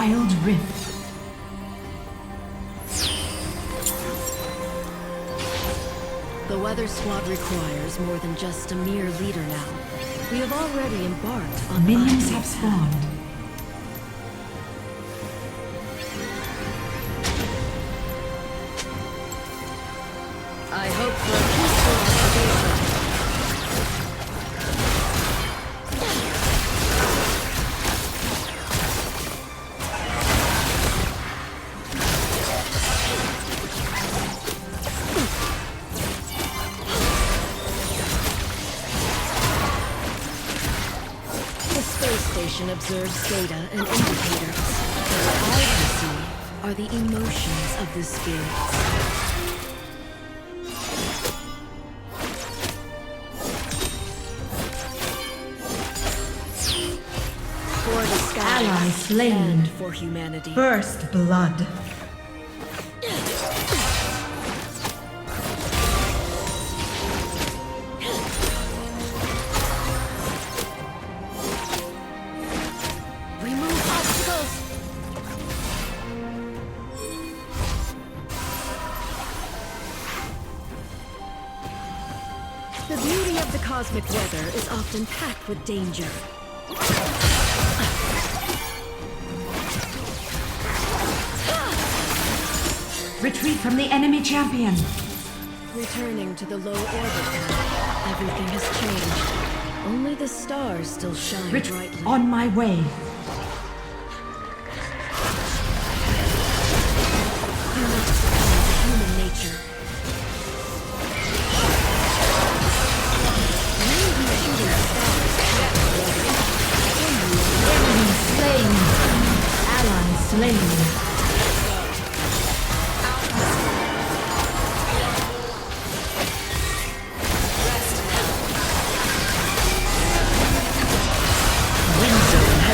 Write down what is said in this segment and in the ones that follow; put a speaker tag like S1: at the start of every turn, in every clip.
S1: Wild Rift.
S2: The Weather Squad requires more than just a mere leader now. We have already embarked on
S1: Minions have spawned.
S2: I hope for a peaceful occupation. The space station observes data and indicators. All I see are the emotions of the spirits.
S1: Ally slain.
S2: For humanity.
S1: First blood.
S2: Remove obstacles. The beauty of the cosmic weather is often packed with danger.
S1: Retreat from the enemy champion.
S2: Returning to the low orbit path, everything has changed. Only the stars still shine brightly.
S1: On my way.
S2: You must succumb to human nature. Maybe shooting stars path
S1: Enemy slain. Ally slain.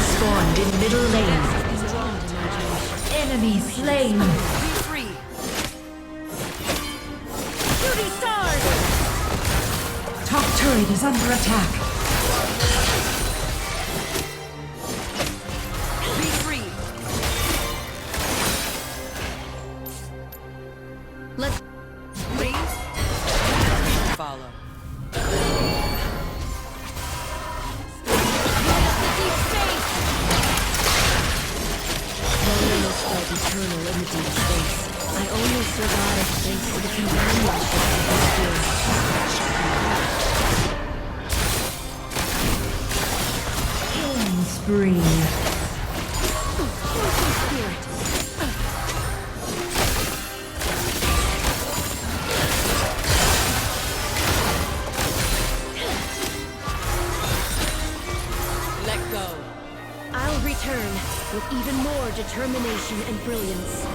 S1: Spawned in middle lane. Enemy slain.
S2: Be free. Shooting stars.
S1: Top turret is under attack.
S2: Be free. Let's
S3: follow.
S2: eternal in the deep space. I only survived thanks to the companionship of the spirit.
S1: Killing spree.
S2: Spirit.
S3: Let go.
S2: I'll return with even more determination and brilliance.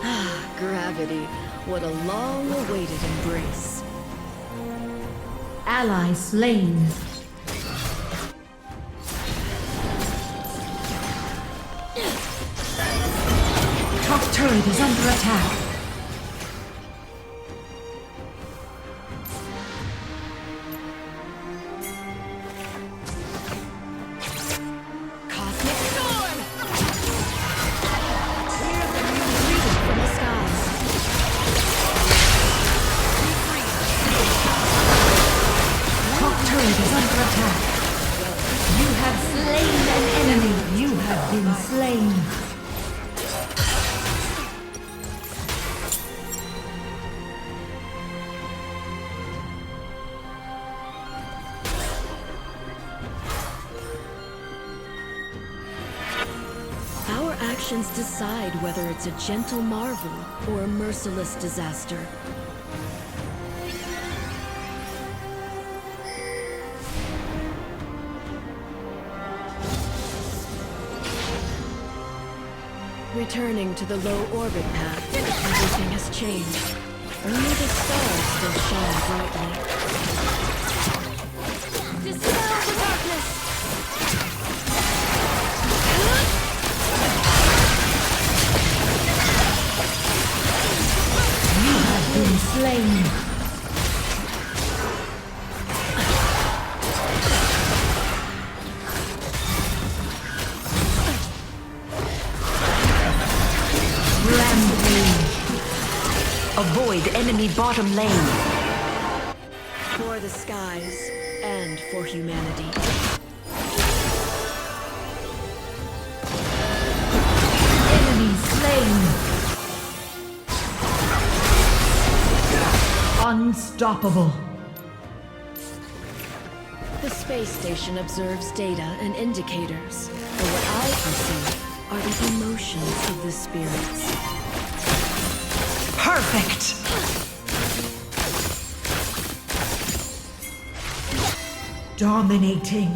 S2: Ah, gravity. What a long-awaited embrace.
S1: Ally slain. Top turret is under attack.
S2: Our actions decide whether it's a gentle marvel or a merciless disaster. Returning to the low orbit path, everything has changed. Only the stars still shine brightly. Dispel the darkness!
S1: You have been slain.
S4: Avoid enemy bottom lane.
S2: For the skies and for humanity.
S1: Enemy slain. Unstoppable.
S2: The space station observes data and indicators, but what I perceive are the emotions of the spirits.
S1: Perfect. Dominating.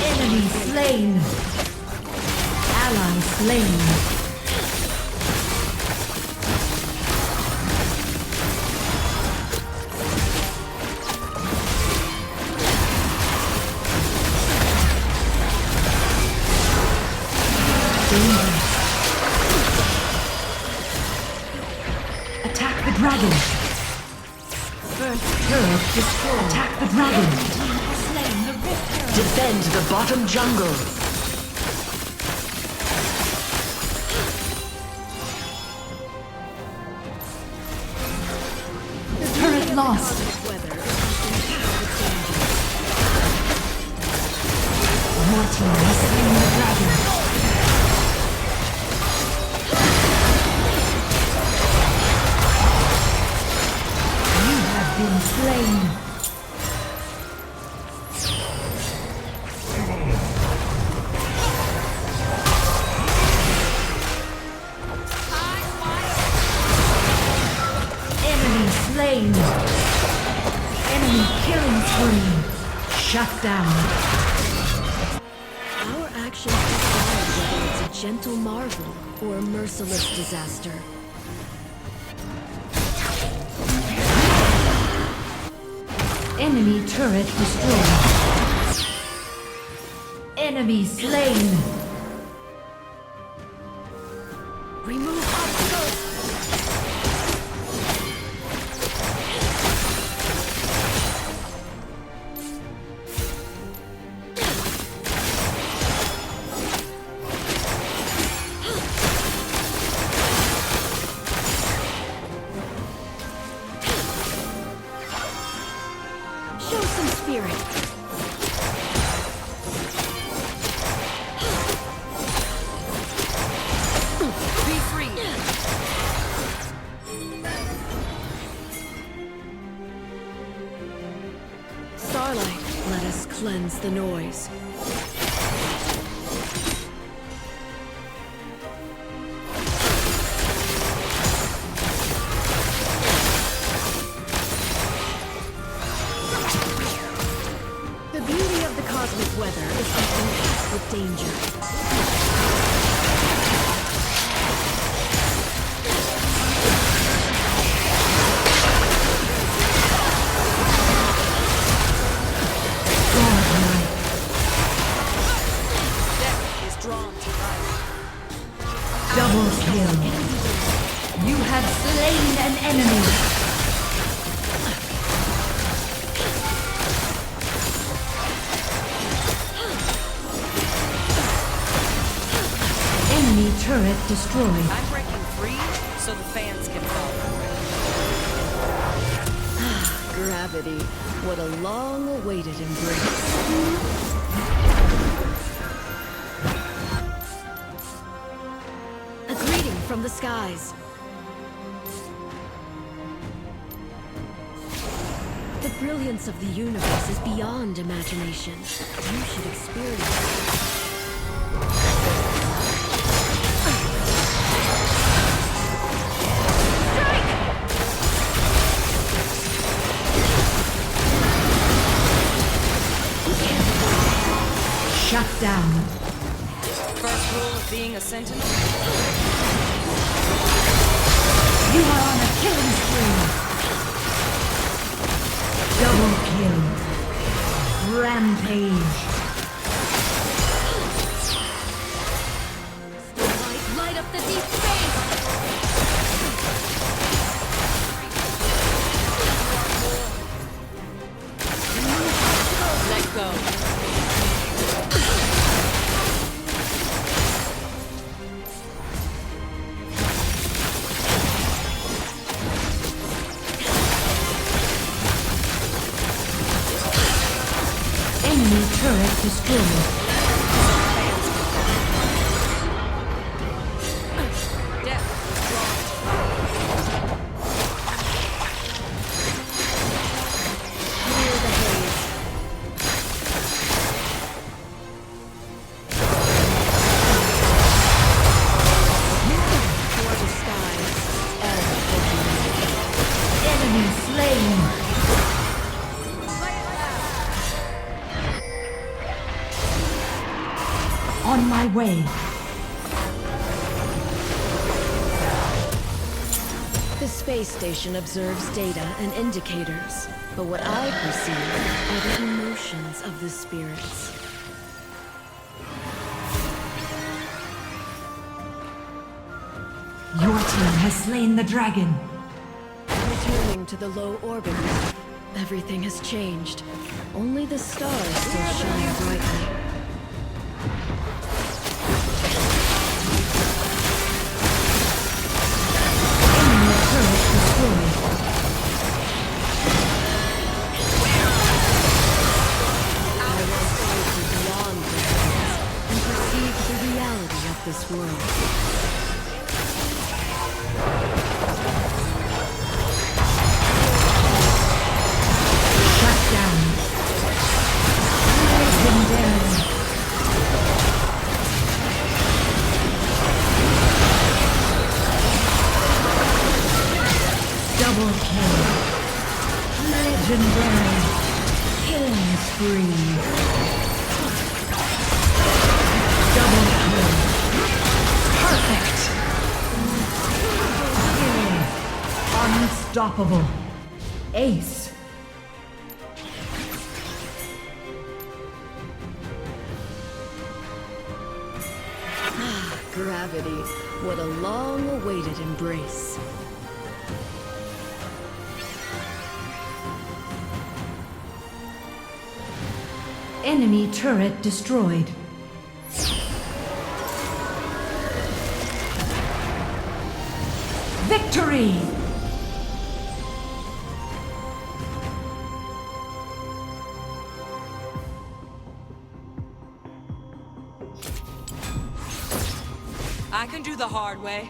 S1: Enemy slain. Ally slain. Attack the dragon. First turret destroyed. Attack the dragon. Slain the rift herald.
S4: Defend the bottom jungle.
S1: Turret lost. Your team has slain the dragon. You have been slain. Enemy slain. Enemy killing spree. Shut down.
S2: Our actions decide whether it's a gentle marvel or a merciless disaster.
S1: Enemy turret destroyed. Enemy slain.
S2: Remove obstacles! Show some spirit.
S3: Be free.
S2: Starlight, let us cleanse the noise. The beauty of the cosmic weather is often packed with danger.
S3: Death is drawn to life.
S1: Double kill. You have slain an enemy. Enemy turret destroyed.
S3: I'm breaking free so the fans can follow.
S2: Gravity, what a long-awaited embrace. A greeting from the skies. The brilliance of the universe is beyond imagination. You should experience it.
S1: Shut down.
S3: First rule of being a sentinel.
S1: You are on a killing spree. Double kill. Rampage.
S2: Light up the deep space! Remove
S1: turret destroyed.
S3: Death
S2: Clear the haze. For the skies, all
S1: Enemy slain. On my way.
S2: The space station observes data and indicators, but what I perceive are the emotions of the spirits.
S1: Your team has slain the dragon.
S2: Returning to the low orbit, everything has changed. Only the stars still shine brightly.
S1: Enemy turret destroyed.
S2: I was sighted beyond the heavens and perceived the reality of this world.
S1: Shut down. Legendary. Double kill. Legendary. Killing spree. Double kill. Perfect. Kill. Unstoppable. Ace.
S2: Gravity, what a long-awaited embrace.
S1: Enemy turret destroyed. Victory!
S3: I can do the hard way.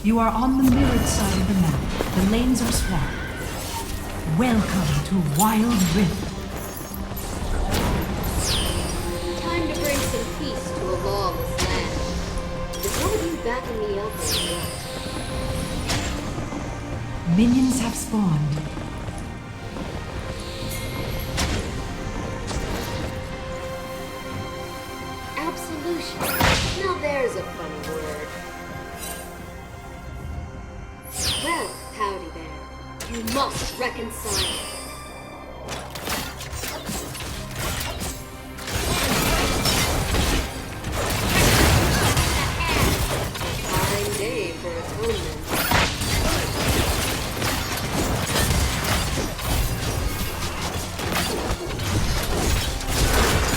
S1: You are on the mirrored side of the map. The lanes are swapped. Welcome to Wild Rift.
S5: Time to bring some peace to a lawless land. Is one of you backing me up or what?
S1: Minions have spawned.
S5: Absolution. Now there's a funny word. Well, howdy there. You must reconcile. Fine day for atonement.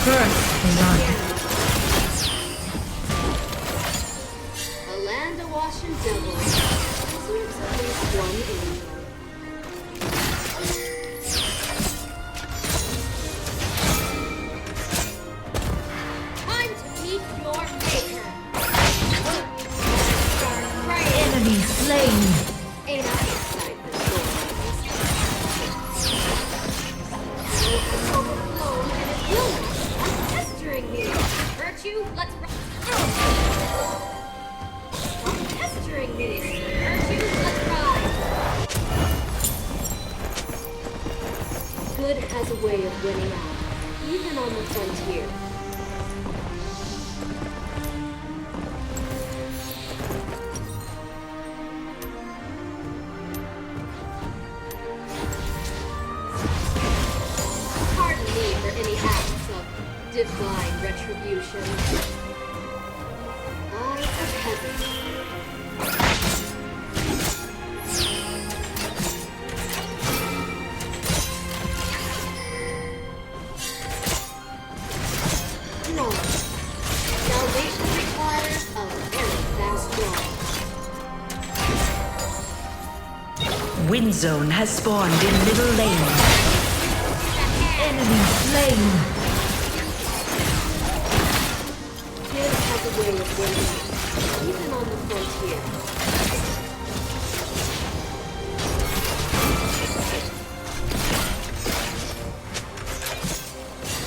S1: First blood.
S5: A land awash in devils. Deserves at least one angel. Time to meet your maker. Start praying.
S1: Enemy slain.
S5: Ain't I excited for stories? Overflow and it will not stop pestering me. Virtue, let's run. Stop pestering me. Virtue, let's ride. Good has a way of winning out, even on the frontier. Pardon me for any acts of divine retribution. Eyes of heaven.
S4: end zone has spawned in middle lane.
S1: Enemy slain.
S5: Kid has a way of winning, even on the frontier.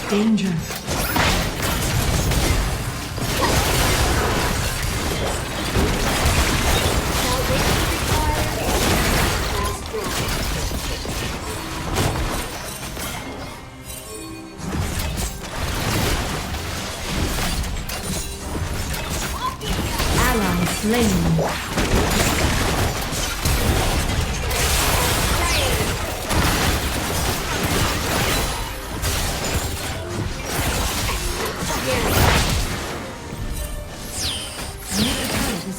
S1: Danger. Ally slain.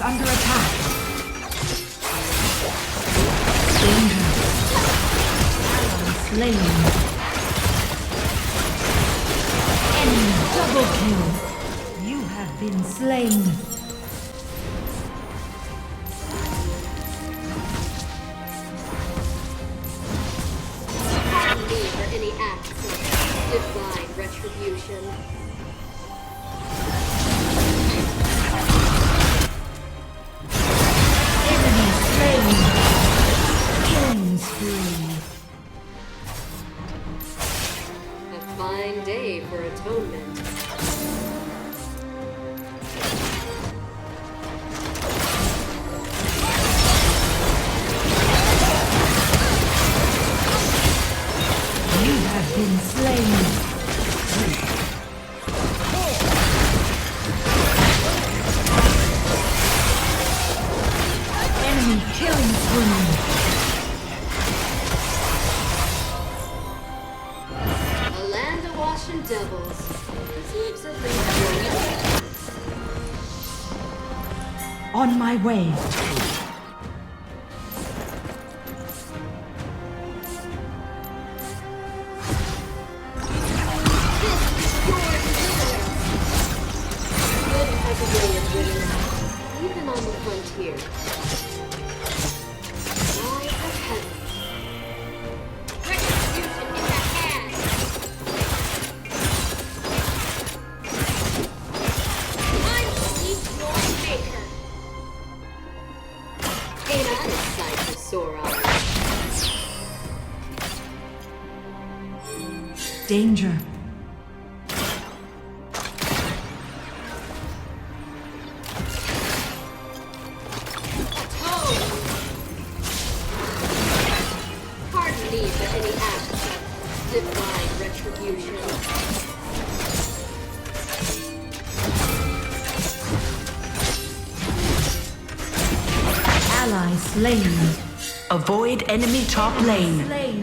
S1: Under attack. Danger. Slain. Enemy double kill. You have been slain.
S5: Pardon me for any acts of divine retribution. A fine day for atonement.
S1: You have been slain. Enemy killing spree.
S5: Devils. Seems at least
S1: On my way.
S5: Good has a way of winning, even on the frontier. Rise of heaven. Retribution in the hand.
S1: Danger.
S5: Pardon me for any act of divine retribution.
S1: Ally slain.
S4: Avoid enemy top lane.
S1: Slain.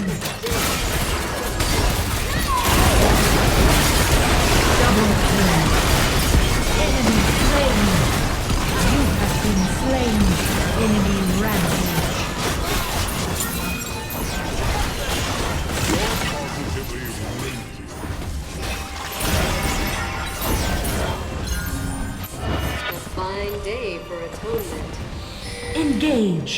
S1: Double kill. Enemy slain. You have been slain. Enemy rampage.
S5: A fine day for atonement.
S1: Engage.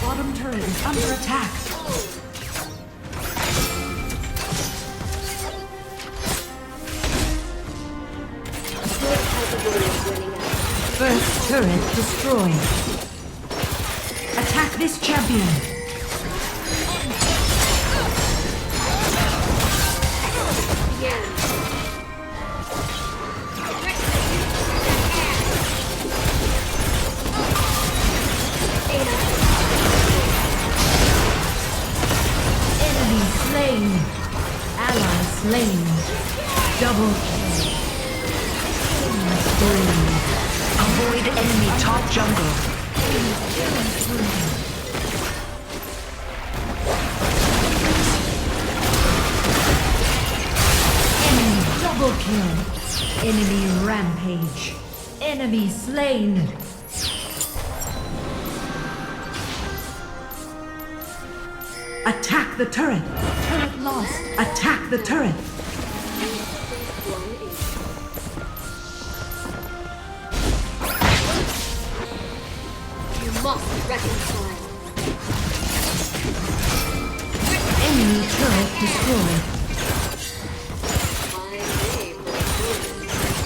S1: Bottom turret is under attack. First turret destroyed. Attack this champion. Enemy slain. Double kill.
S4: Avoid enemy top jungle.
S1: Enemy double kill. Enemy rampage. Enemy slain. Attack the turret. Turret lost. Attack the turret.
S5: You must reconcile.
S1: Enemy turret destroyed.
S5: My name is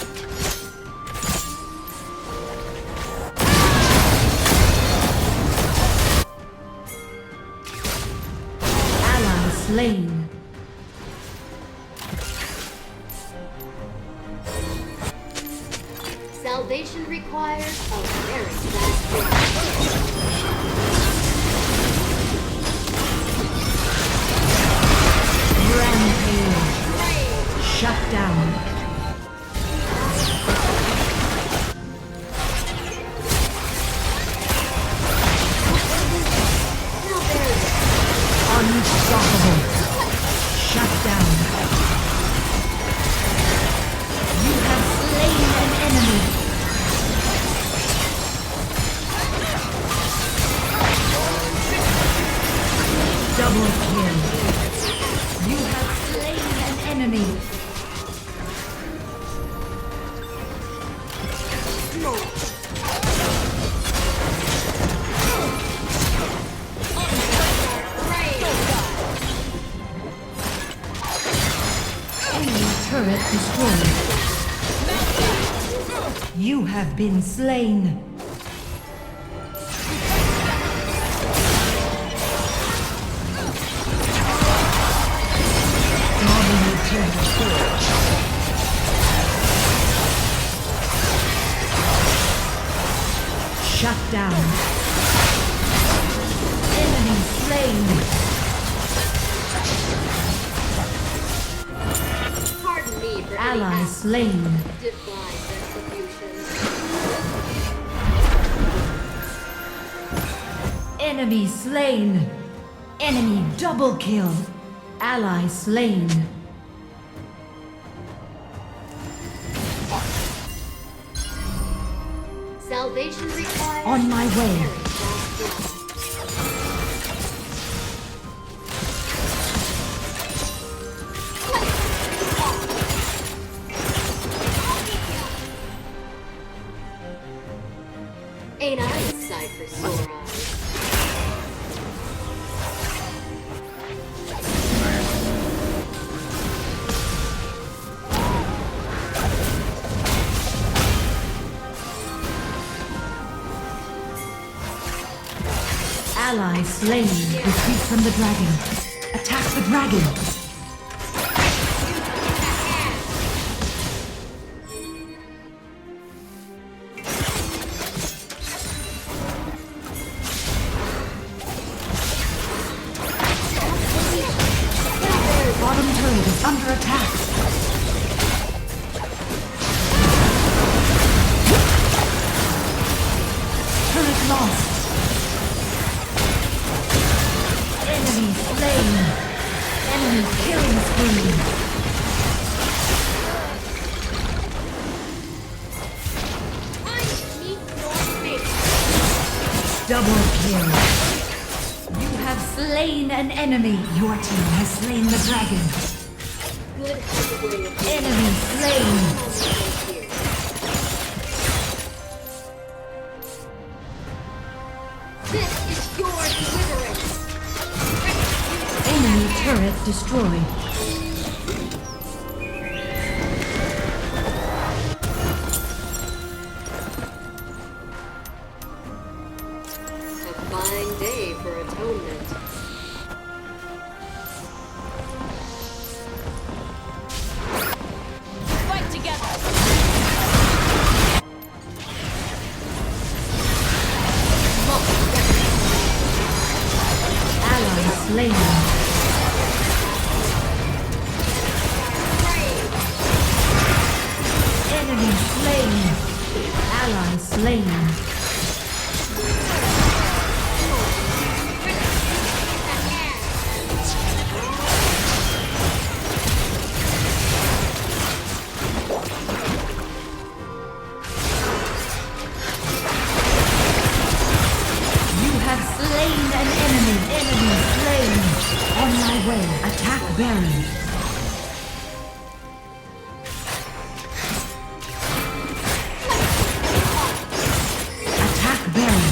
S1: Ally slain.
S5: Salvation requires a very fast drive.
S1: Rampage. Shut down. Unstoppable. Shut down. You have slain an enemy. Double kill. You have slain an enemy. Enemy turret destroyed. You have been slain. Shut down. Enemy slain.
S5: Pardon me for
S1: Ally
S5: any
S1: slain.
S5: divine retribution.
S1: Enemy slain. Enemy double kill. Ally slain.
S5: Salvation requires
S1: On my way.
S5: very fast drive. Ain't I a sight for sore eyes?
S1: Ally slain. Retreat from the dragon. Attack the dragon. Bottom turret is under attack. Turret lost. Enemy slain. Enemy killing spree.
S5: I meet your fate.
S1: Double kill. You have slain an enemy. Your team has slain the dragon.
S5: Good has a way of
S1: Enemy slain.
S5: here. This is your deliverance.
S1: Enemy turret destroyed.
S5: A fine day for atonement.
S3: Fight together.
S1: Ally slain. slain. Ally slain. You have slain an enemy. Enemy slain. On my way. Attack Baron. Attack Baron.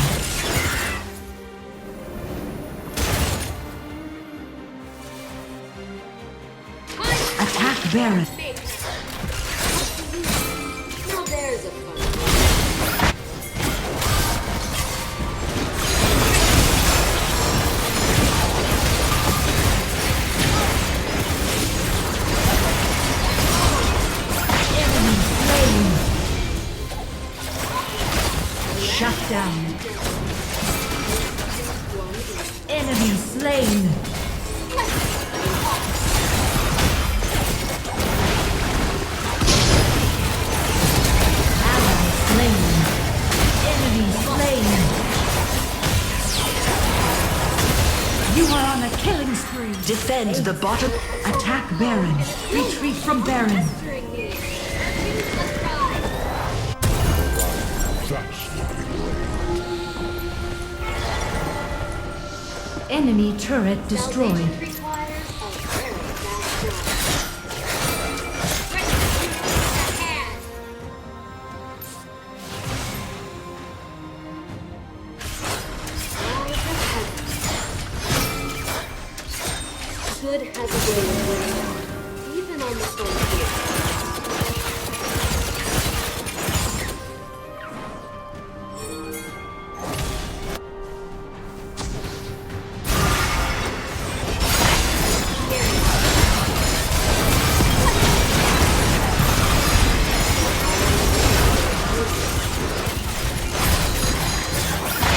S1: Attack Baron.
S5: Now there's a fun.
S1: Enemy slain. Shut down. Enemy slain. Ally slain. Enemy slain. You are on a killing spree.
S4: Defend the bottom.
S1: Attack Baron. Retreat from Baron.
S5: Pestering me. Useless pride.
S1: Enemy turret destroyed.
S5: Salvation requires a very fast run. Rescue at hand. Good has a way of winning, even on the frontier.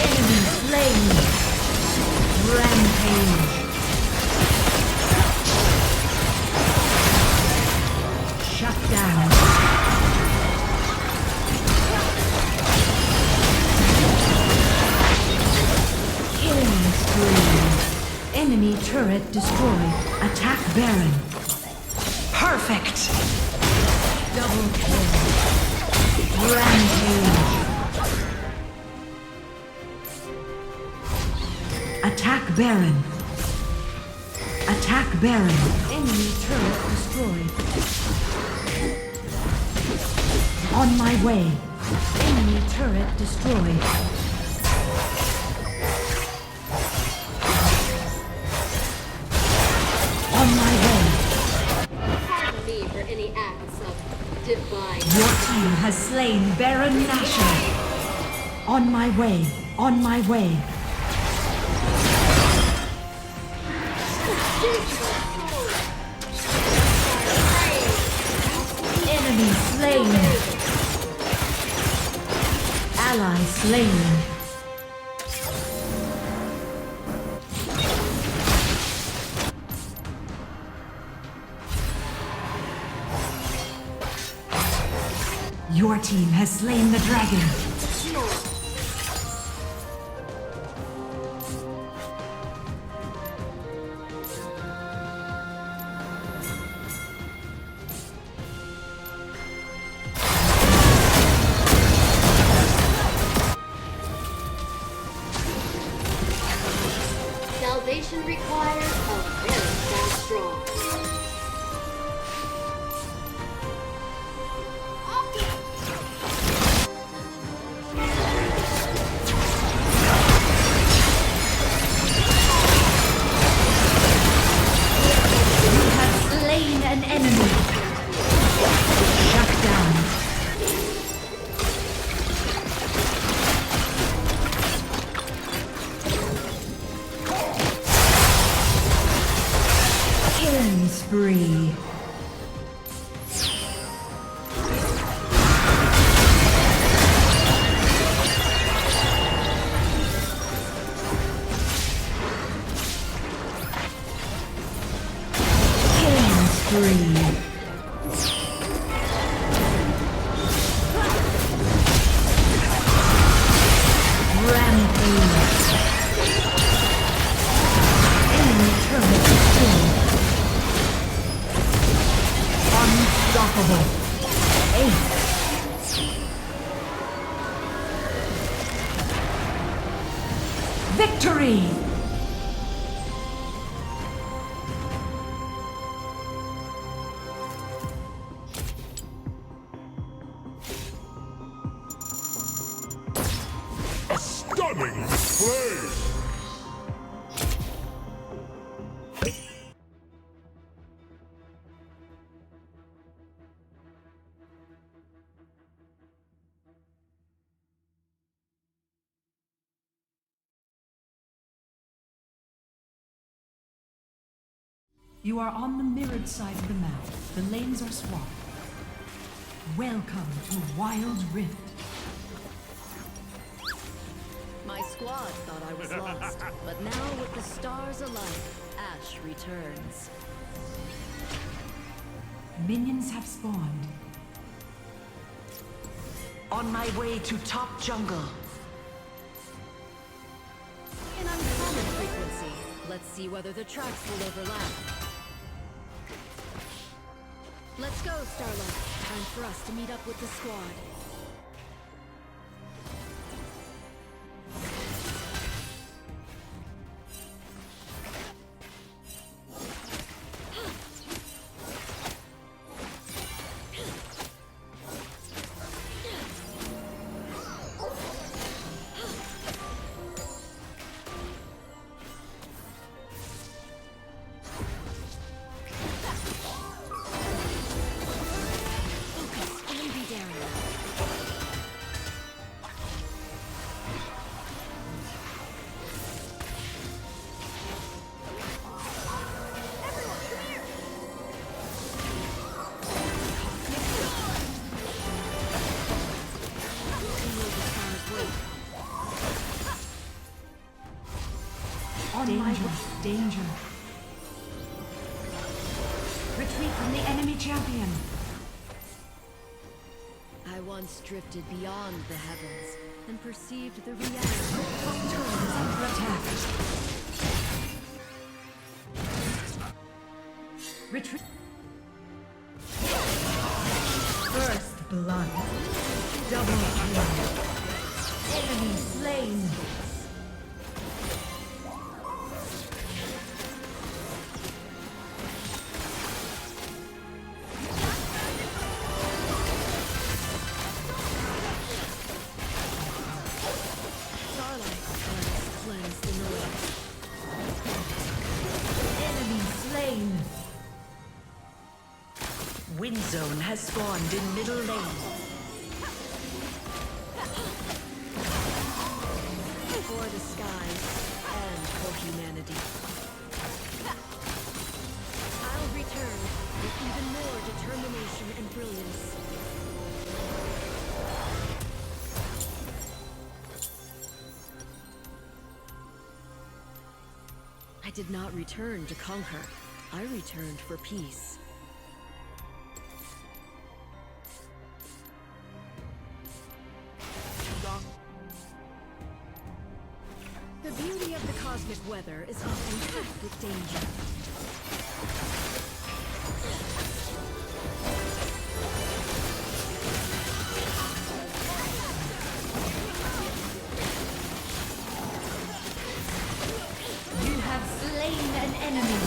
S1: Enemy slain. Rampage. Shut down. Killing spree. Enemy turret destroyed. Attack Baron.
S4: Perfect.
S1: Double kill. Rampage. Attack Baron. Attack Baron. Enemy turret destroyed. On my way. Enemy turret destroyed. On my way.
S5: Pardon me for any acts of divine.
S1: Your team has slain Baron Nashor. On my way. On my way. Enemy slain. Ally slain. Your team has slain the dragon.
S5: Salvation requires a very fast draw.
S1: You have slain an enemy. Shut down. Unstoppable. Ace. Victory!
S6: A stunning display!
S1: You are on the mirrored side of the map. The lanes are swapped. Welcome to Wild Rift.
S2: My squad thought I was lost, but now with the stars alight, Ashe returns.
S1: Minions have spawned.
S4: On my way to top jungle.
S2: An uncommon frequency. Let's see whether the tracks will overlap. Let's go, Starlight. Time for us to meet up with the squad.
S1: Danger. Retreat from the enemy champion.
S2: I once drifted beyond the heavens and perceived the reality.
S1: Turret is under attack. Retreat. First blood. Double kill. Enemy slain.
S4: Wind Zone has spawned in middle lane.
S2: For the skies and for humanity. I'll return with even more determination and brilliance. I did not return to conquer. I returned for peace. The beauty of the cosmic weather is often packed with danger.
S1: You have slain an enemy.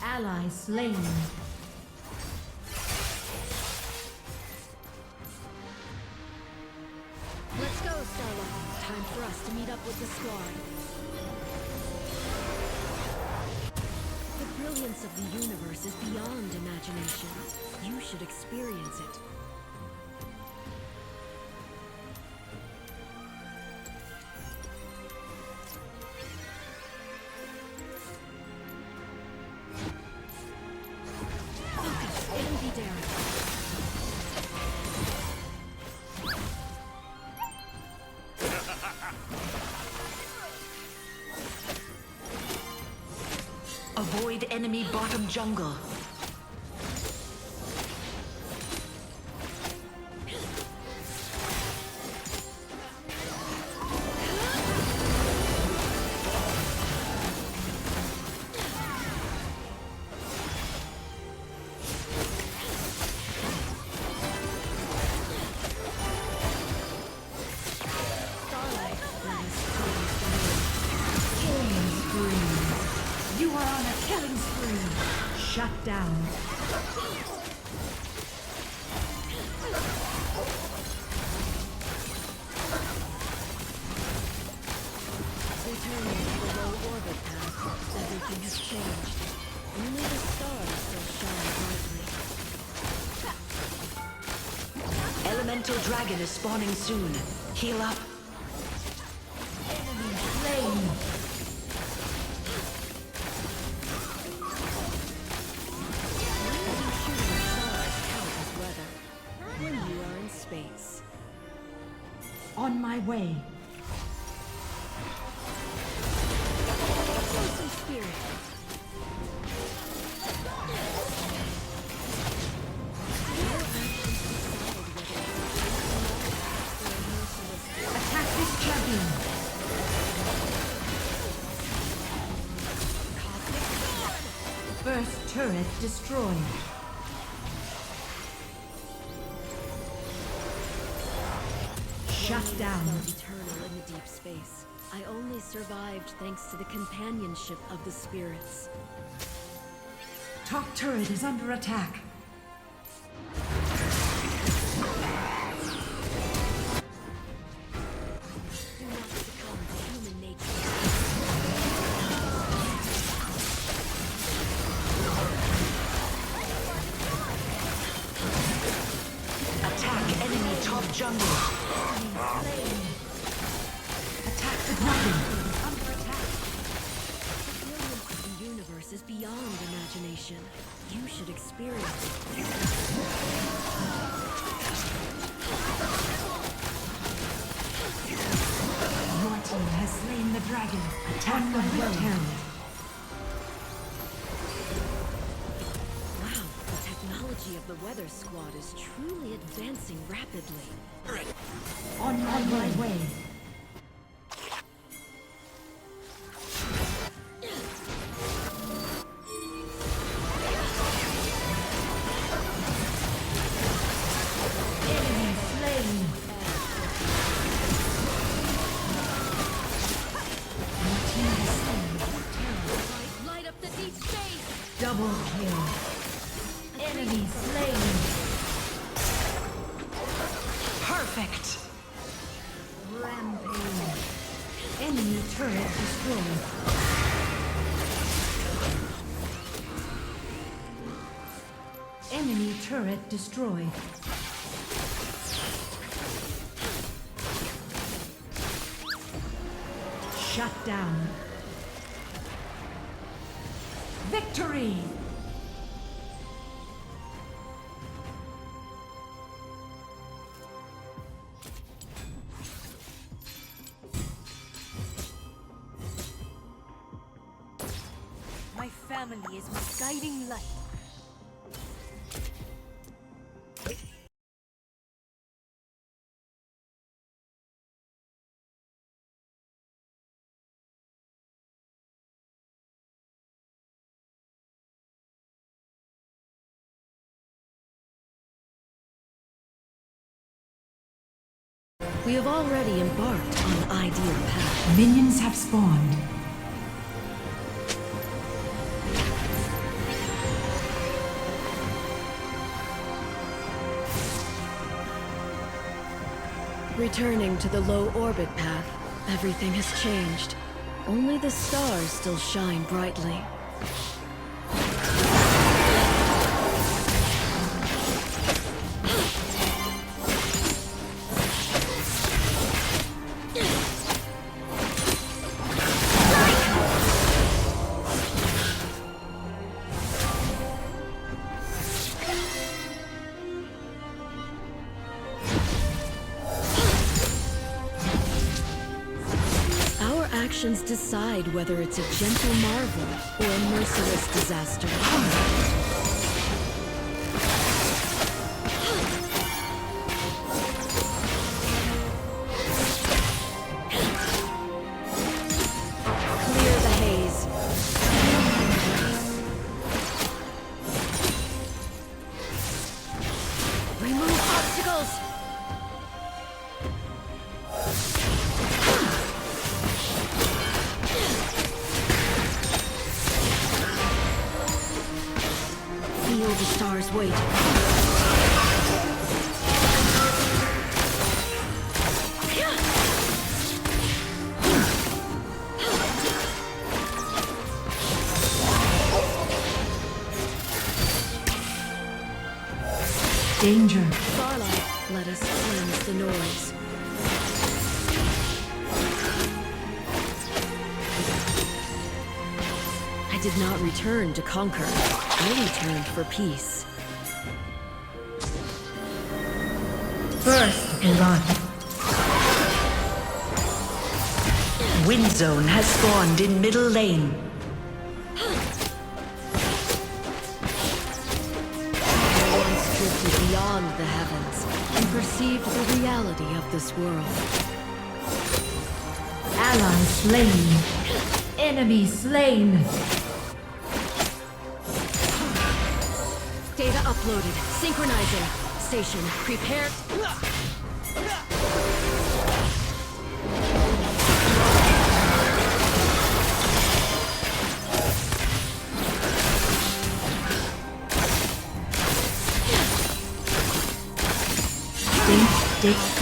S1: Ally slain.
S2: Let's go, Starlight. Time for us to meet up with the squad. The brilliance of the universe is beyond imagination. You should experience it. Focus and be daring.
S4: enemy bottom jungle.
S1: You are on a killing spree. Shut down.
S2: Returning to the low orbit path, everything has changed. Only the stars still shine brightly.
S4: Elemental dragon is spawning soon. Heal up.
S1: Enemy slain.
S2: When you are in space.
S1: On my way.
S2: Show some spirit.
S1: Attack this champion. First turret destroyed. Shut down.
S2: Eternal in the deep space. I only survived thanks to the companionship of the spirits.
S1: Top turret is under attack.
S2: Do not succumb to human nature.
S4: Attack enemy top jungle.
S1: Attack the dragon. Under attack.
S2: The brilliance of the universe is beyond imagination. You should experience it.
S1: Your team has slain the dragon. Attack the well.
S2: Wow, the technology of the weather squad is truly advancing rapidly.
S1: On my way. Enemy slain. Your team has slain the terror.
S2: Light up the deep space!
S1: Double kill. Enemy slain.
S4: Perfect.
S1: Rampage. Enemy turret destroyed. Enemy turret destroyed. Shut down. Victory!
S3: My family is my guiding light.
S2: We have already embarked on the ideal path.
S1: Minions have spawned.
S2: Returning to the low orbit path, everything has changed. Only the stars still shine brightly. actions decide whether it's a gentle marvel or a merciless disaster. Clear the haze. Remove obstacles! Feel the stars wait.
S1: Danger.
S2: Starlight, let us cleanse the noise. I did not return to conquer. I returned for peace.
S1: First blood.
S4: Wind Zone has spawned in middle lane.
S2: I once drifted beyond the heavens and perceived the reality of this world.
S1: Ally slain. Enemy slain.
S2: Data uploaded. Synchronizing. Station prepared.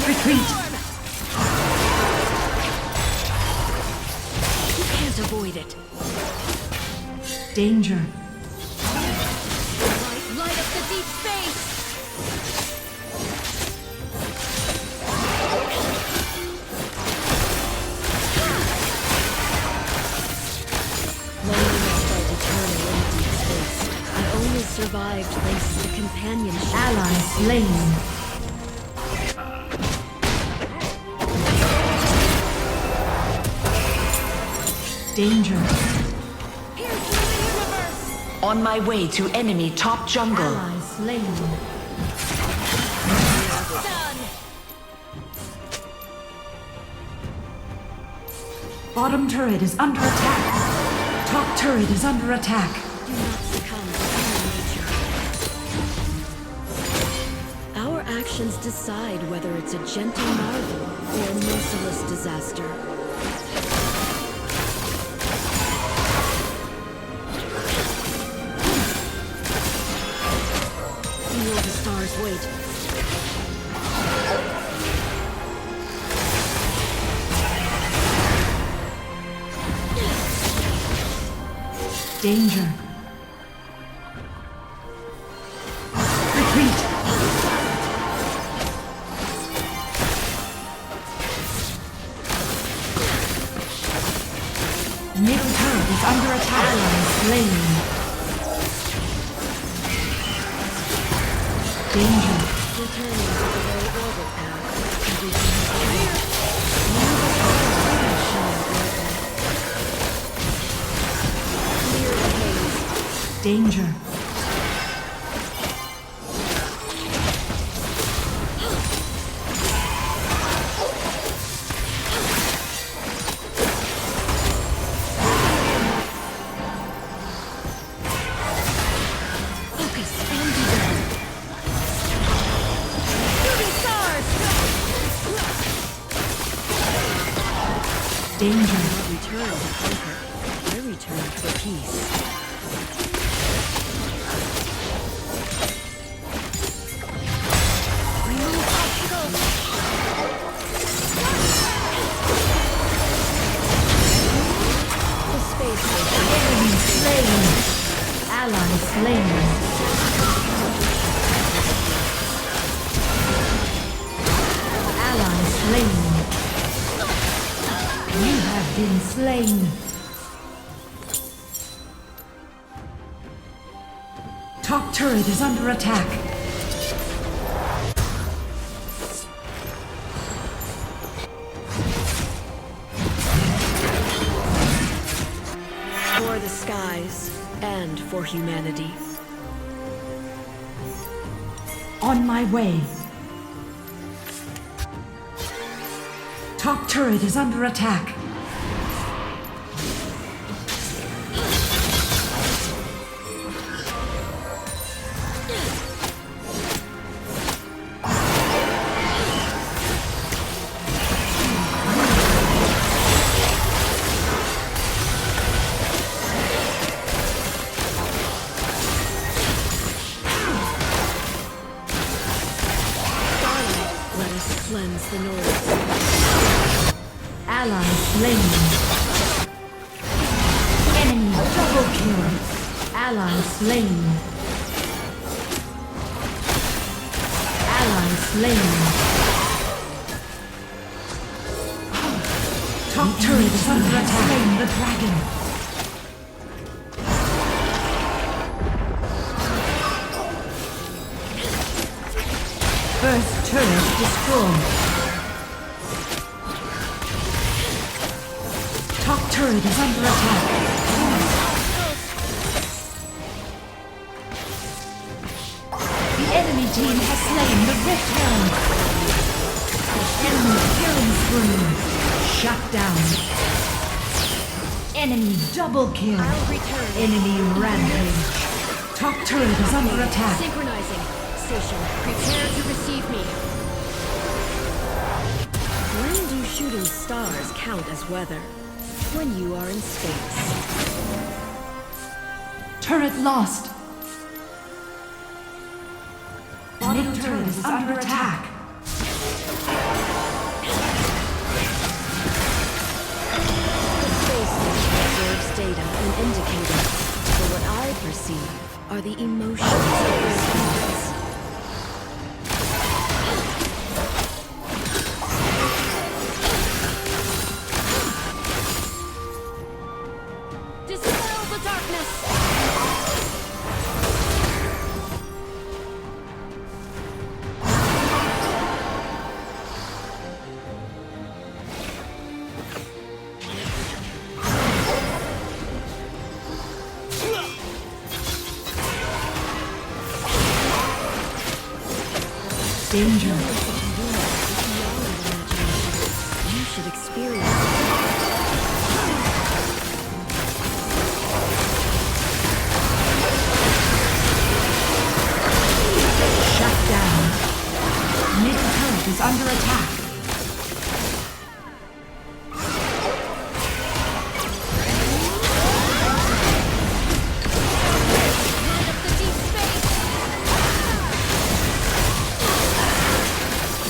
S1: Retreat.
S2: You can't avoid it.
S1: Danger.
S2: Light up the deep space. Loneliness felt eternal in deep space. I only survived thanks to the companionship.
S1: Ally slain. Danger.
S4: On my way to enemy top jungle.
S1: Ally slain. Bottom turret is under attack. Top turret is under attack.
S2: Do not succumb to human nature. Our actions decide whether it's a gentle marvel or a merciless disaster. Feel the stars wait.
S1: Danger. Retreat. Middle turret is under attack. Ally slain. Danger.
S2: Returning to the low orbit path. Everything's clear. Clear the haze.
S1: Danger.
S2: Focus and be done. Moving stars!
S1: Danger.
S2: I don't return to conquer. I return for peace. Remove obstacles! The space station.
S1: Enemy slain. Ally slain. Ally slain. You have been slain. Top turret is under attack.
S2: skies and for humanity.
S1: On my way. Top turret is under attack.
S2: Cleanse the noise.
S1: Ally slain. Enemy double kill. Ally slain. Ally slain. Top turret is under attack. Slain the dragon. First turret destroyed. Top turret is under attack. The enemy team has slain the Rift Herald. Enemy killing spree. Shut down. Enemy double kill.
S2: I'll return.
S1: Enemy rampage. Top turret is under attack.
S2: Synchronizing. Station, prepare to receive me. When do shooting stars count as weather? When you are in space.
S1: Turret lost. Mid turret is under attack.
S2: The space station observes data and indicators, but what I perceive are the emotions of the spirits. Dispel the darkness!
S1: Danger.
S2: You should experience it.
S1: Shut down. Mid turret is under attack.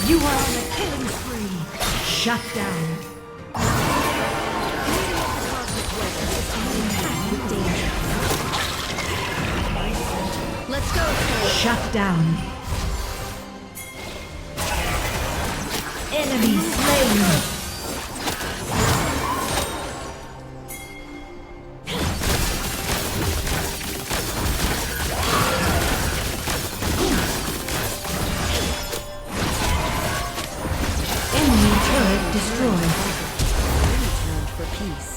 S1: You are on a killing spree. Shut down.
S2: Let's go, Faye.
S1: Shut down. Enemy slain. Enemy turret destroyed.
S2: Returned for peace.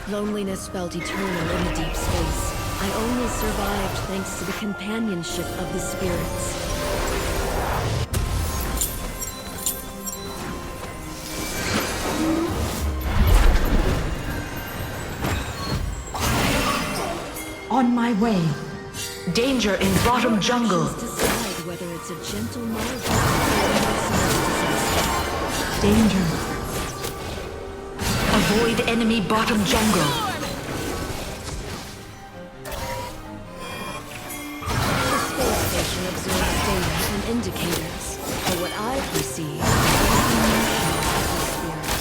S2: Loneliness felt eternal in the deep space. I only survived thanks to the companionship of the spirits.
S1: On my way.
S4: Danger in bottom jungle.
S2: Decide whether it's a gentle marvel or a disaster.
S1: Danger.
S4: Avoid enemy bottom jungle.
S2: The space station observes data and indicators, but what I perceive are the emotions of the spirits.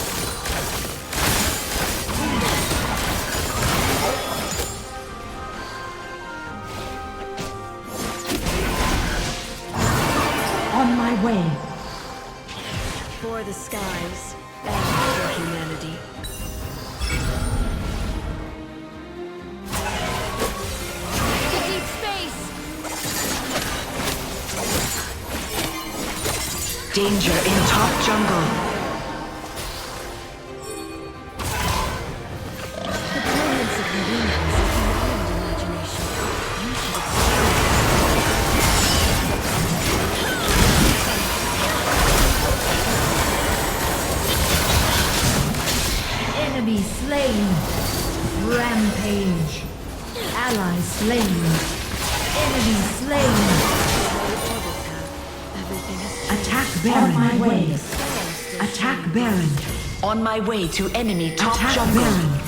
S1: On my way.
S2: For the skies and for humanity.
S4: Danger in top jungle.
S2: The brilliance of the universe is beyond imagination. You should
S1: Enemy slain. Rampage. Ally slain. Enemy slain.
S2: everything is
S1: Attack Baron. On my way.
S2: the stars still
S1: Attack
S2: shine.
S1: Baron.
S4: On my way to enemy top
S1: Attack
S4: jungle.
S1: Baron.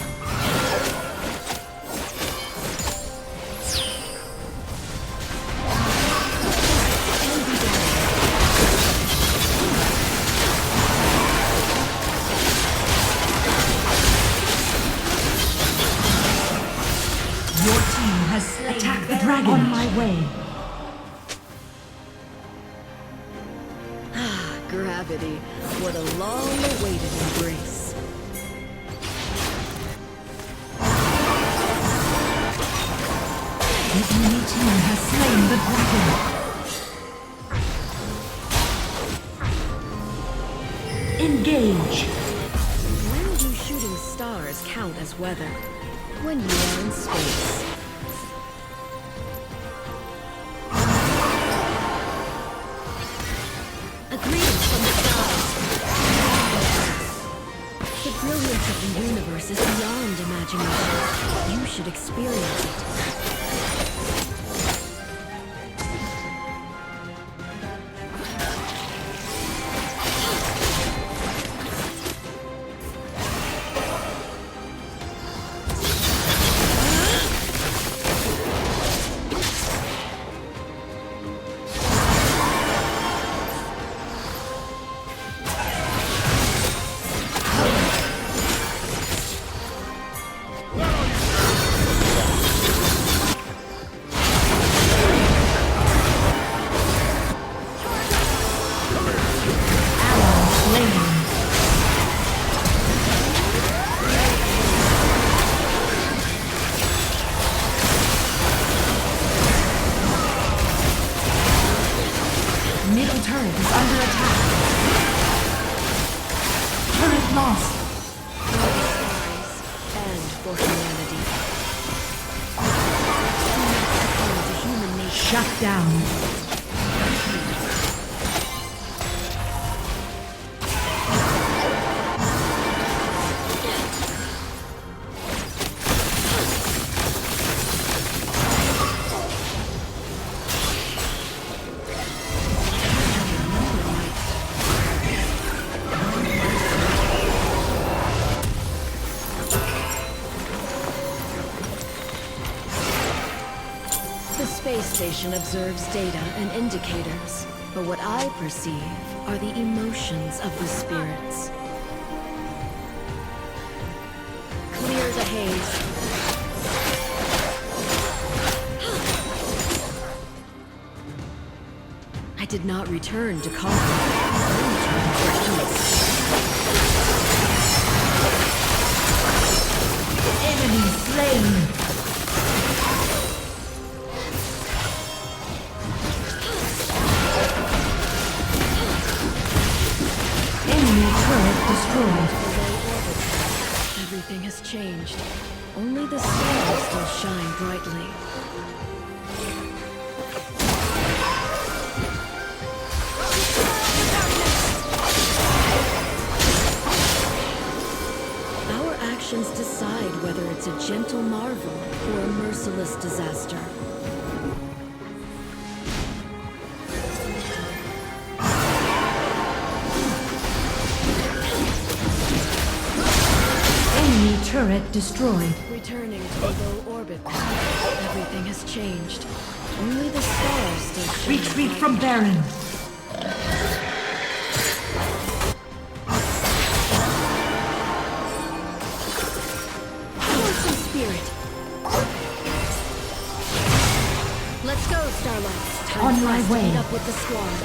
S1: Your team has slain Attack the dragon. On my way.
S2: Gravity, what a long-awaited embrace.
S1: The enemy team has slain the dragon. Engage.
S2: When do shooting stars count as weather? When you are in space. A greeting from the stars. The brilliance of the universe is beyond imagination. You should experience it.
S1: Middle turret is under attack. Turret lost.
S2: And for humanity. To human nature.
S1: Shut down.
S2: The space station observes data and indicators, but what I perceive are the emotions of the spirits. Clear the haze. I did not return to conquer. I returned for peace.
S1: Enemy slain. Enemy turret destroyed.
S2: Below orbit, everything has changed. Only the stars still shine brightly. Our actions decide whether it's a gentle marvel or a merciless disaster.
S1: Enemy turret destroyed.
S2: Returning to the low orbit path, everything has changed. Only the stars still shine
S1: Retreat
S2: bright.
S1: from Baron.
S2: Force and spirit. Let's go, Starlight. Time
S1: On
S2: for
S1: my
S2: us to
S1: way.
S2: meet up with the squad.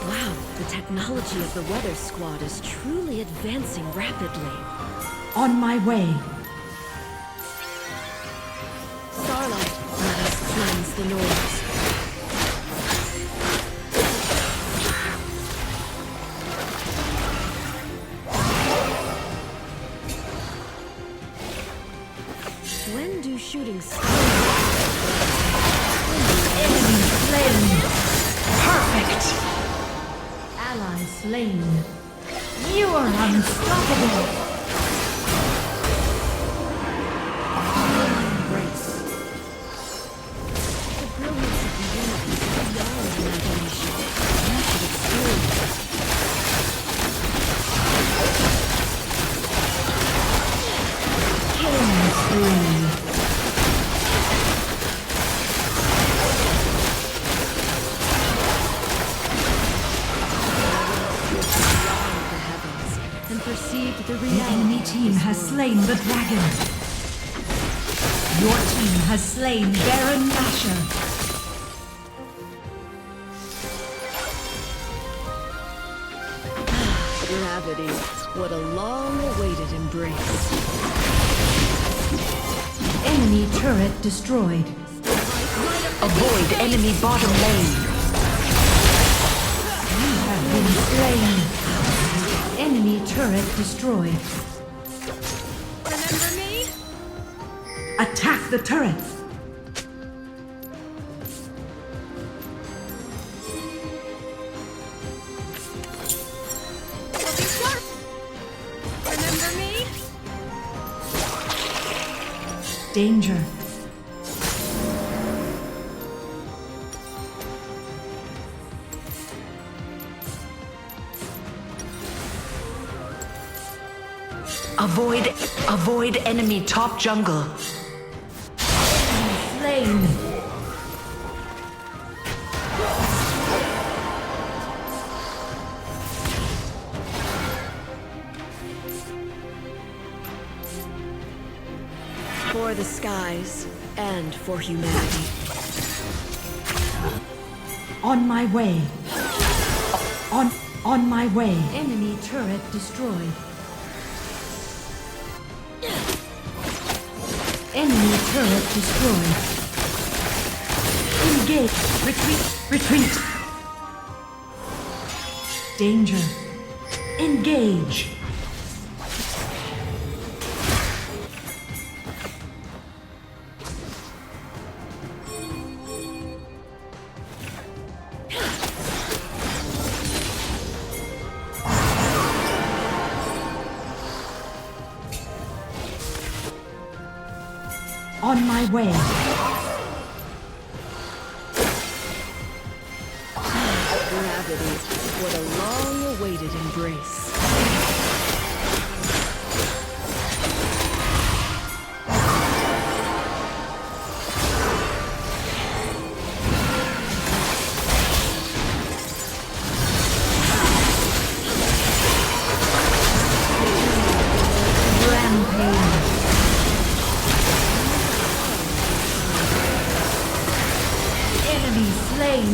S2: Wow, the technology of the weather squad is truly advancing rapidly.
S1: On my way.
S2: Starlight, let us cleanse the noise. shooting stars?
S1: Enemy slain. Perfect. Ally slain. You are unstoppable. Embrace.
S2: The brilliance of the universe is beyond imagination. You should experience it.
S1: Killing spree.
S2: And perceived the
S1: The
S2: reality
S1: enemy
S2: of
S1: team
S2: this
S1: has
S2: world.
S1: slain the dragon. Your team has slain Baron Nashor.
S2: Gravity. What a long-awaited embrace.
S1: Enemy turret destroyed.
S4: Avoid enemy bottom lane.
S1: You have been slain. Enemy turret destroyed.
S2: Remember me?
S1: Attack the turret.
S2: I'll be sharp. Remember me?
S1: Danger.
S4: Avoid enemy top jungle.
S1: Slain.
S2: For the skies and for humanity.
S1: On my way. On my way. Enemy turret destroyed. Enemy turret destroyed. Engage. Retreat. Retreat. Danger. Engage. On my way.
S2: Gravity. What a long-awaited embrace.
S1: Rampage. Enemy slain.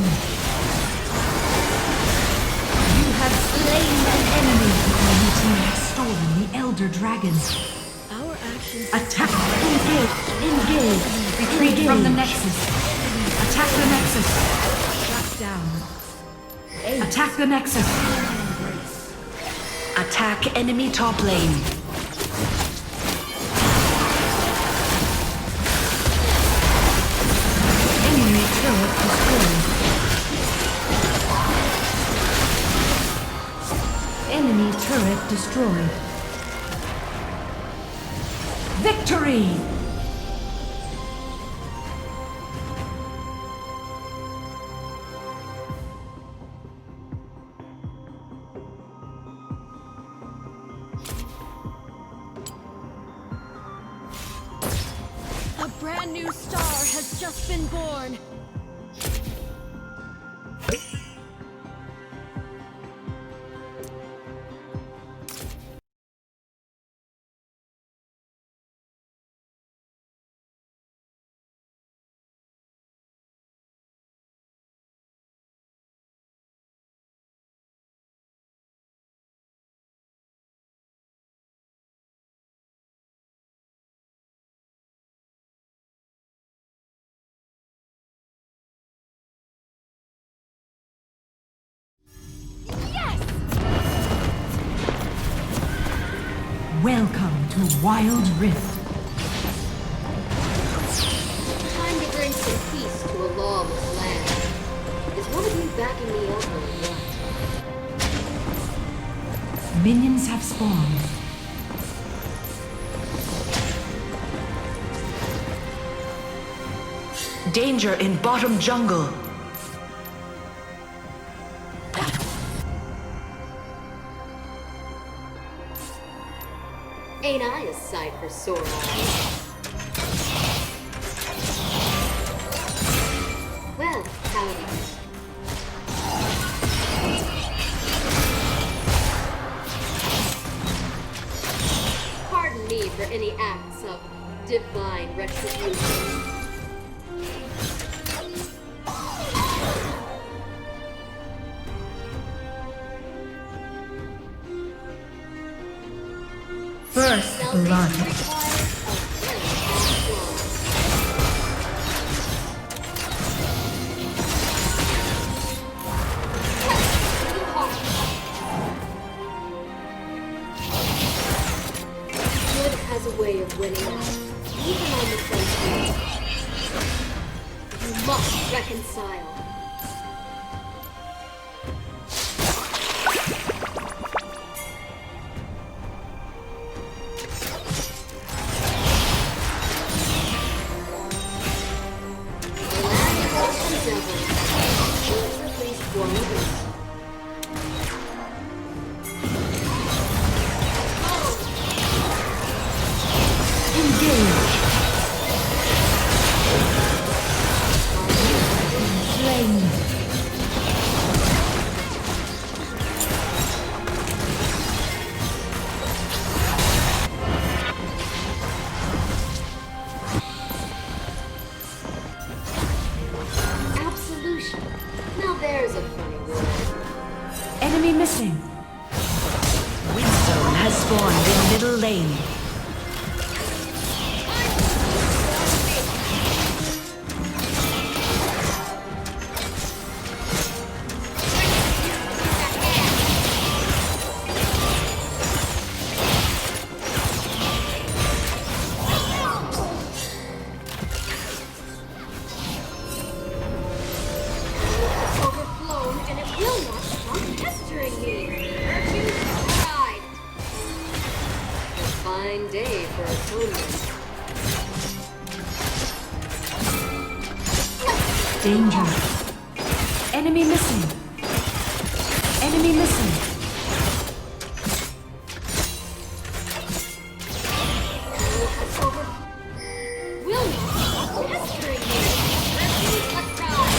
S1: You have slain an enemy. Your team has stolen the Elder Dragon.
S2: Our actions
S1: Attack. Engage. Engage. Retreat from the Nexus. Attack the Nexus. Shut down. Attack the Nexus.
S4: Attack enemy top lane.
S1: Enemy turret destroyed. Enemy turret destroyed. Victory!
S2: A brand new star has just been born.
S1: Welcome to Wild Rift.
S5: backing me up or what?
S1: Minions have spawned.
S4: Danger in bottom jungle.
S5: Ain't I a sight for sore eyes? Well, howdy. Pardon me for any acts of divine retribution.
S1: First blood.
S5: Good has a way of winning out, even on the frontier. You must reconcile. Absolution. Now there's a funny word.
S1: Enemy missing.
S4: Windzone has spawned in middle lane.
S5: Overflown, and it will not stop pestering me. Virtue's pride. A fine day for atonement.
S1: Danger. Enemy missing. Enemy missing.
S5: Will not stop pestering me. Virtue's pride.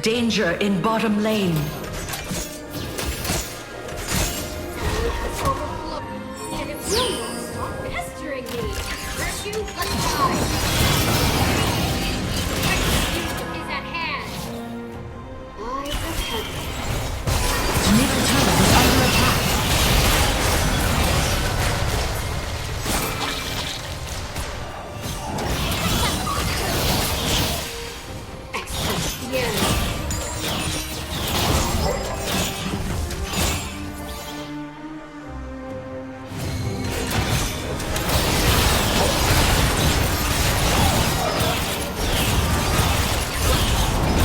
S4: Danger in bottom lane.
S5: Overflow, and it will not stop pestering me. Virtue, let's try. Execution is at hand. Eyes of heaven.
S1: Middle turret is under attack.
S5: Excelsior.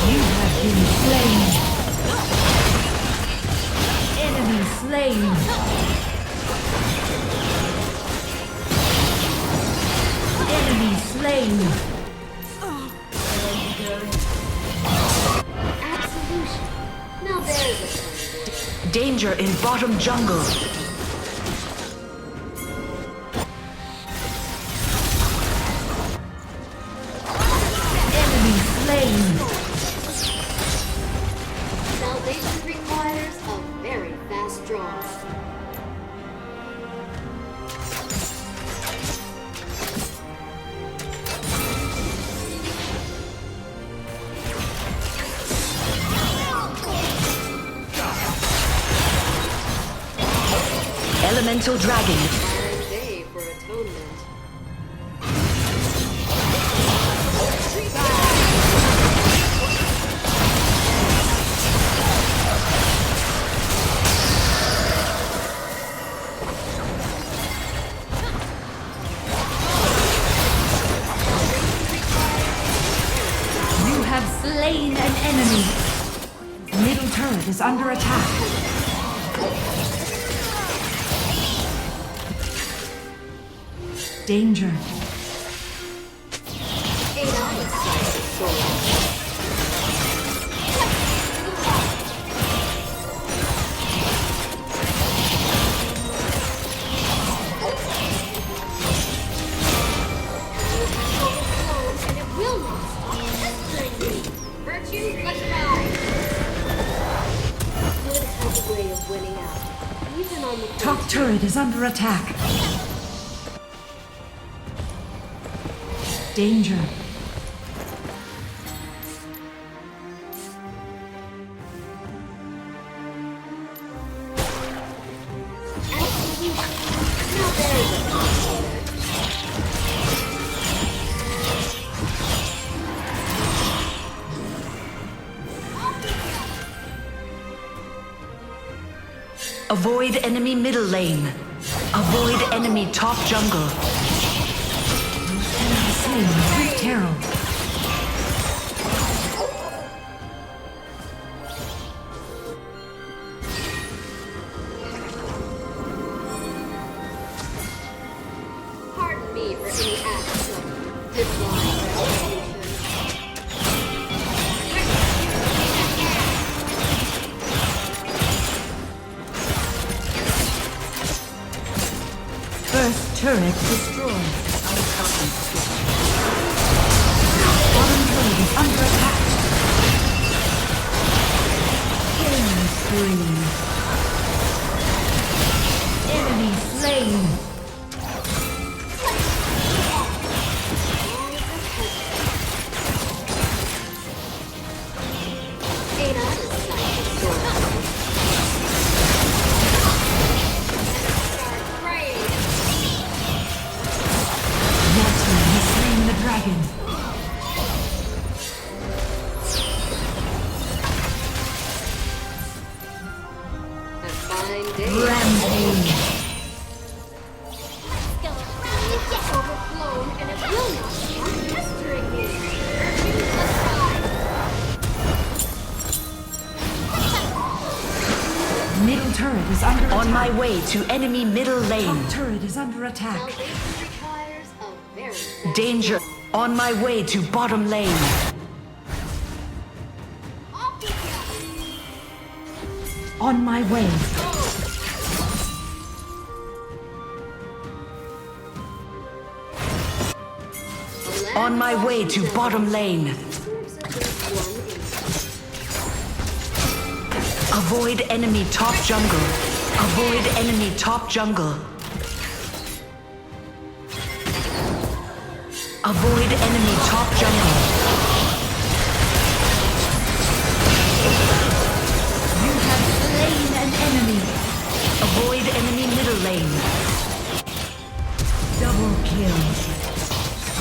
S1: You have been slain. Enemy slain. Enemy slain.
S5: Absolution. Now there's a funny word.
S4: Danger in bottom jungle.
S1: Enemy slain.
S5: Salvation requires a very fast draw.
S4: Elemental dragon.
S5: Fine day for atonement.
S1: slain an enemy. Middle turret is under attack. Danger. Top turret is under attack. Danger.
S4: Avoid enemy middle lane. Avoid enemy top jungle.
S1: Slain Swift Herald.
S5: Pardon me for any acts of divine revolution.
S1: First turret destroyed. Bottom turret is under attack. Killing spree. Enemy slain. Dragon.
S5: A fine day.
S1: Rampage.
S5: Overflown, and it will not stop pestering me. Refuse the tide.
S1: Middle turret is under attack.
S4: On my way to enemy middle lane.
S1: Top turret is under attack.
S5: Salvation requires a very fast
S4: Danger.
S5: run.
S4: On my way to bottom lane.
S5: Off with ya.
S1: On my way.
S4: On my way to bottom lane. Avoid enemy top jungle. Avoid enemy top jungle. Avoid enemy top jungle.
S1: You have slain an enemy.
S4: Avoid enemy middle lane.
S1: Double kill.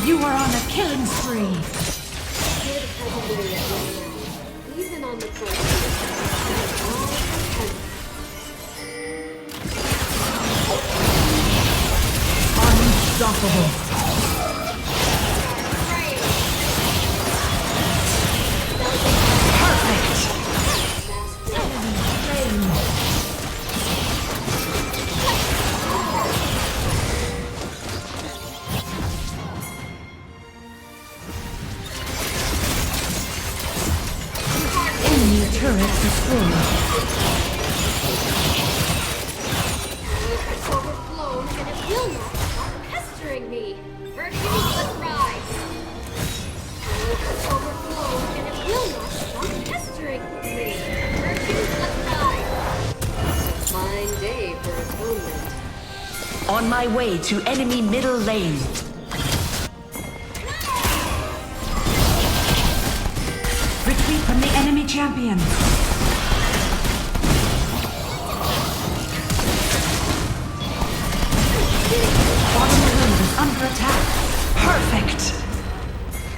S1: You are on a killing spree.
S5: Even on the front.
S1: Unstoppable. Turret destroyed.
S5: It's overflown, and it will not stop pestering me. Refuse the thrive. It's overflown, and it will not stop pestering me. Refuse the thrive. A fine day for atonement.
S4: On my way to enemy middle lane.
S1: Retreat from the enemy champion. Bottom turret is under attack.
S4: Perfect.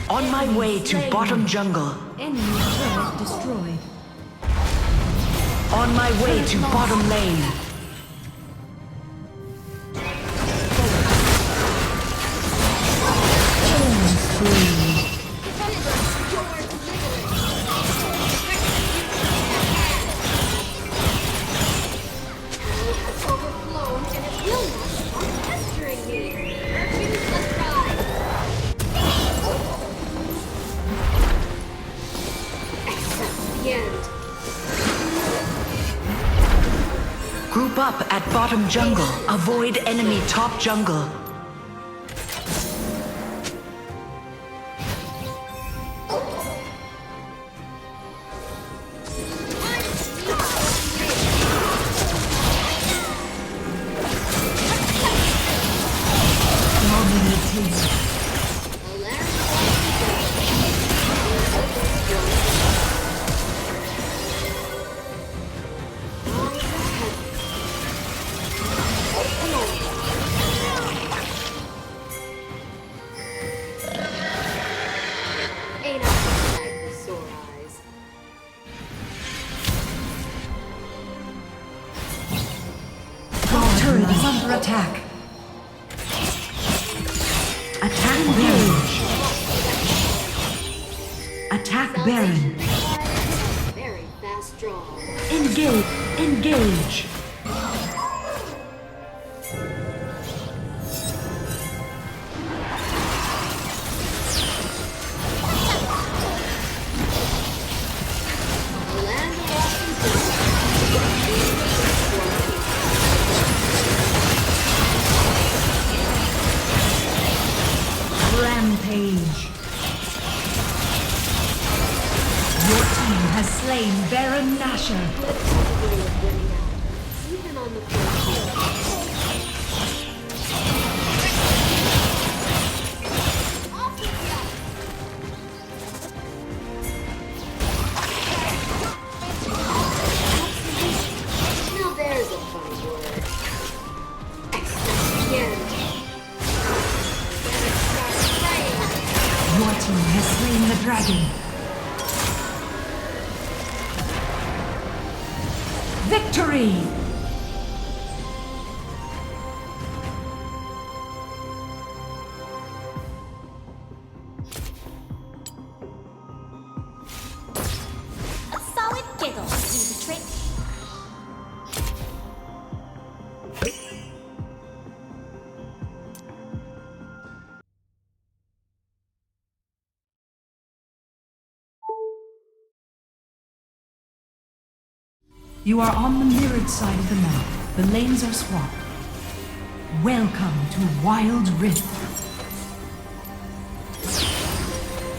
S4: On my way to bottom jungle.
S1: Enemy turret destroyed.
S4: On my way to bottom lane.
S1: Killing spree.
S4: up at bottom jungle. Avoid enemy top jungle.
S5: Ain't I like with sore eyes?
S1: Top turret is under attack. Attack Baron. Attack Baron.
S5: Very fast draw.
S1: Engage. Engage.
S5: The land of Washington.
S1: Rampage. Your team has slain Baron Nashor.
S5: Way of winning out, even on the frontier. Off with ya! Now there's a fine word. Execute. Better start praying.
S1: Your team has slain the dragon. Victory!
S7: A solid giggle do the trick.
S1: You are on the mirrored side of the map. The lanes are swapped. Welcome to Wild Rift.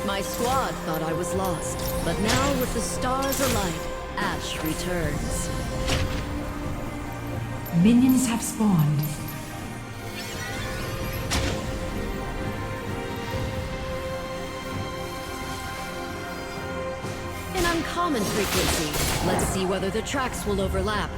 S2: My squad thought I was lost, but now with the stars alight, Ashe returns.
S1: Minions have spawned.
S2: An uncommon frequency. Let's see whether the tracks will overlap.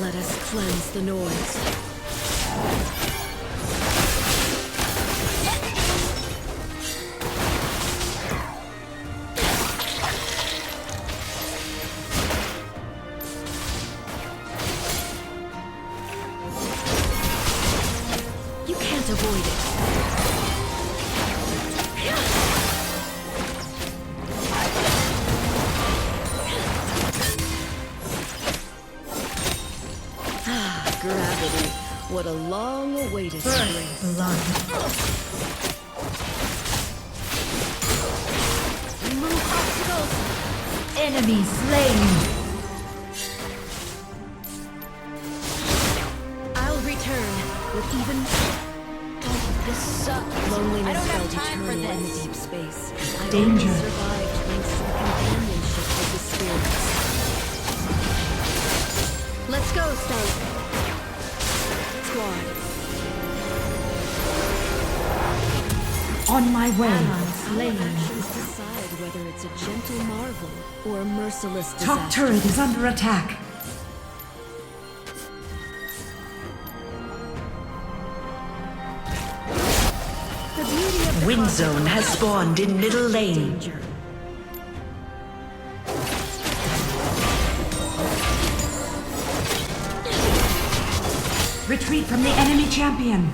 S2: Let us cleanse the noise. You can't avoid it. Gravity. What a long-awaited spring.
S1: Blood.
S2: Remove obstacles.
S1: Enemy slain.
S2: I'll return with even... This sucked. Loneliness
S3: I don't have
S2: felt
S3: time for
S2: eternal in the
S3: this.
S2: deep space. I
S1: Danger.
S2: only survived thanks to the companionship of the spirits. Let's go, State. Squad.
S1: On my way.
S2: Our
S1: Slain.
S2: actions decide whether it's a gentle marvel or a merciless disaster.
S1: Top turret is under attack.
S2: The beauty of the
S4: Wind
S2: cosmic
S4: zone has spawned in middle lane.
S2: danger.
S1: Retreat from the enemy champion.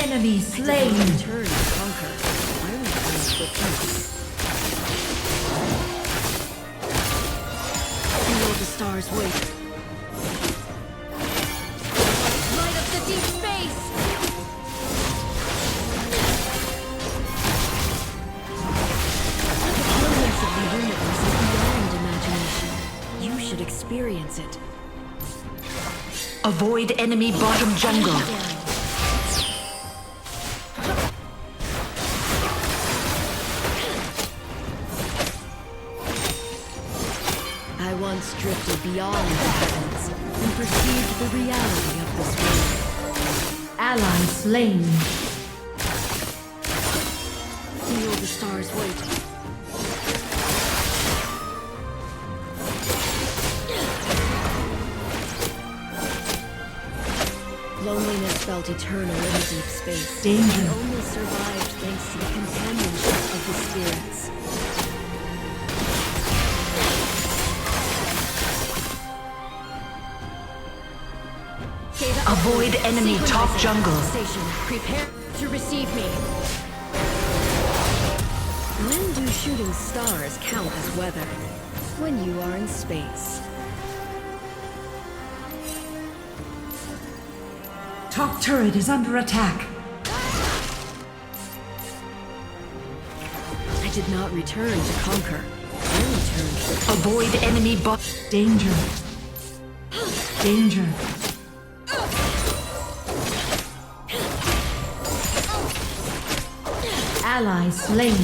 S1: Enemy slain.
S2: Return to conquer. I return for peace. Feel the stars wait. Light of the deep space! The brilliance of the universe is beyond imagination. You should experience it.
S4: Avoid enemy bottom jungle.
S2: I once drifted beyond the heavens and perceived the reality of this world.
S1: Ally slain.
S2: Feel the stars wait. Loneliness felt eternal in the deep space.
S1: Danger.
S2: I only survived thanks to the companionship of the spirits.
S4: Avoid enemy top jungle.
S2: Station, prepare to receive me. When do shooting stars count as weather? When you are in space.
S1: Top turret is under attack.
S2: I did not return to conquer. I returned for
S4: Avoid enemy bot.
S1: Danger. Danger. Ally slain.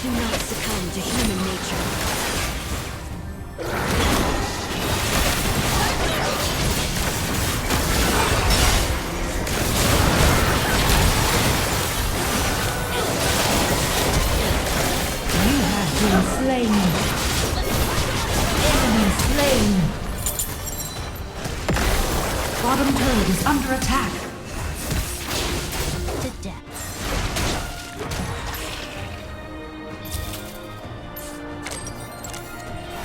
S2: Do not succumb to human nature.
S1: You have been slain. Enemy slain. Bottom turret is under attack.
S7: To death.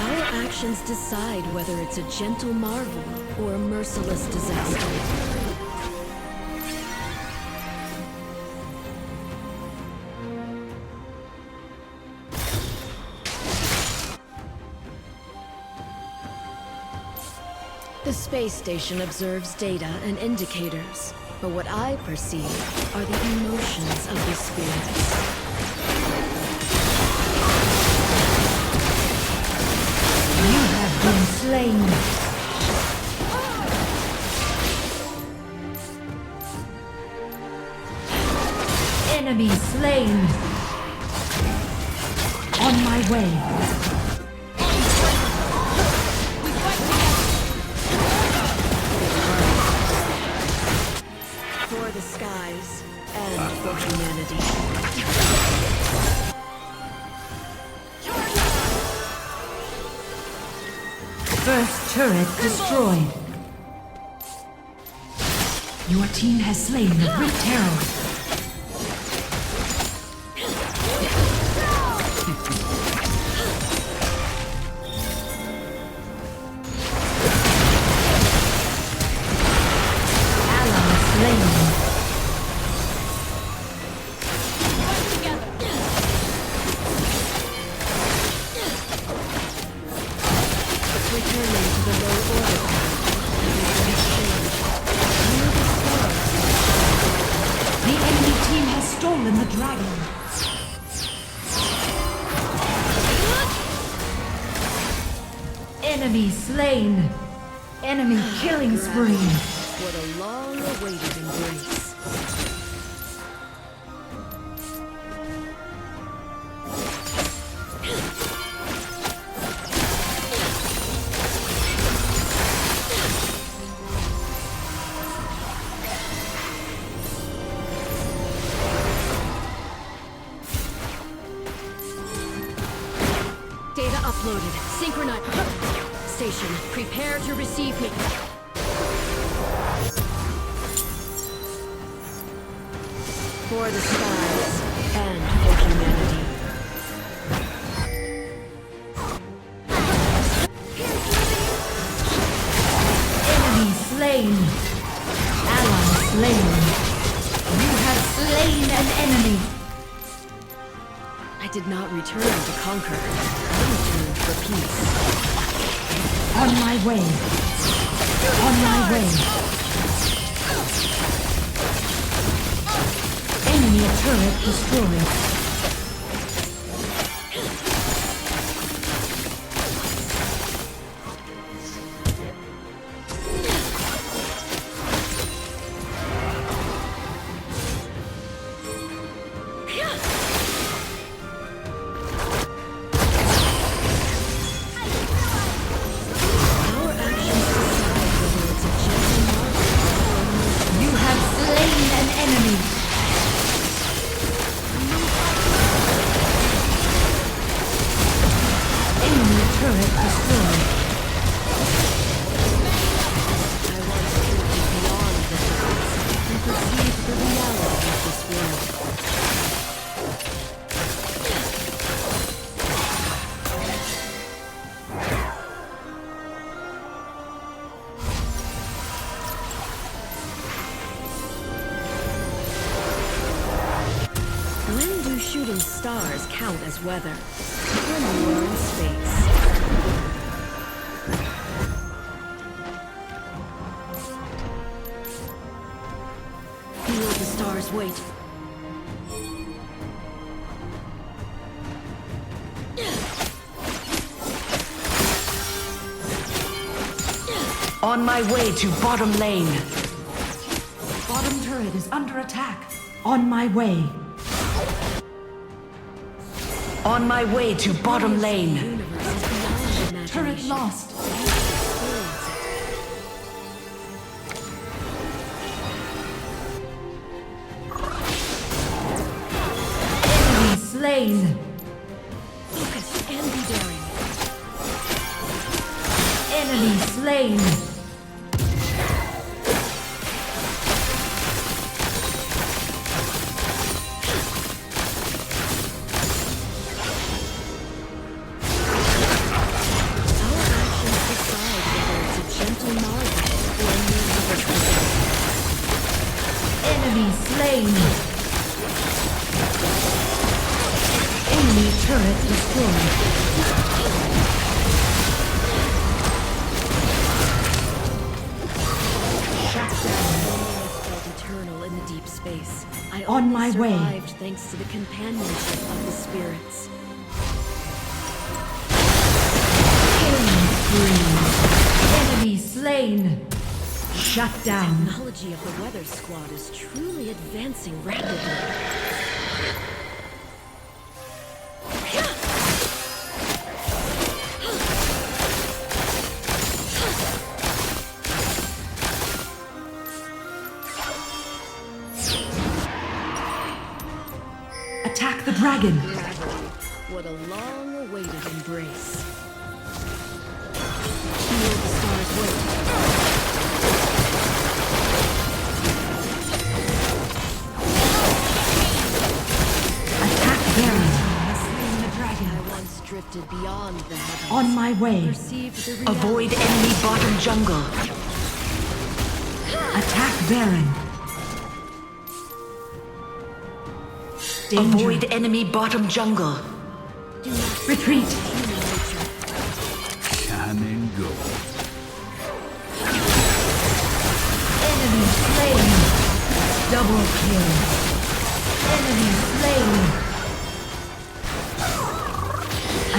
S2: Our actions decide whether it's a gentle marvel or a merciless disaster. The space station observes data and indicators, but what I perceive are the emotions of the spirits.
S1: You have been slain. Enemy slain. On my way.
S2: For the skies and for humanity.
S1: First turret destroyed. Your team has slain the Rift Herald. Ally slain.
S2: Returning to the low orbit path. Everything has changed. Near the stars.
S1: The enemy team has stolen the dragon. Enemy slain. Enemy killing spree.
S2: What a long-awaited embrace. Data uploaded. Synchronize. Station, prepare to receive me. For the skies and for humanity.
S1: Enemy slain. slain. Ally slain. You have slain an enemy.
S2: I did not return to conquer. I returned for peace.
S1: On my way. On my way. Enemy turret destroyed.
S2: Shooting stars count as weather when you are in space. Feel the stars wait.
S4: On my way to bottom lane.
S1: Bottom turret is under attack. On my way.
S4: On my way to bottom lane.
S1: Turret lost. Enemy slain.
S2: Focus and be daring.
S1: Enemy slain. Enemy slain. Enemy turret destroyed. Shut down.
S2: Felt eternal in the deep space. I
S1: On
S2: only
S1: my way.
S2: survived thanks to the companionship of the spirits.
S1: Killing spree. Enemy slain. Shut down.
S2: Technology of the weather squad is truly advancing rapidly.
S1: Attack the dragon.
S2: What a long-awaited embrace. Feel the stars wait.
S1: Attack Baron. Has slain the dragon.
S2: I once drifted beyond the heavens.
S1: On my way.
S2: Perceived the reality.
S4: Avoid enemy bottom jungle.
S1: Attack Baron. Danger.
S4: Avoid enemy bottom jungle.
S1: Retreat.
S6: Come and go.
S1: Enemy slain. Double kill. Enemy slain.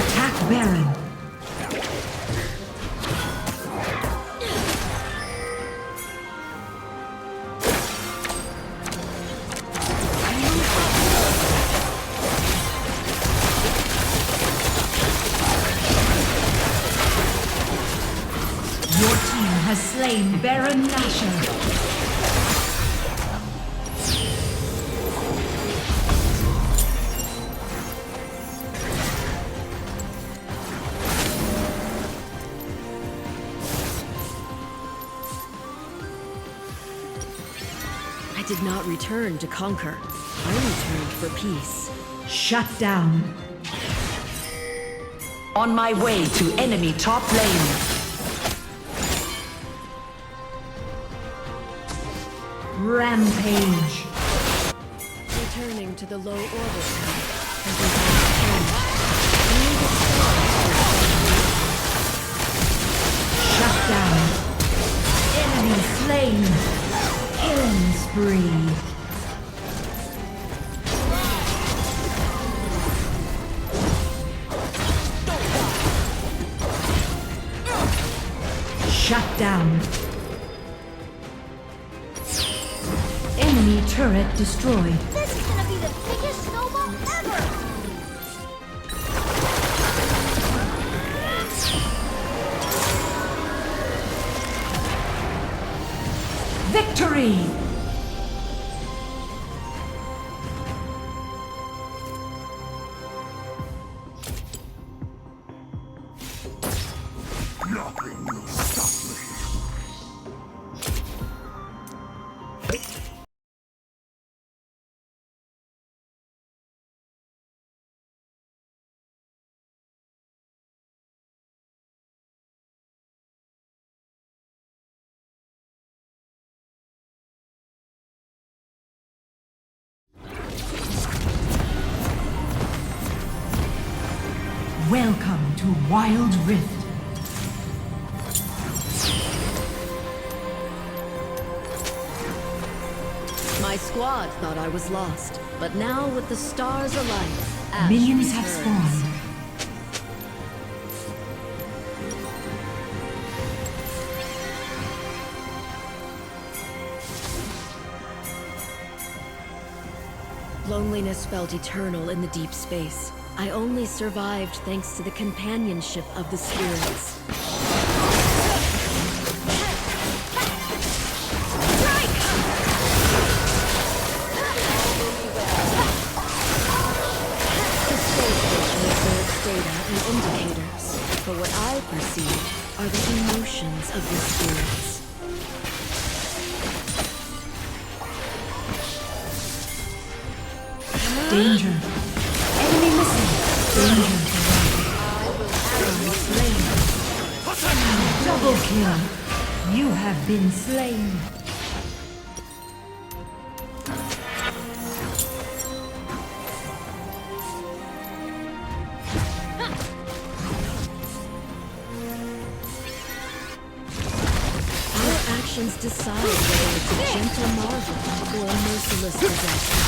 S1: Attack Baron. Your team has slain Baron Nashor.
S2: I did not return to conquer. I returned for peace.
S1: Shut down.
S4: On my way to enemy top lane.
S1: Rampage.
S2: Returning to the low orbit path. Everything's changed.
S1: Shut down. Enemy slain. Killing spree. Shut down. Enemy turret destroyed.
S7: This is gonna be the biggest snowball ever!
S1: Victory!
S6: Nothing will stop me.
S1: Welcome to Wild Rift.
S2: My squad thought I was lost, but now with the stars alight, Ashe
S1: Minions have
S2: returns.
S1: spawned.
S2: Loneliness felt eternal in the deep space. I only survived thanks to the companionship of the spirits. The space station observes data and indicators, but what I perceive are the emotions of the spirits.
S1: Danger. Enemy missing. Danger. Ally slain. Double kill. You have been slain.
S2: Our actions decide whether it's a gentle marvel or a merciless disaster.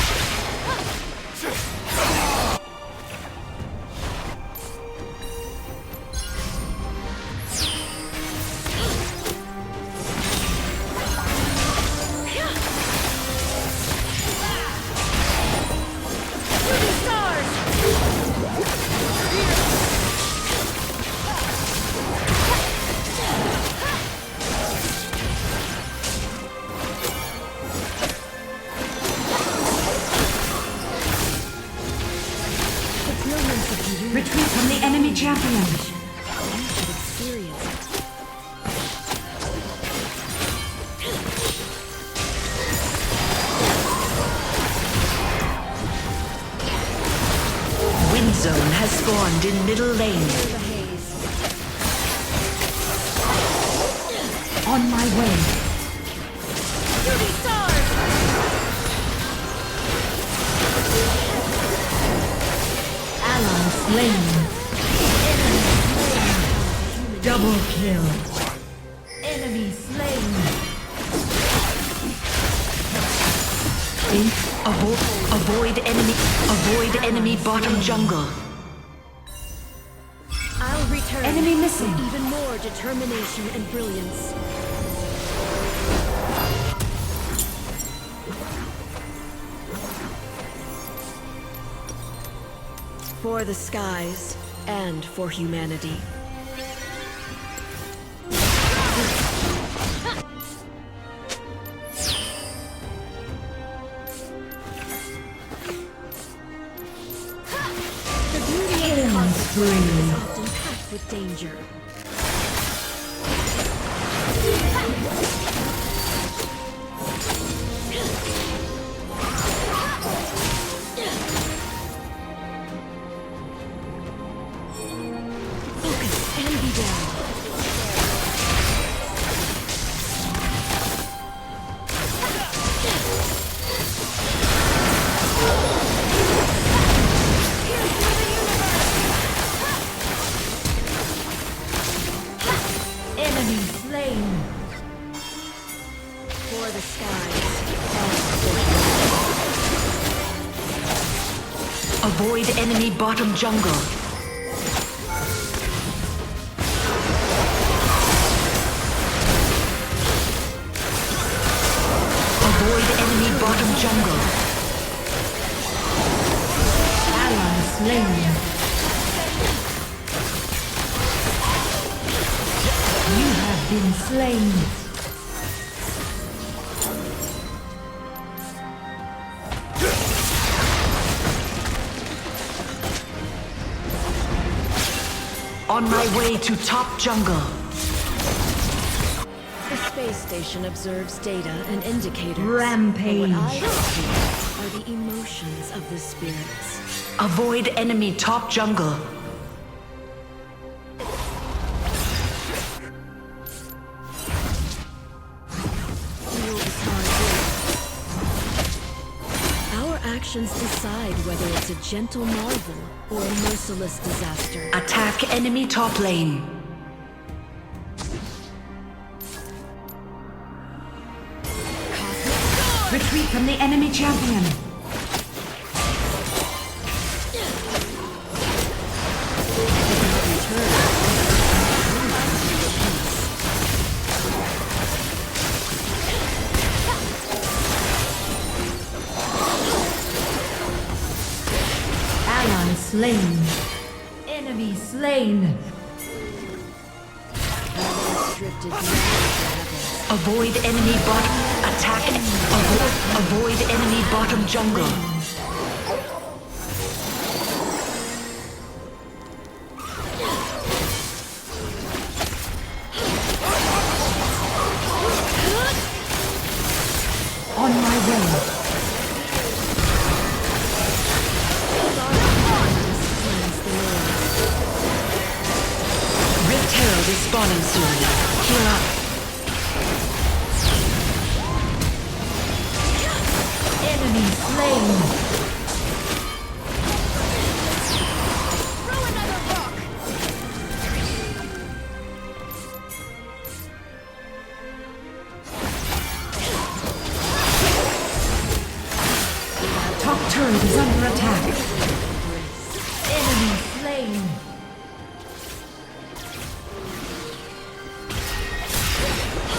S1: Retreat from the enemy champion.
S2: You should experience it.
S4: Wind Zone has spawned in middle lane.
S1: On my way. Ally slain. Double kill. Enemy slain.
S4: Avoid enemy bottom jungle.
S2: I'll return.
S1: Enemy missing.
S2: with even more determination and brilliance. For the skies and for humanity. The beauty of the cosmic is often packed with danger. Focus and be down.
S1: slain.
S2: For the skies.
S4: Avoid enemy bottom jungle. Avoid enemy bottom jungle.
S1: Ally slain. You have been slain.
S4: On my way to top jungle.
S2: The space station observes data and indicators.
S1: Rampage.
S2: But what I see are the emotions of the spirits.
S4: Avoid enemy top jungle.
S2: Feel the hard work. Our actions decide whether it's a gentle marvel or a merciless disaster.
S4: Attack enemy top lane.
S1: Retreat from the enemy champion. Ally slain. Enemy slain.
S2: Drifted beyond the heavens.
S4: Avoid enemy bottom. Attack. Avoid enemy bottom jungle.
S1: On my way.
S4: Rift Herald is spawning soon. Heal up.
S1: Enemy slain.
S7: Throw another rock.
S1: Top turret is under attack. Enemy slain.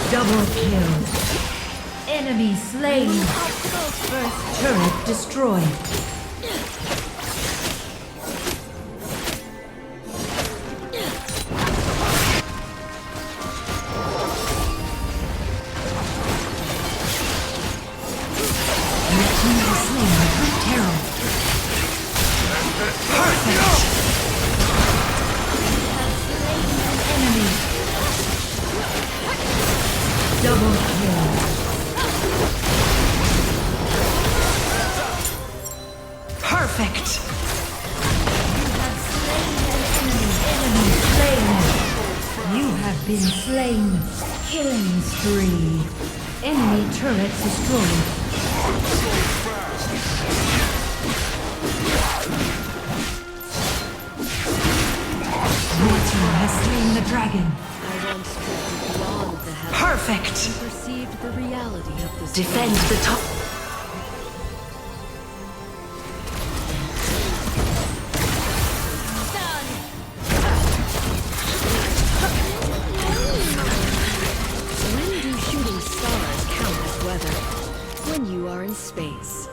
S1: Double kill. Enemy slain. First turret destroyed. Your team has slain the Rift Herald. Enemy. Double kill.
S4: Perfect.
S1: Enemy slain. You have been slain. Killing spree. Enemy turret destroyed. Your team has slain the dragon.
S2: I once drifted beyond the heavens
S4: Perfect.
S2: and perceived the reality of the
S4: Defend the top.
S2: When do shooting stars count as weather? When you are in space.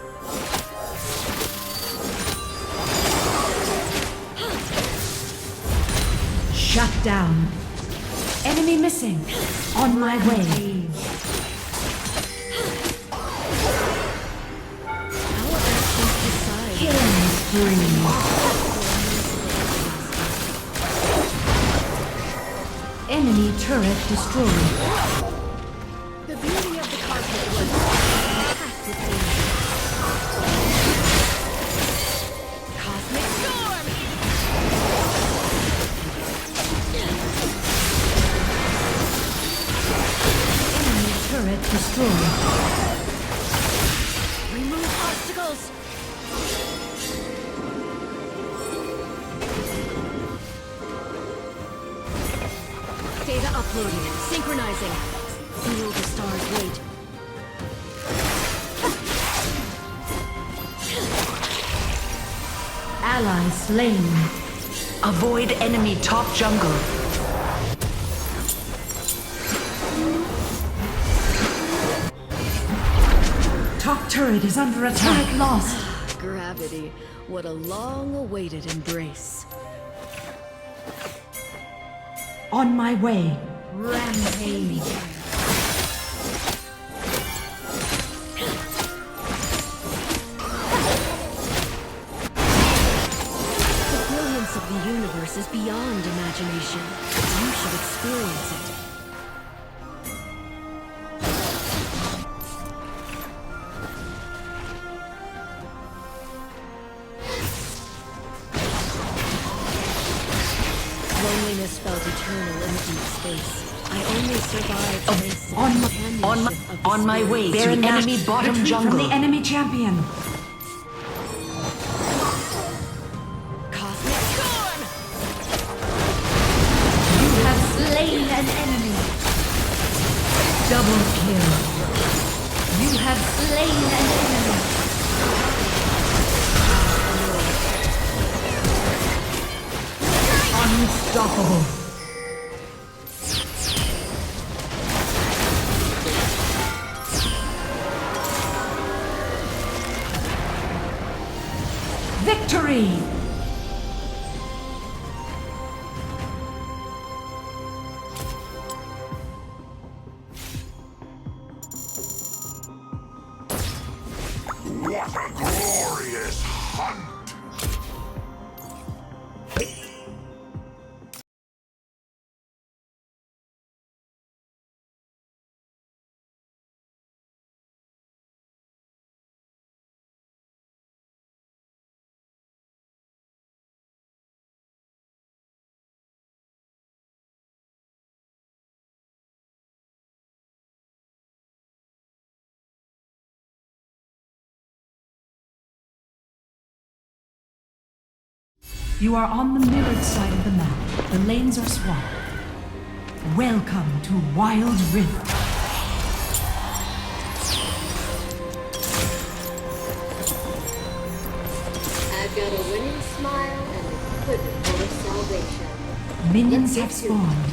S1: Shut down. Enemy missing. On my way.
S2: Our actions decide.
S1: Killing spree. Enemy turret destroyed.
S2: The beauty of the cosmic was packed with danger. Cosmic storm!
S1: Enemy turret destroyed.
S2: Remove obstacles! Data Uploading. Synchronizing. Feel the stars wait.
S1: Ally slain.
S4: Avoid enemy top jungle.
S1: Top turret is under attack. Turret lost.
S2: Gravity. What a long-awaited embrace.
S1: On my way. Rampage.
S2: The brilliance of the universe is beyond imagination. You should experience it. Loneliness felt eternal in deep space. I only survived thanks to the companionship of the
S4: On my way to
S1: Baron
S4: enemy
S1: Nash,
S4: bottom
S1: retreat
S4: jungle.
S1: from the enemy champion.
S2: cosmic storm!
S1: You have slain an enemy. Double kill. You have slain an enemy. Unstoppable. Victory!
S6: What a glorious hunt!
S1: You are on the mirrored side of the map. The lanes are swapped. Welcome to Wild Rift.
S5: I've got a winning smile and a equipment for salvation.
S1: Minions
S5: Let's
S1: have
S5: get to it.
S1: spawned.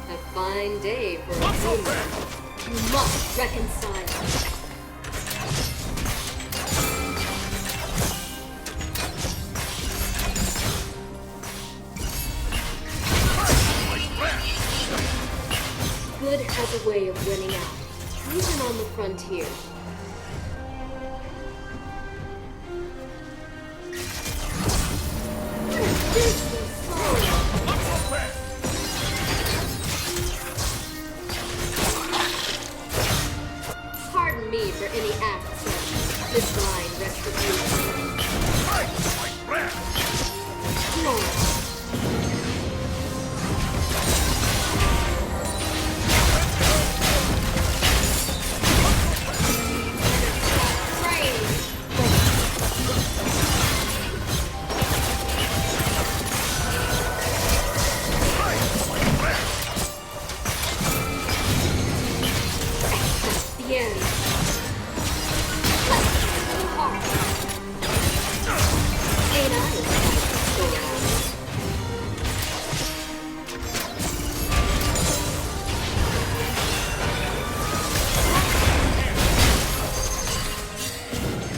S5: A fine day for a human. You must reconcile. Good has a way of winning out, even on the frontier. This is sorry. Pardon me for any acts of divine retribution. Come on. The end. Ain't I a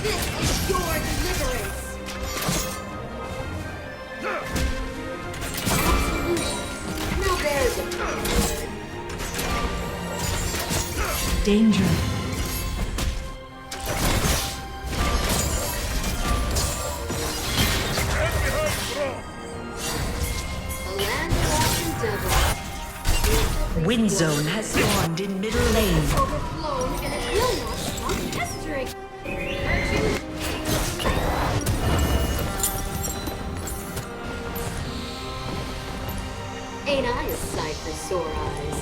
S5: This is your deliverance. Absolution. Now there's a word.
S1: Danger.
S5: A land walking devil.
S4: Wind zone has spawned in middle lane.
S5: Overflown and it will not stop pestering. Urgent. Ain't I a sight for sore eyes?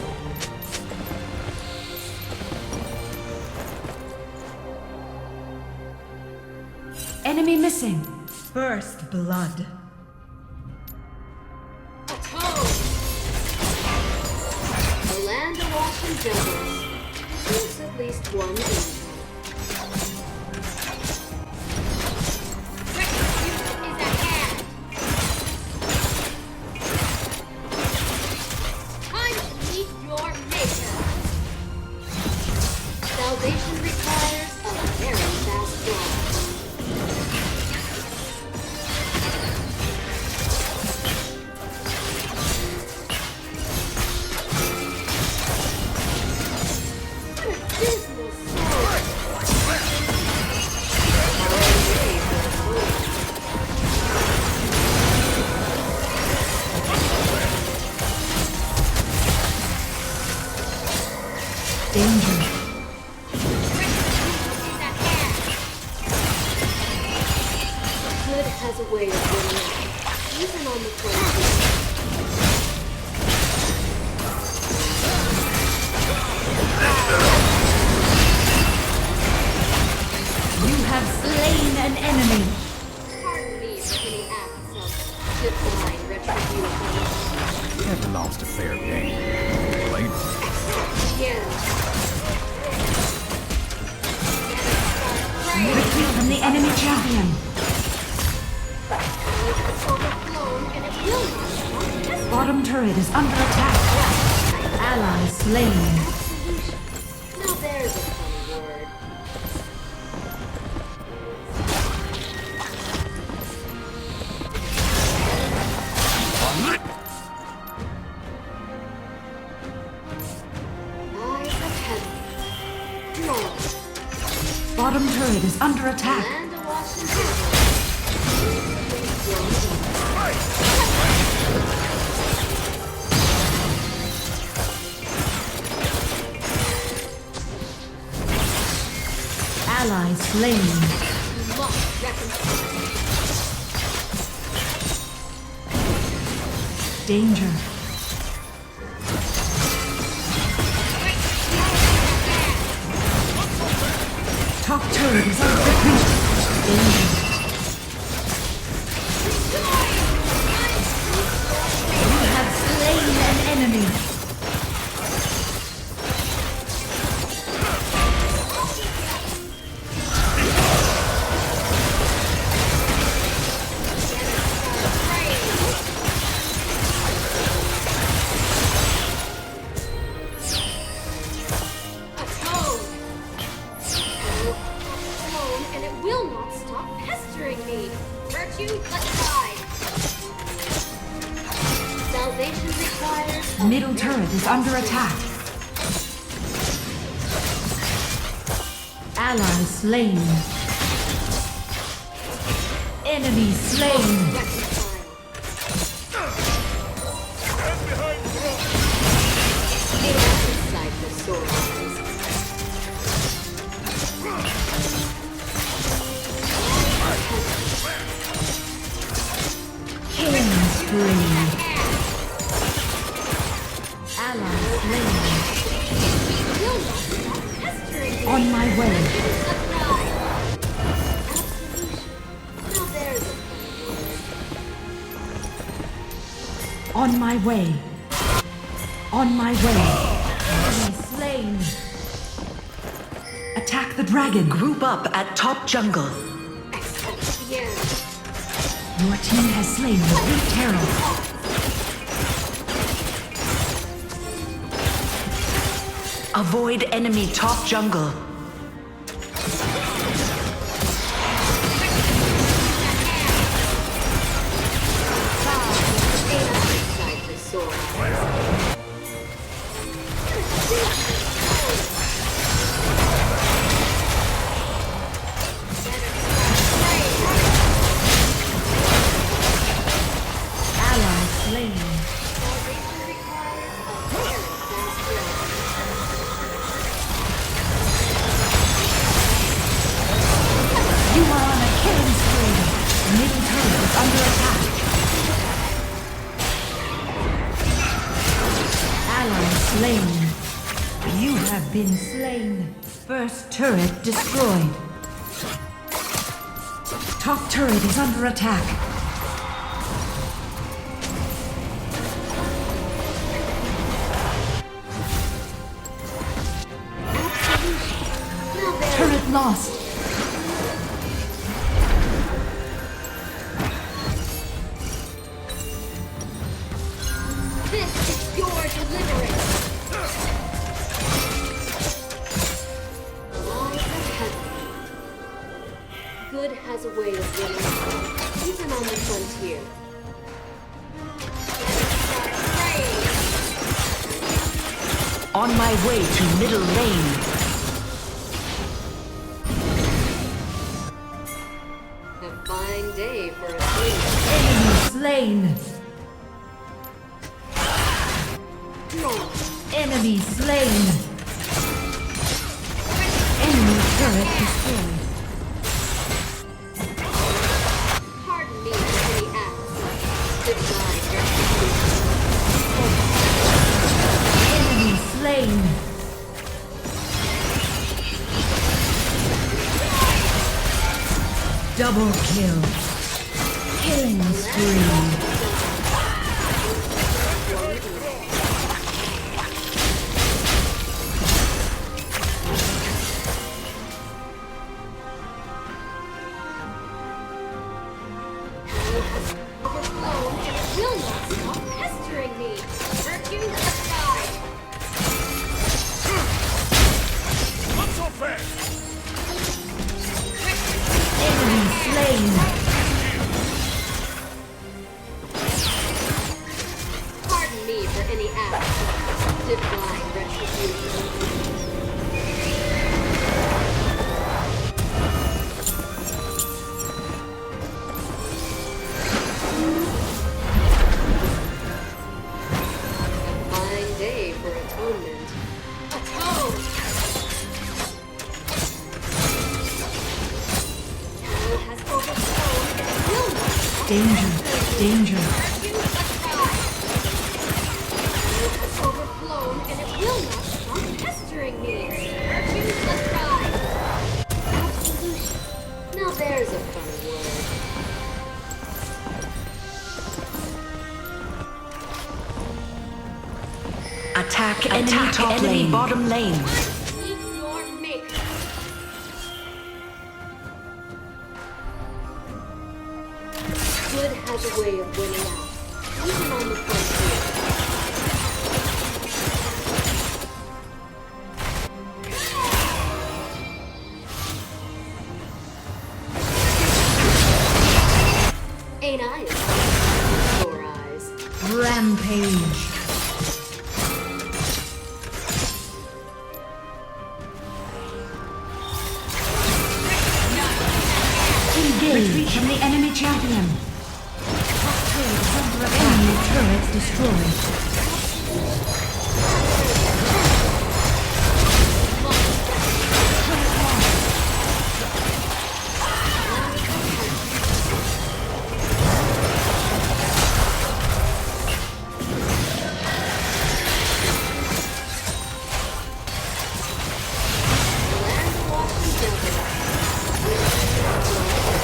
S1: Enemy missing. First blood.
S5: Atone! The land awash in jungles. There's at least one angel. Retribution is at hand! Time to meet your maker! Salvation requires a very fast drive. Dismal sword!
S1: Danger.
S5: Good has a way of winning out, even on the frontier.
S1: You have slain an enemy.
S5: Pardon me for any acts of divine retribution.
S6: That belongs to fair game. Later.
S5: Again.
S1: Retreat from the enemy champion.
S5: It's overflown and it will not stop.
S1: Bottom turret is under attack. Ally slain.
S5: Absolution. Now there's a funny word. Eyes of heaven. Lord.
S1: Bottom turret is under attack.
S5: Land awash in jungles.
S1: Ally slain.
S5: You must reconcile.
S1: Danger. Top turret is under retreat. Danger. You have slain an enemy.
S5: Atone! Atone, and it will not stop pestering me. Virtue, let's ride. Salvation requires a
S1: Middle
S5: very
S1: turret is
S5: fast
S1: under
S5: drive.
S1: attack. Ally slain. Enemy slain.
S5: Reconcile. Chaos inside the sword eyes.
S1: Killing spree. Ally slain.
S5: Will not stop pestering me.
S1: On my way.
S5: Applied. Absolution. Now there's a
S1: On my way. On my way. Enemy slain. Attack the dragon.
S4: Group up at top jungle.
S5: Bien.
S1: Your team has slain the Great Terror.
S4: Avoid enemy top jungle.
S5: Inside the sword eyes.
S1: Ally slain.
S5: Salvation requires a very fast drive.
S1: You are on a killing spree. Middle turret is under attack. Ally slain. You have been slain. First turret destroyed. Top turret is under attack. Turret lost.
S5: This is your deliverance. Lies ahead. Good has a way of winning, even on the frontier.
S4: On my way to middle lane.
S5: A fine day for a sleep.
S1: Enemy slain. Enemy slain. Enemy turret destroyed.
S5: Pardon me for any acts. Divine retribution.
S1: Enemy slain. Double kill. Killing spree.
S5: Overflown and it will not stop pestering me. Virtue to the sky.
S6: Not so fast!
S1: Enemy slain.
S5: Pardon me for any acts. Divine retribution. A fine day for atonement. Atone! Hell has overflown and it will not stop.
S1: Danger. Danger.
S5: Virtue must rise. Hell has overflown and it will not stop pestering me. Virtue must rise. Absolution. Now there's a fun word.
S4: Attack enemy top enemy lane. Bottom lane.
S5: Meet your maker. Good has a way of winning out, even on the frontier. Ain't I a your eyes?
S1: Rampage. Retreat from the enemy champion. Top turret is under attack. Enemy turret destroyed.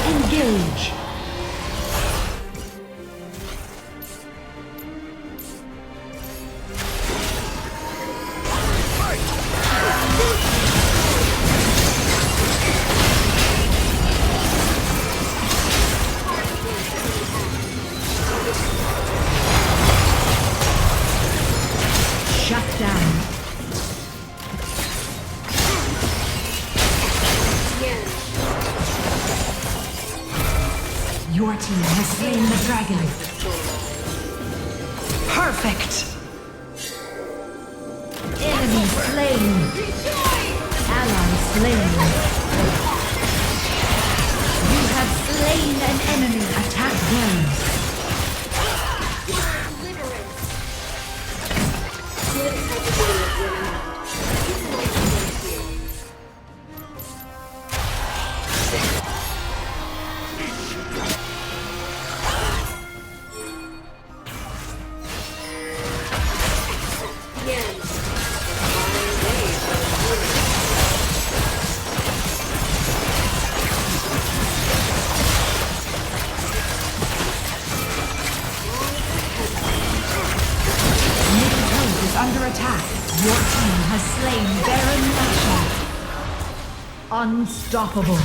S1: Engage. Shut down. Your team has slain the dragon. Perfect. Enemy slain. Ally slain. You have slain an enemy. Attack them.
S5: Deliverance. Good has a way of winning out, even on the frontier. Again, fine day for winning.
S1: Unstoppable.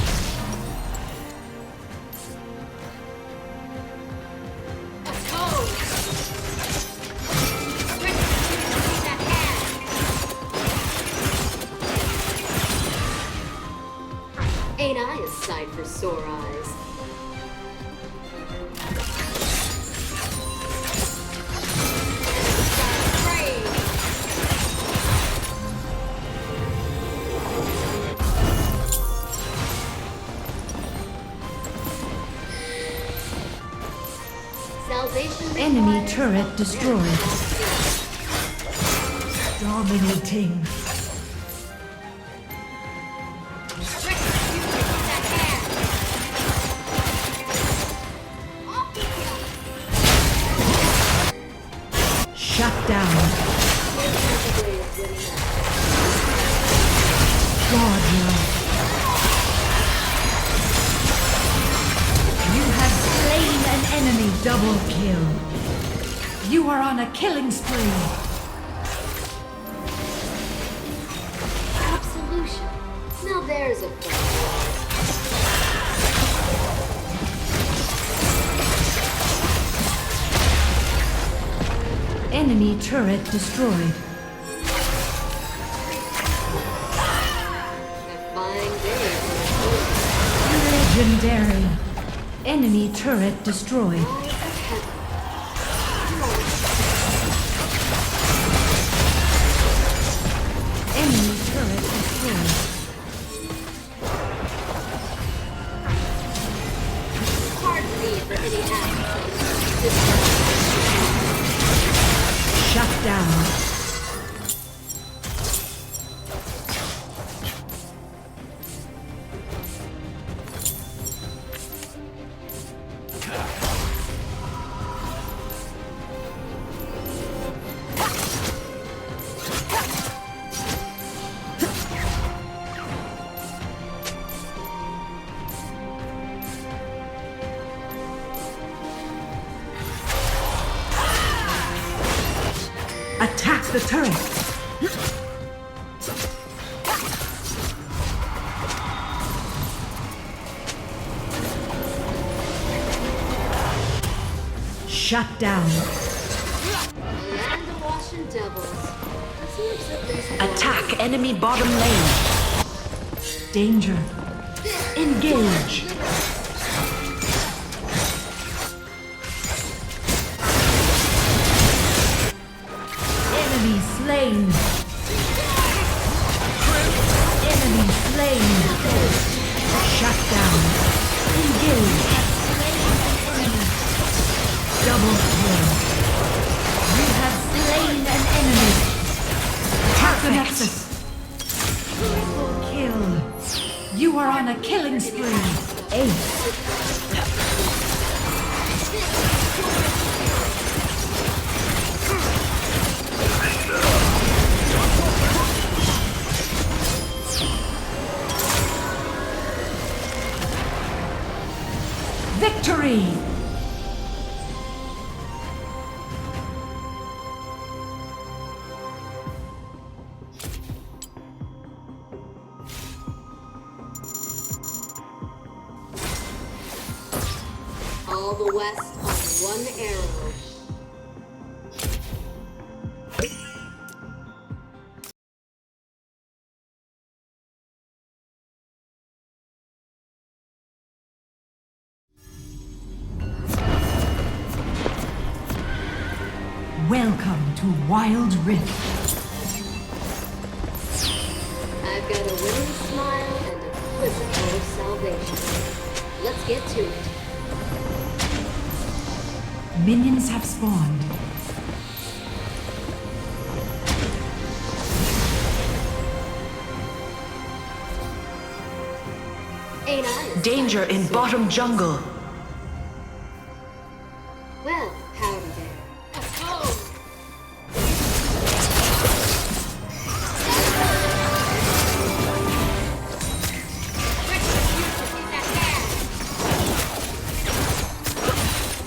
S5: Let's go! Retribution is at hand! Ain't I a sight for sore eyes?
S1: Enemy turret destroyed. Dominating. Shut down. God love. You have slain an enemy. Double kill. You are on a killing spree.
S5: Absolution. Now there's a friend.
S1: Enemy turret destroyed.
S5: A fine day.
S1: Legendary. Enemy turret destroyed. Enemy turret destroyed.
S5: Pardon me for any act.
S1: Shut down. Attack the turret! Shut down.
S5: Land of washing devils. Seems that there's
S4: Attack enemy bottom lane.
S1: Danger. Engage. Enemy slain. Enemy slain. Shut down. Engage. Double kill. You have slain an enemy. Attack the Nexus. Triple kill. You are on a killing spree. Ace. Victory!
S5: all the west on one arrow.
S1: Welcome to Wild Rift.
S5: I've got a winning smile and a quizzical of salvation. Let's get to it.
S1: Minions have spawned.
S5: Ain't I a
S4: Danger in
S5: sight?
S4: bottom jungle.
S5: Well, howdy there. Let's go!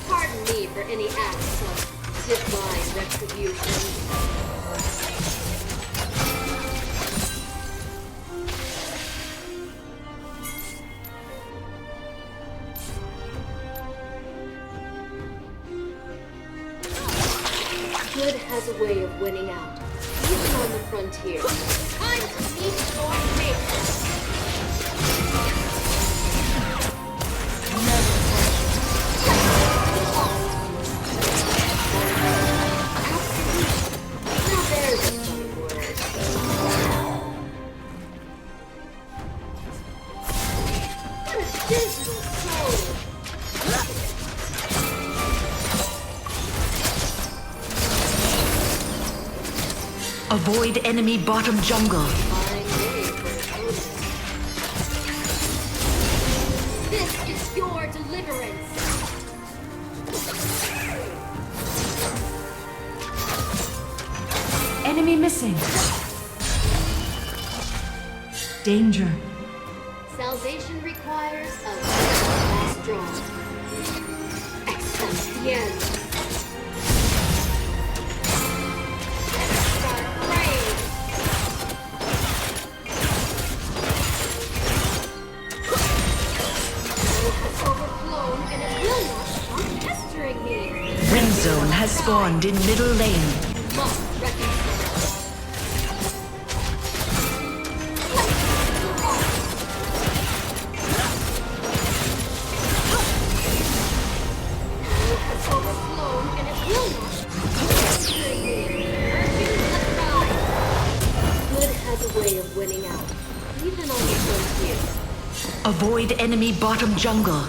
S5: Pardon me for any acts of divine retribution. Good has a way of winning out, even on the frontier. Time to meet your fate. Now there's a funny word. What a dismal soul.
S4: Avoid enemy bottom jungle.
S5: This is your deliverance.
S1: Enemy missing. Danger.
S5: Salvation requires a last draw. Excellent. The end. Let's start praying. It has overflown and it will not stop pestering me.
S4: Wind zone has spawned in middle lane.
S5: Must reconcile. It has overflown and it will not stop pestering me. Urging the pride. Good has a way of winning out, even on the frontier.
S4: Avoid enemy bottom jungle.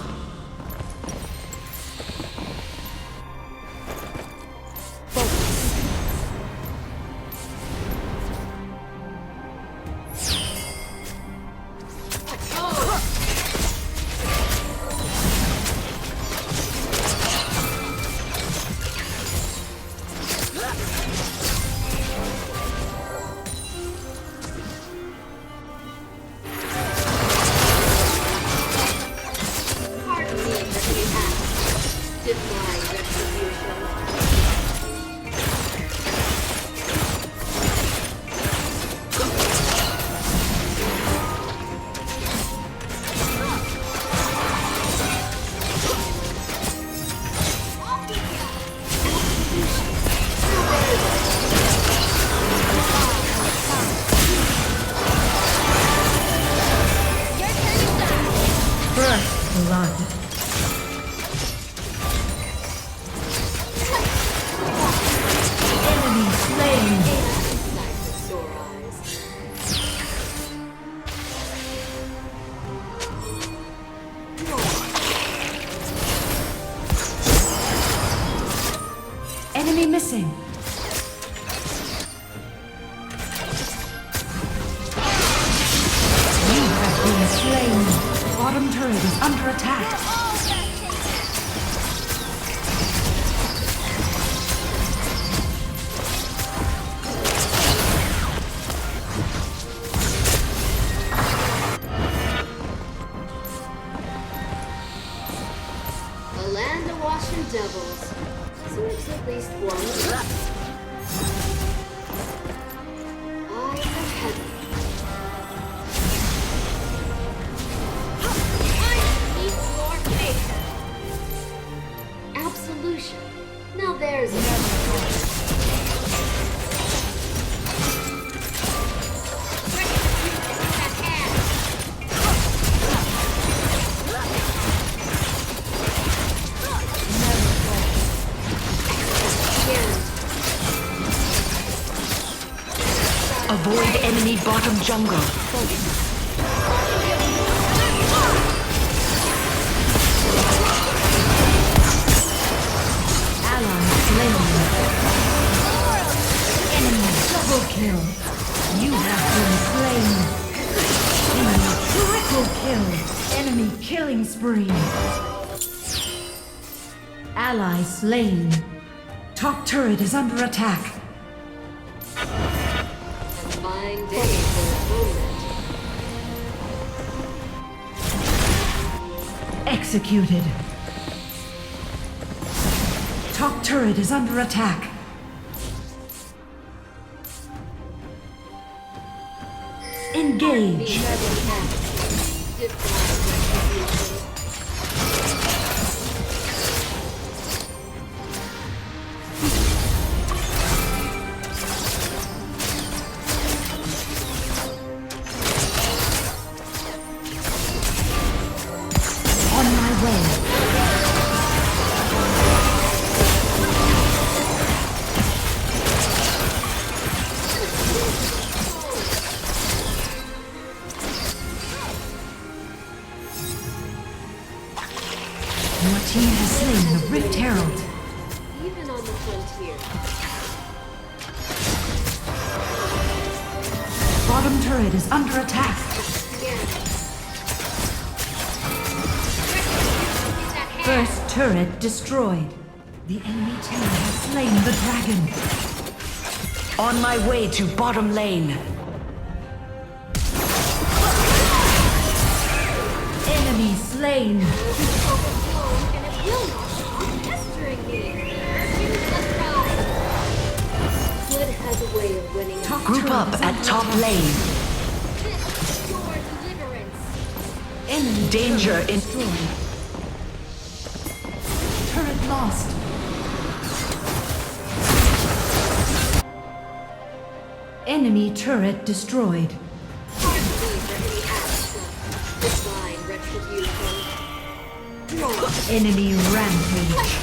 S5: Pardon me for the act. Divine retribution.
S1: First blood. Enemy slain.
S5: Sight of sore eyes.
S1: Enemy missing. You have been slain. Bottom turret is under attack.
S5: A land awash in devils. Serves at least one. Eyes of heaven. I meet your fate. Absolution. Now there's a Retribution at hand.
S4: Avoid enemy bottom jungle.
S1: Ally slain. Enemy double kill. You have been slain. Enemy triple kill. Enemy killing spree. Ally slain. Top turret is under attack.
S5: Fine day for atonement.
S1: Executed. Top turret is under attack. Engage.
S5: Divine retribution.
S1: Your team has slain the Rift Herald.
S5: Even on the frontier.
S1: Bottom turret is under attack. First turret destroyed. The enemy team has slain the dragon.
S4: On my way to bottom lane.
S1: Enemy slain.
S5: Overflown and it will not stop pestering me. Refuse the pride. Good has a way of winning us.
S4: Group up at top lane.
S5: This is your deliverance.
S1: Enemy
S4: Danger
S1: turret
S4: in-
S1: destroyed. Turret lost. Enemy turret destroyed.
S5: Pardon me for any acts of divine retribution. No.
S1: Enemy rampage.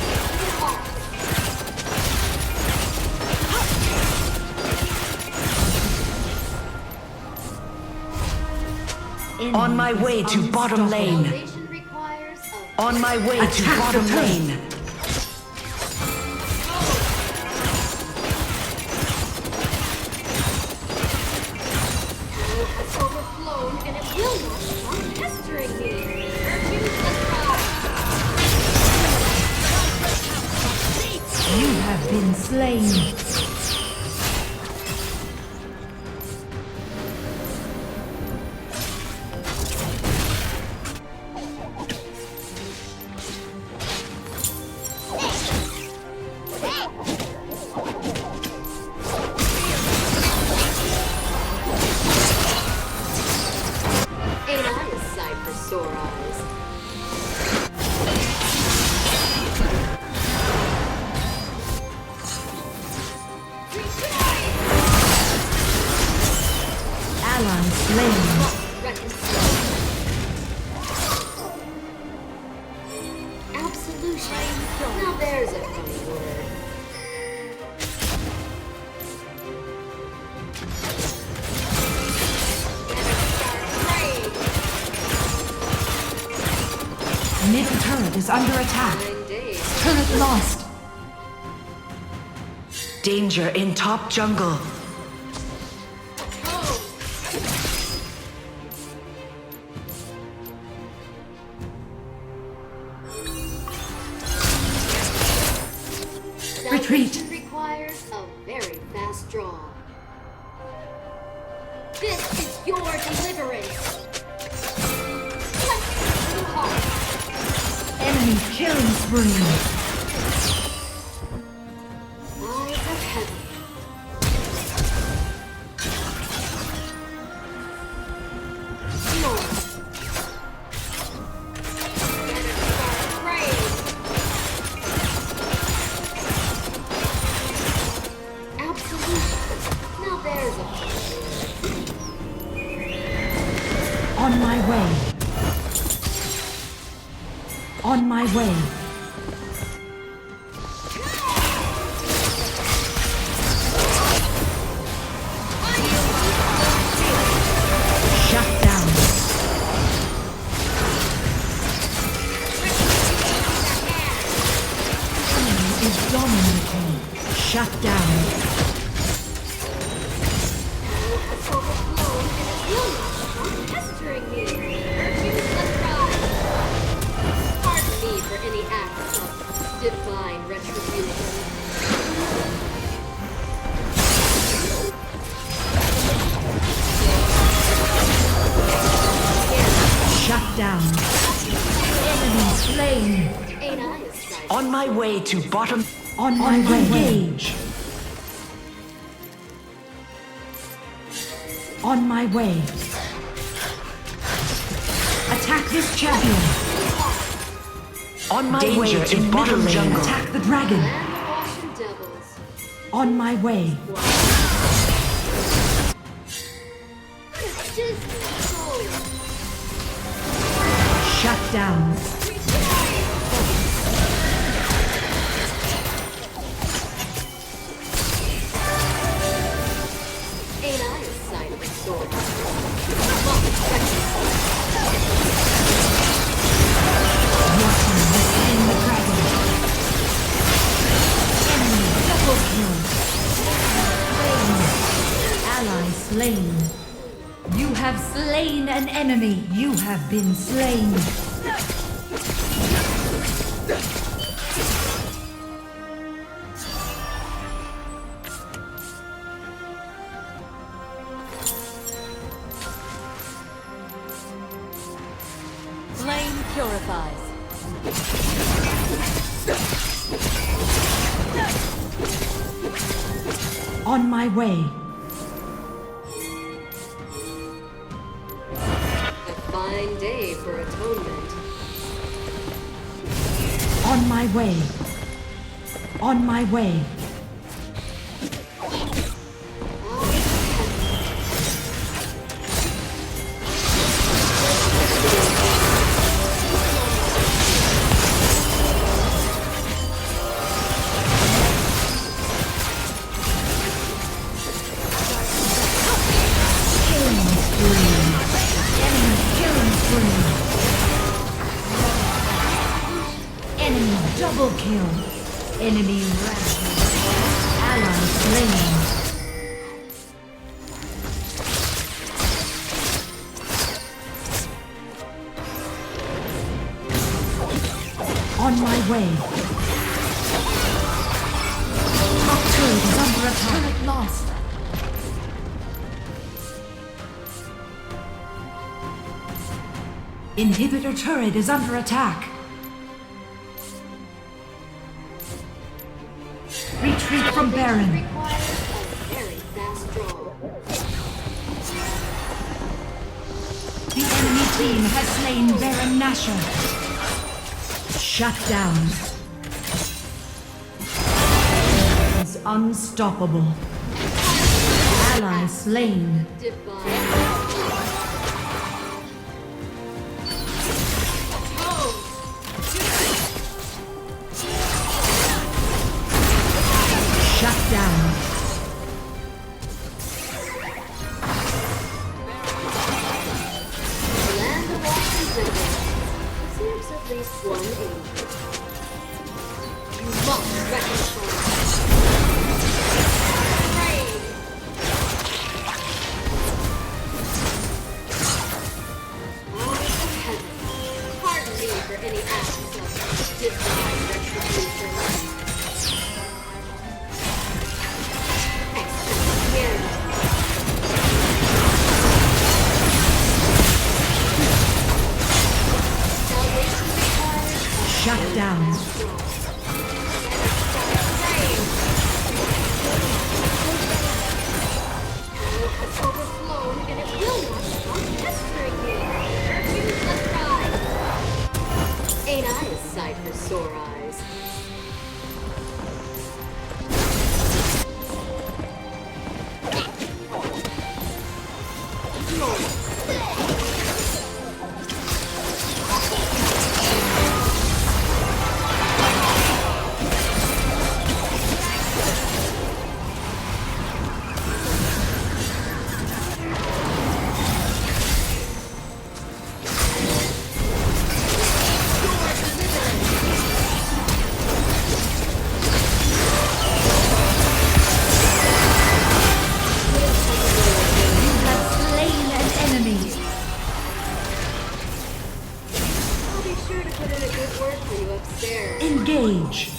S1: Enemy
S4: On my way
S1: is
S4: to bottom lane.
S5: Salvation requires a
S4: On my way to
S1: Attack
S4: bottom
S1: the turret.
S4: lane.
S5: It has overflown and it will not stop pestering me. Refuse the pride.
S1: You have been slain.
S5: Ain't I a sight for sore eyes?
S1: Ally slain.
S5: Absolution. Now there's a funny word.
S1: Middle turret is under attack.
S5: 9 days.
S1: Turret lost.
S4: Danger in top jungle.
S1: Retreat.
S5: Salvation requires a very fast draw. This is your deliverance. Too hard.
S1: Enemy killing spree.
S5: Eyes of heaven. North. Better start praying. Absolution. Now there's a
S1: On my way. On my way. Shut down. Enemy is dominating. Shut down.
S5: has overflown and it will not stop pestering me. Refuse the pride. Pardon me for any acts of divine retribution.
S1: Shut down. Enemy slain.
S5: Ain't I a sight?
S4: On my way to bottom.
S1: On my way. Engage. On my way. Attack this champion.
S4: On my Danger way to in bottom middle lane. jungle.
S1: Attack the dragon.
S5: And the Washing Devils.
S1: On my way.
S5: Disney soul.
S1: Shut down.
S5: Ain't I a sight of a sword?
S1: Your team has slain enemy, you have been slain.
S3: Flame purifies.
S1: On my way.
S5: A fine day for atonement.
S1: On my way. On my way. Double kill. Enemy ravaged. Ally slain. On my way. Top turret is under attack. Turret lost. Inhibitor turret is under attack. Retreat from Baron.
S5: Requires a very fast draw.
S1: The enemy team has slain Baron Nashor. Shut down. Is unstoppable. Ally slain.
S5: Divine.
S1: Shut down.
S5: Land of Ashes deserves at least one angel. You must reconcile. Rain. Eyes of heaven, pardon me for any acts of divine retribution.
S1: Shut down.
S5: Overflown and it will not stop pestering me. Refuse the cry. Ain't I a sight for sore eyes?
S1: Engage.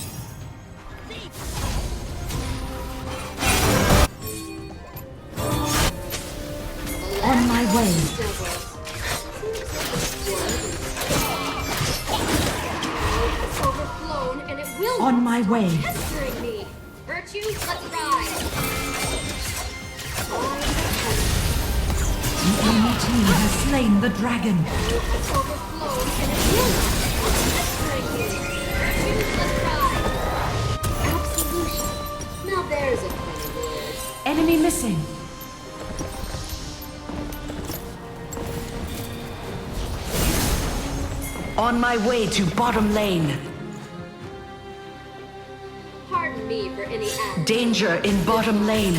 S1: On my way.
S5: Overflown and it will
S1: On my way.
S5: pestering me. Virtue, let's ride.
S1: The enemy team has slain the dragon.
S5: Overflown and it will pestering me. Virtue, let's ride. Absolution. Now there's a funny word.
S1: Enemy missing.
S4: On my way to bottom lane.
S5: Pardon me for any act.
S4: Danger in bottom lane.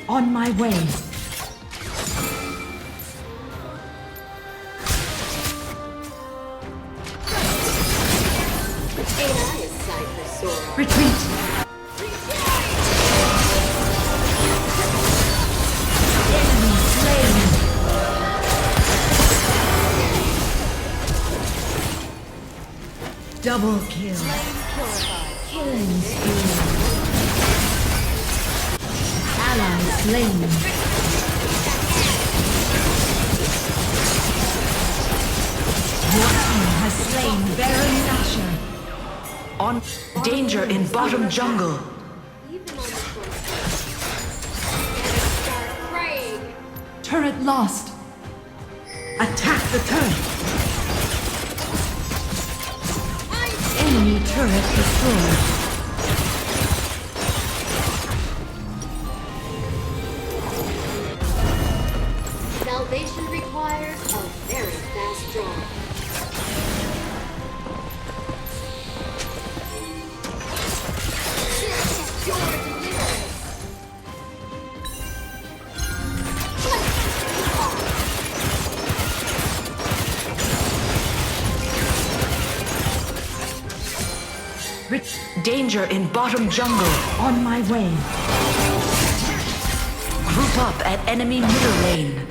S1: On my way. Retreat. Enemy slain. Double kill. Killing spree. Ally slain. Your team has slain Baron Ashe.
S4: On danger in bottom jungle.
S5: Even on the front. Start praying.
S1: Turret lost. Attack the turret. Enemy turret destroyed.
S5: Salvation requires a very fast draw.
S4: Danger in bottom jungle.
S1: On my way.
S4: Group up at enemy middle lane.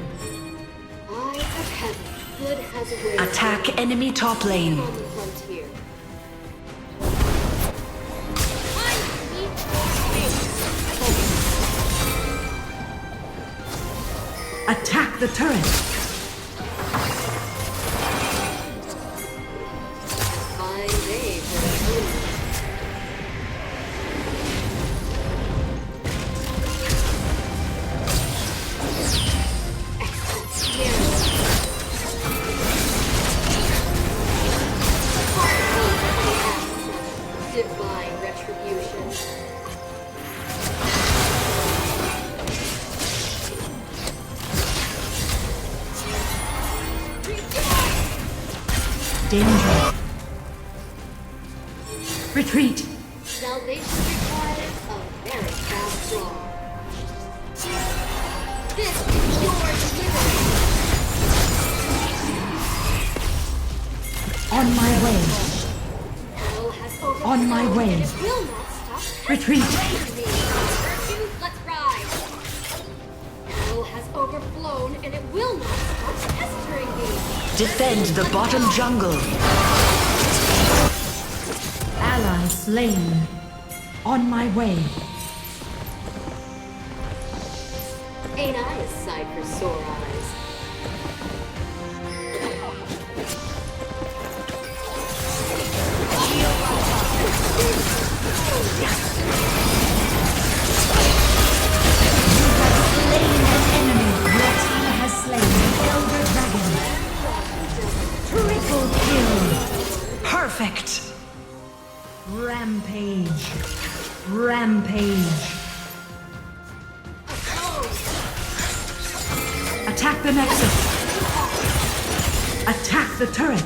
S5: Eyes of heaven, good has a way.
S4: Attack enemy top lane.
S5: On the frontier.
S1: Attack the turret.
S5: Fine day for a tournament. Divine retribution.
S1: Danger. Retreat.
S5: Salvation requires a very fast draw. This is your delivery.
S1: On my way.
S5: Hell has overflowed
S1: On my way.
S5: and it will not stop.
S1: Retreat.
S5: Praise me. Virtue, let's ride. Hell has overflown and it will not stop pestering me.
S4: Defend the bottom jungle.
S1: Ally slain. On my way.
S5: Ain't I a sight for sore eyes?
S1: Slain an enemy. Your team has slain the Elder Dragon. Triple kill.
S4: Perfect.
S1: Rampage. Rampage. Attack the Nexus. Attack the turret.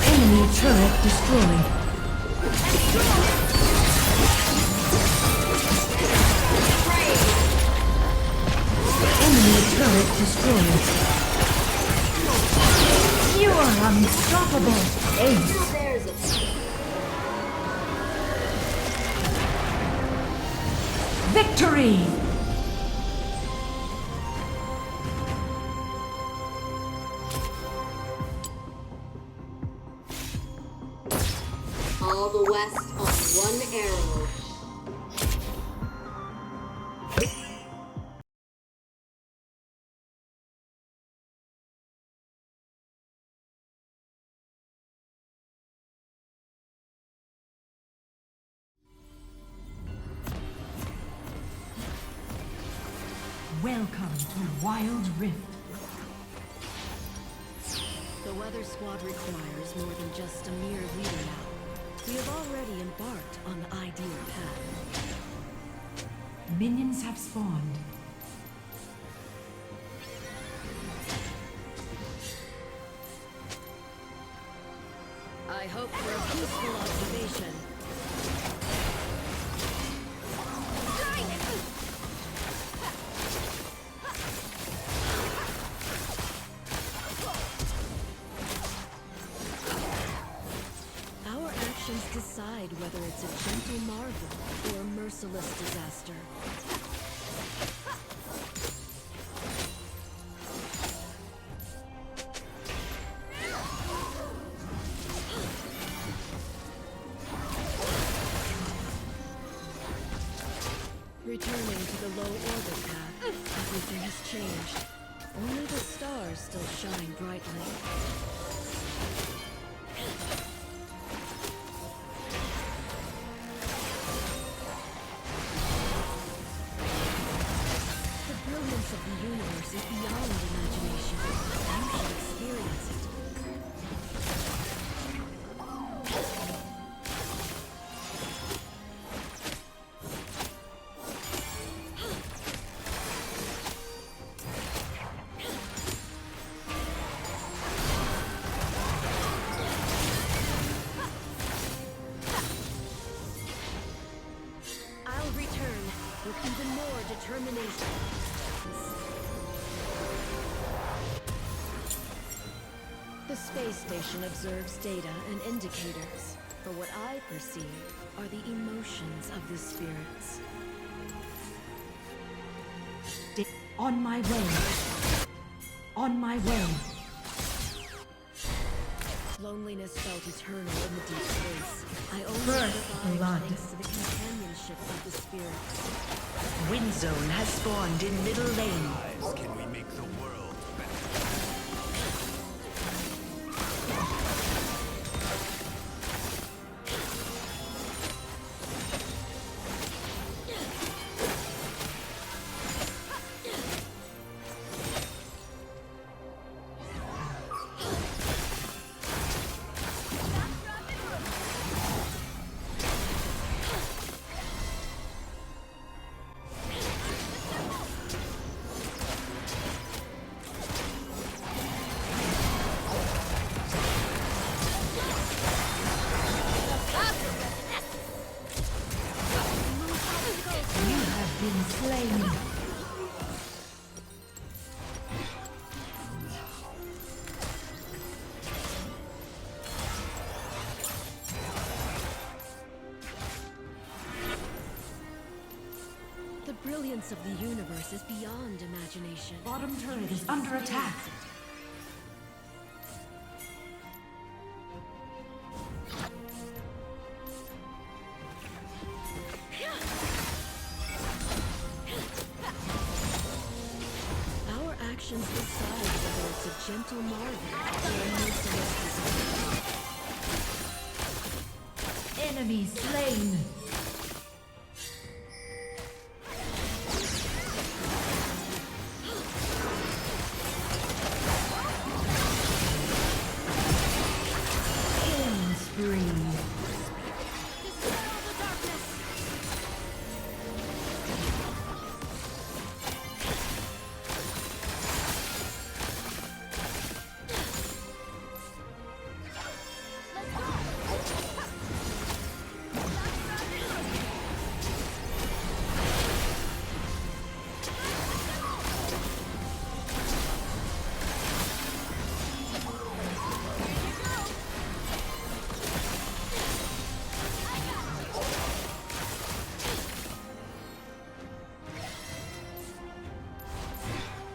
S1: Enemy turret destroyed. Enemy turret destroyed. You are unstoppable. Ace.
S5: There's a
S1: Victory!
S5: all the west on one arrow.
S1: Welcome to Wild Rift.
S2: The Weather Squad requires more than just a mere leader now. We have already embarked on the ideal path.
S1: Minions have spawned.
S2: I hope for a peaceful observation. merciless disaster. Returning to the low orbit path, everything has changed. Only the stars still shine brightly. The brilliance of the universe is beyond imagination. You should experience it. I'll return with even more determination. The space station observes data and indicators, but what I perceive are the emotions of the spirits.
S1: On my way. On my way.
S2: Loneliness felt eternal in the deep space. I only
S1: First
S2: survived
S1: blood.
S2: thanks to the companionship of the spirits.
S4: Wind zone has spawned in middle lane.
S6: Can we make the world better?
S1: You have been slain.
S2: The brilliance of the universe is beyond imagination.
S1: Bottom turret is under attack.
S2: Our actions decide whether it's a gentle marvel or a merciless disaster.
S1: Enemy slain. Killing spree.
S3: Dispel the darkness!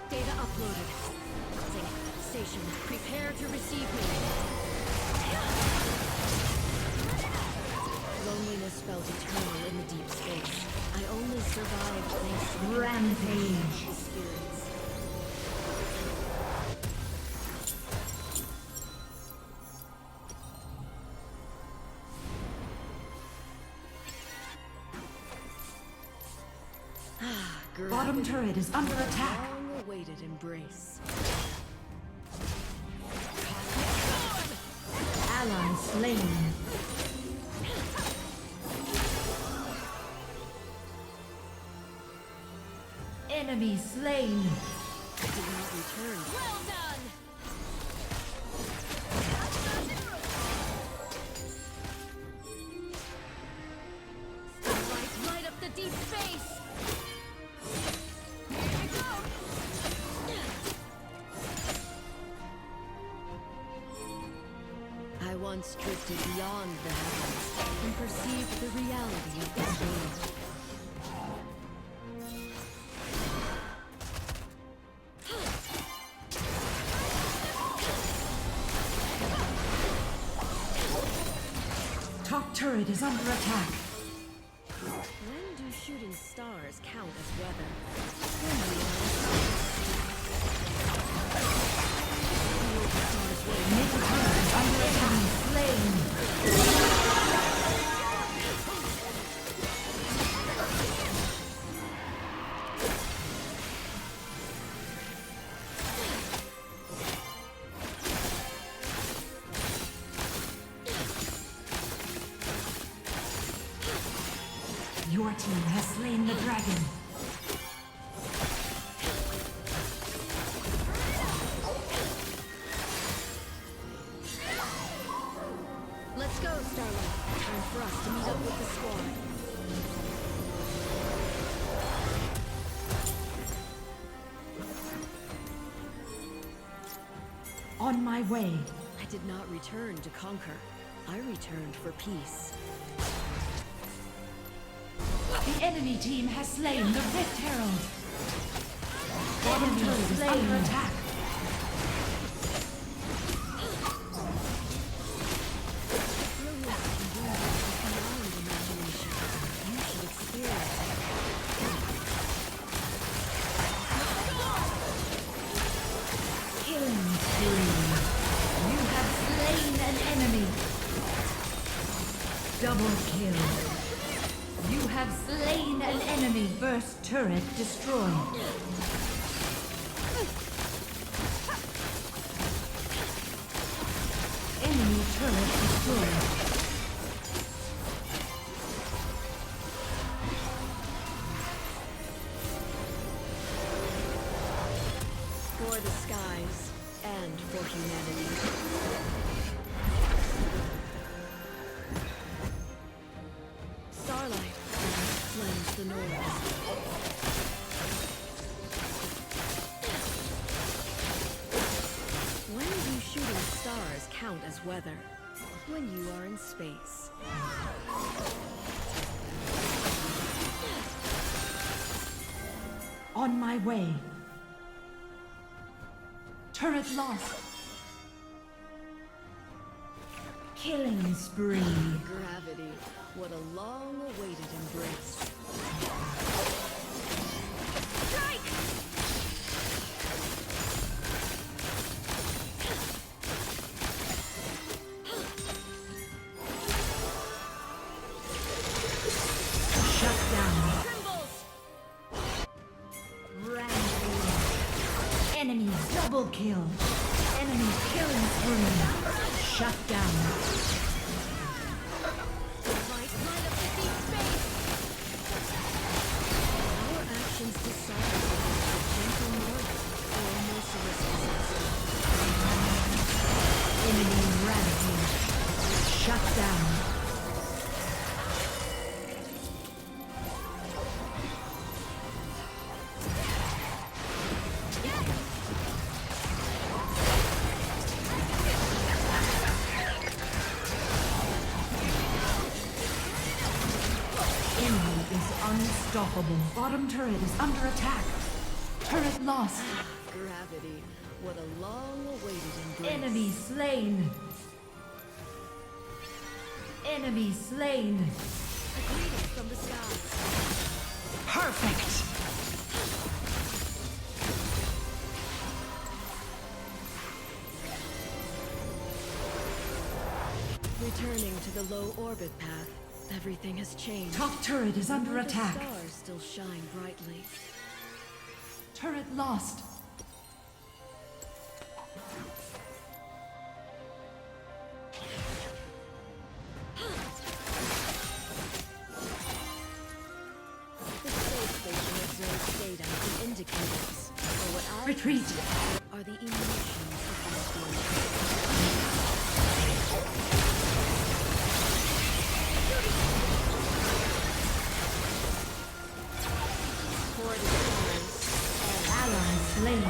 S2: Data uploaded. Station, prepare to receive me. Loneliness felt eternal in the deep space. I only survived thanks to the
S1: Rampage.
S2: the spirits.
S1: Bottom turret is under attack.
S2: Long-awaited embrace.
S1: Ally slain. Enemy slain.
S2: Did not return.
S3: Well done! Starlight, light up the deep space! Here we go!
S2: I once drifted beyond the heavens and perceived the reality of this world.
S1: Top turret is under attack.
S2: When do shooting stars count as weather?
S1: Middle turret is under attack. Slain. Your team has slain the dragon.
S2: Let's go, Starlight. Time for us to meet up with the squad.
S1: On my way.
S2: I did not return to conquer. I returned for peace.
S1: The enemy team has slain the Rift Herald. Bottom turret is under attack. Killing spree. You have slain an enemy. Double kill. You have slain an enemy. First turret destroyed. Enemy turret destroyed.
S2: For the skies and for humanity. Starlight flames the north. When do shooting stars count as weather? When you are in space.
S1: On my way. Turret lost. Killing spree.
S2: Gravity, what a long-awaited embrace.
S1: Shut down. Rampage. Enemy double kill. Enemy killing spree. Shut down.
S2: Our actions decide the gentle north or merciless disaster.
S1: Enemy rampage. Shut down. Enemy is unstoppable. Bottom turret is under attack. Turret lost.
S2: Gravity, what a long-awaited embrace.
S1: Enemy slain. Enemy slain.
S2: A greeting from the skies.
S1: Perfect.
S2: Returning to the low orbit path, everything has changed.
S1: Top turret is under
S2: The
S1: attack.
S2: stars still shine brightly.
S1: Turret lost.
S2: The space station observes data and indicators. But what I
S1: Retreat.
S2: see are the emotions of the spirit. For the stars,
S1: Ally slain.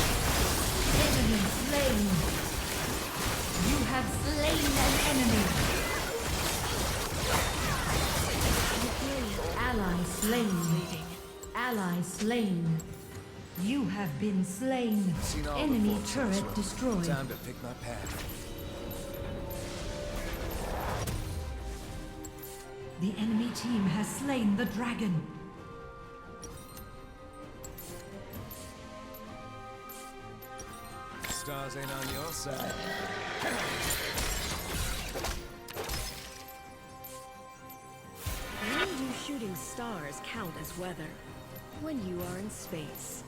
S1: Enemy slain. You have slain an enemy. Ally slain. Ally slain. You have been slain.
S6: Seen all
S1: Enemy
S6: the folks in
S1: turret
S6: this room.
S1: destroyed.
S6: Time to pick my path.
S1: The enemy team has slain the dragon.
S6: Stars ain't on your side.
S2: When do shooting stars count as weather? When you are in space.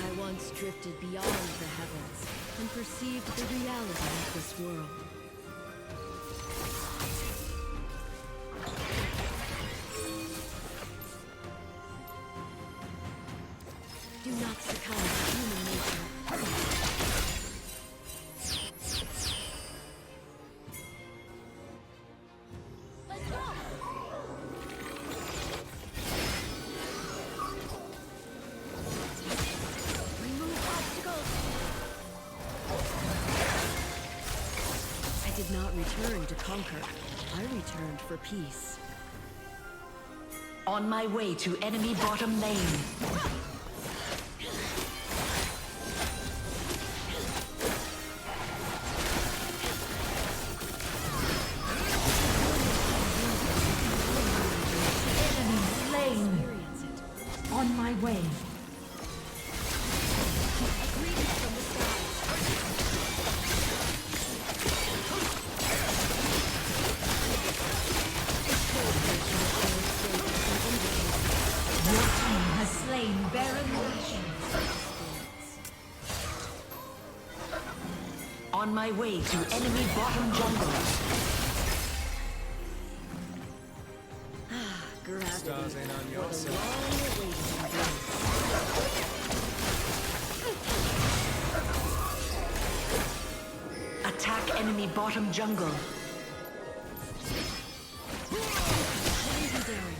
S2: I once drifted beyond the heavens and perceived the reality of this world. Do not succumb to human nature.
S7: Let's go!
S2: Remove obstacles! I did not return to conquer. I returned for peace.
S4: On my way to enemy bottom lane.
S2: Experience it.
S1: On my way.
S2: Greetings from the skies.
S1: Your team has slain Baron Nation.
S4: On my way to enemy bottom jungle.
S2: Gravity.
S6: Stars ain't on your
S2: What a
S6: side.
S2: long-awaited embrace.
S4: Attack enemy bottom jungle.
S2: Crazy daring.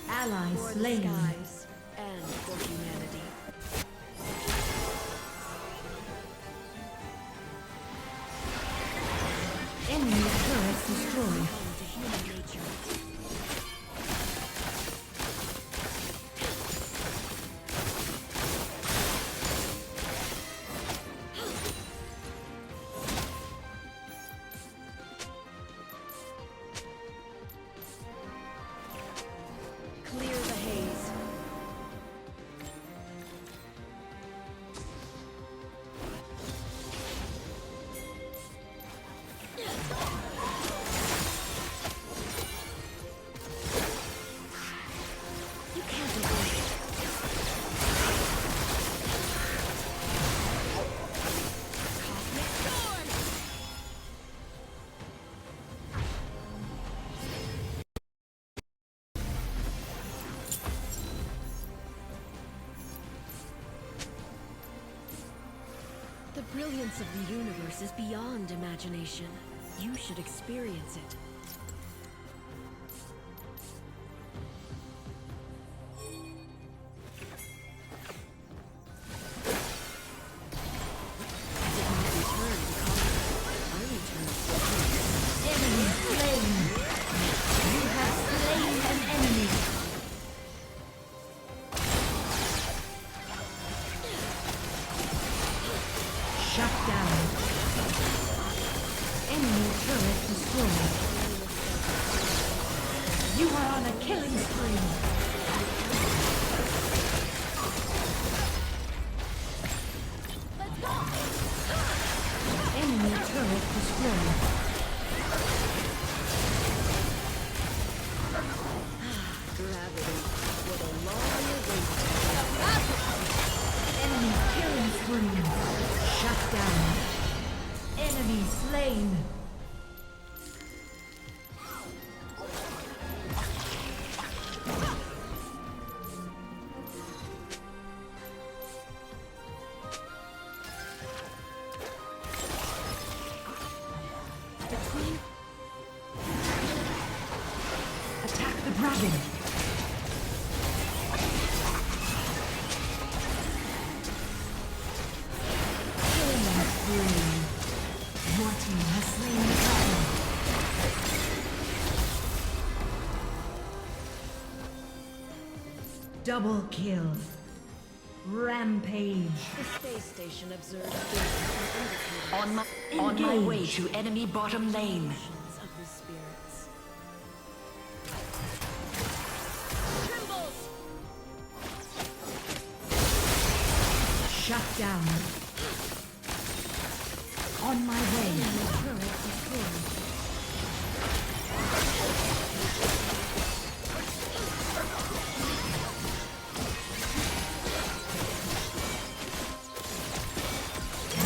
S1: Ally
S2: For the
S1: slain.
S2: skies and for humanity.
S1: Enemy turret destroyed.
S2: Come to human nature. Clear the haze. You can't avoid it. Cosmic storm! The brilliance of the universe is beyond imagination. You should experience it. I did not return to conquer. I returned for peace.
S1: Enemy slain. You have slain an enemy. Shut down. Enemy turret destroyed. You are on a killing spree.
S7: Let's go!
S1: Enemy turret destroyed.
S2: Gravity. What a long awaited.
S1: Enemy killing spree. Shut down. Enemy slain. dragon. Killing spree. Your team has slain the dragon. Double kill. Rampage.
S2: The space station observes data and indicators
S4: On my way to enemy bottom lane.
S2: of the spirits.
S1: Shut down. On my way. Turret destroyed.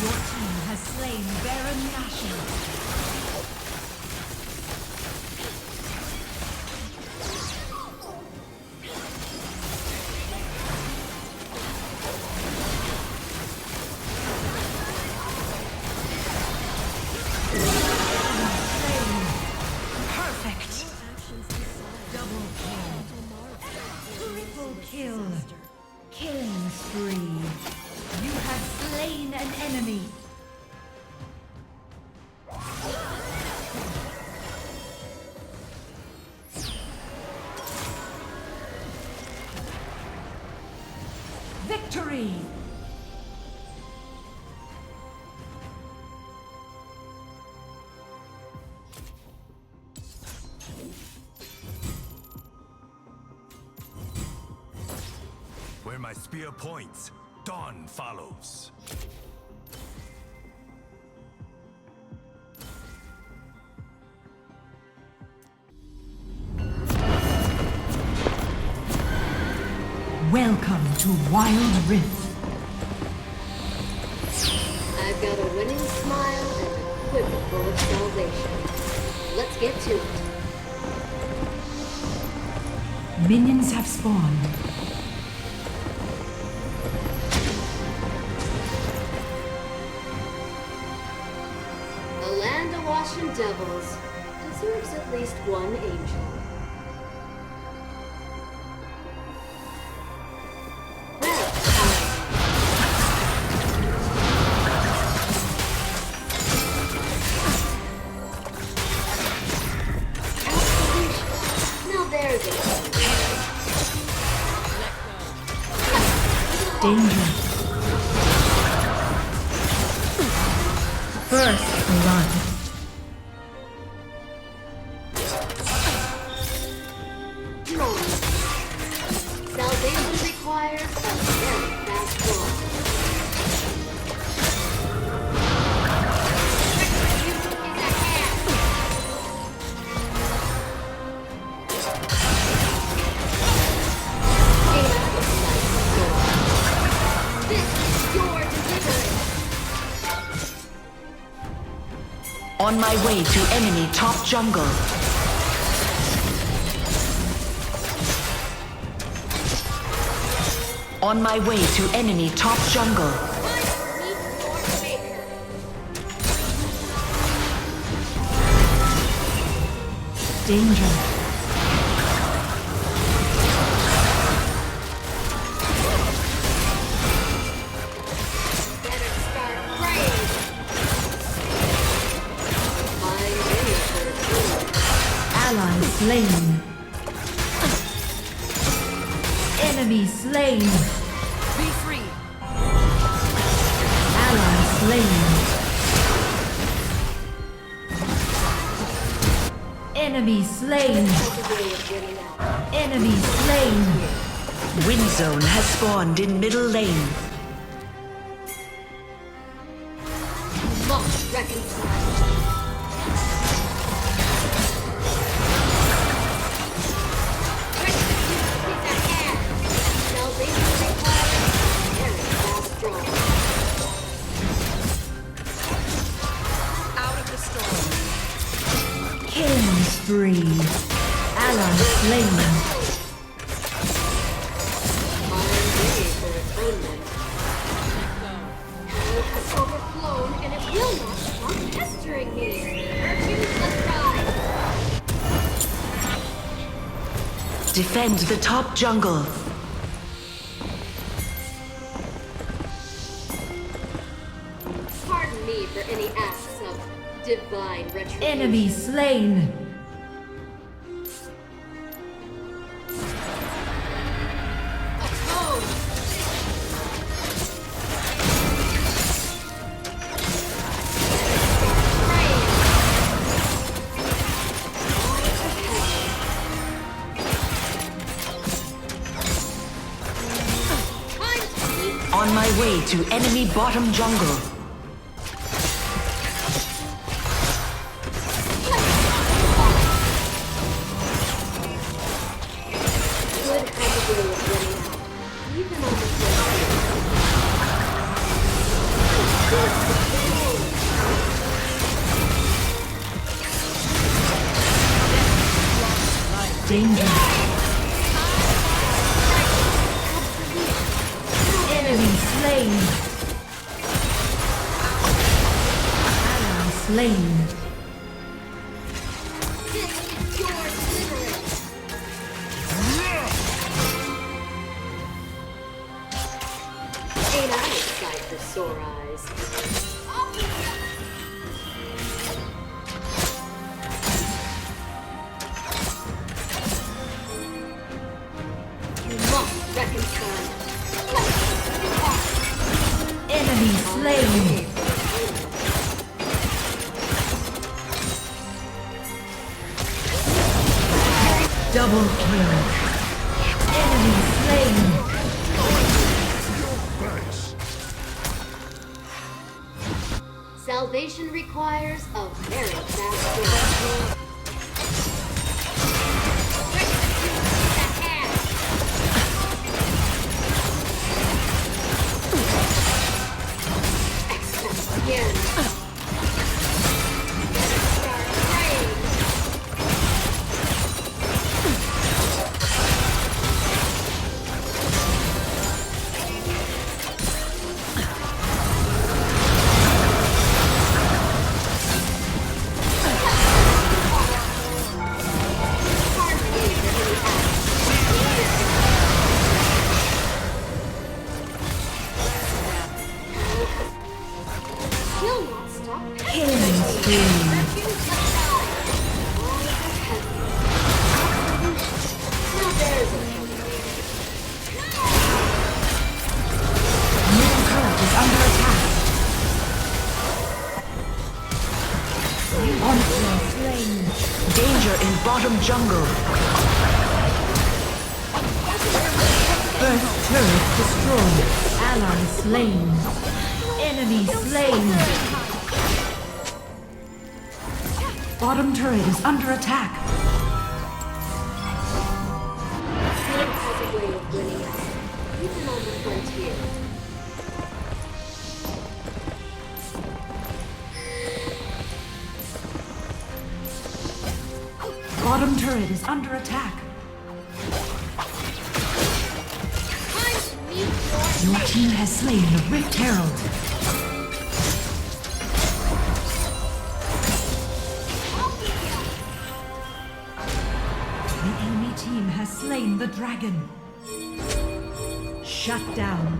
S1: Your team has slain Baron Nashor. Perfect. Double kill. Triple kill. Killing spree. You have slain an enemy. Victory!
S8: Where my spear points, dawn follows.
S1: Welcome to Wild Rift.
S5: I've got a winning smile and a quiver full of salvation. Let's get to it.
S1: Minions have spawned.
S5: A land awash in devils deserves at least one angel. Now there's it.
S1: Danger. First blood.
S5: Salvation requires a very fast walk. Retribution is ahead. This is your delivery.
S4: On my way to enemy top jungle. On my way to enemy top jungle.
S5: One meets your maker.
S1: Danger.
S5: Better start praying. My maker.
S1: Ally slain. Enemy slain.
S2: Be free!
S1: Ally slain. Enemy slain. Enemy slain.
S4: Wind zone has spawned in middle lane.
S5: Must reconcile.
S1: Killing spree. Ally slain.
S5: It's overflown and it will not stop pestering me. Refuse the try.
S4: Defend the top jungle.
S5: Pardon me for any acts of divine retribution.
S1: Enemy slain.
S5: Atone!
S4: On my way to enemy bottom jungle.
S5: Good has a way of winning out, even on the
S1: Danger. Enemy slain. Ally slain.
S5: This is your deliverance. Ain't I a sight for sore eyes? You must reconcile.
S1: Enemy slain. Double kill. Enemy slain.
S5: Salvation requires a very fast roll. Again. Will not stop.
S1: Killing spree.
S5: Now there's a
S1: Middle turret is under attack. Onslaught slain.
S4: Danger in bottom jungle.
S1: First turret destroyed. Ally slain. Enemy slain. Bottom turret is under attack.
S5: Good has a way of winning out, even on the frontier.
S1: Bottom turret is under attack.
S5: Time to meet your
S1: Your team has slain the Rift Herald. The enemy team has slain the dragon. Shut down.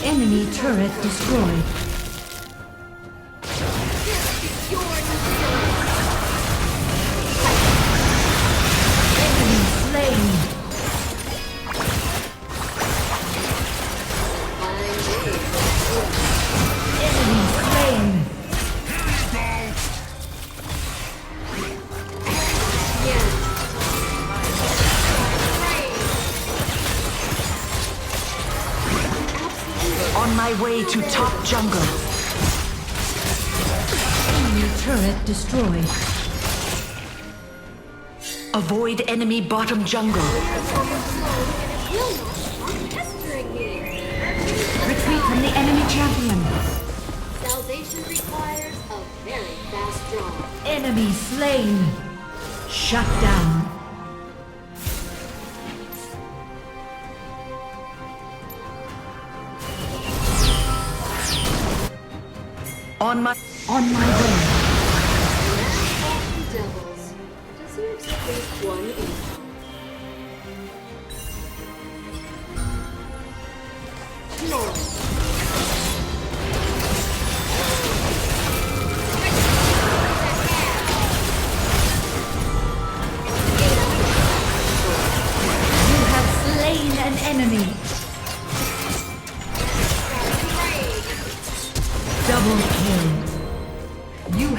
S1: Enemy turret destroyed. Enemy slain. Enemy slain.
S4: On my way to top jungle.
S1: Enemy turret destroyed.
S4: Avoid enemy bottom jungle.
S5: Will not stop pestering me.
S1: Retreat from the enemy champion.
S5: Salvation requires a very fast draw.
S1: Enemy slain. Shut down.
S4: On my
S1: way.
S5: Devils deserves a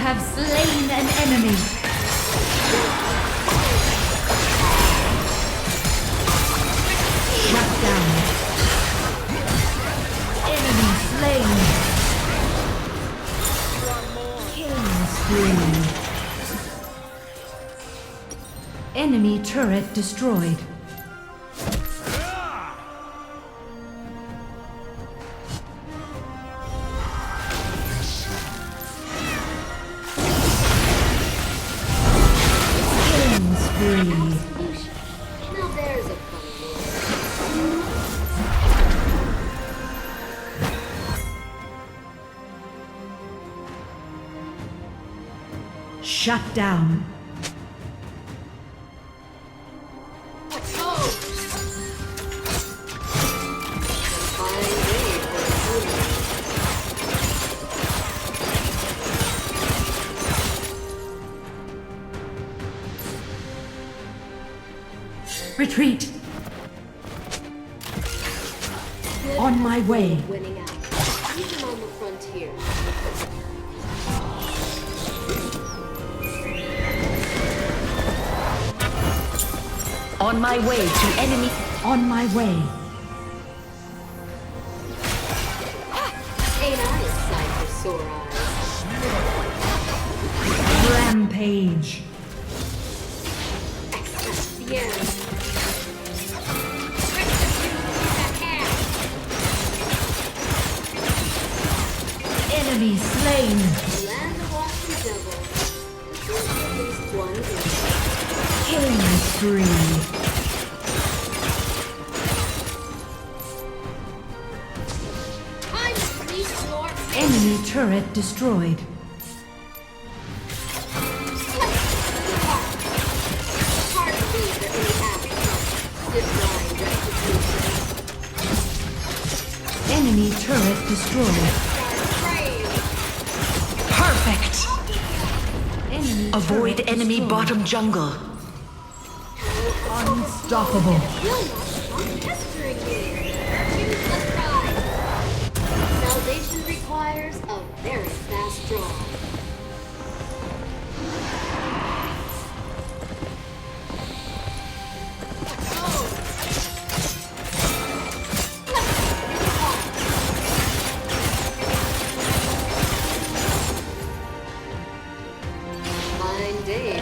S1: have slain an enemy. Shut down. Enemy slain. Killing spree. Enemy turret destroyed. Killing spree.
S5: Now there's a fun
S1: Shut down.
S5: Let's go! Fine day for a
S1: Retreat.
S5: Good
S1: On my way.
S5: winning out, even on the frontier.
S4: On my way to enemy.
S1: On my way.
S5: Ain't I a sight for sore eyes?
S1: Rampage.
S5: Excelsior!
S1: Enemy slain.
S5: Land of walking devils. There's at least one in
S1: Killing spree.
S5: time to release your
S1: Enemy turret destroyed.
S5: hard to believe that any act of divine retribution.
S1: Enemy turret destroyed.
S5: Brave!
S4: Perfect.
S1: Enemy
S4: Avoid
S1: turret
S4: enemy
S1: destroyed.
S4: bottom jungle.
S1: Unstoppable.
S5: Will not stop pestering me. Refuse the pride. Salvation requires a very fast draw. Fine day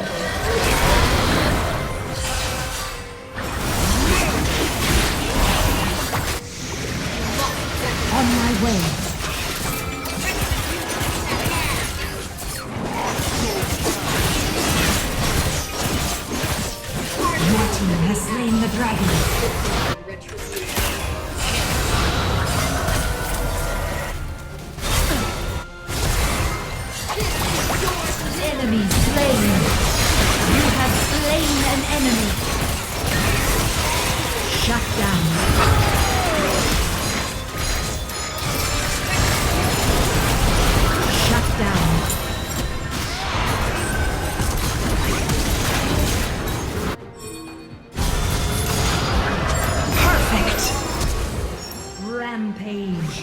S1: On my way. Your team has slain the dragon.
S5: retribution.
S1: Enemy slain. You have slain an enemy. Shut down. Shut down.
S4: Perfect.
S1: Rampage.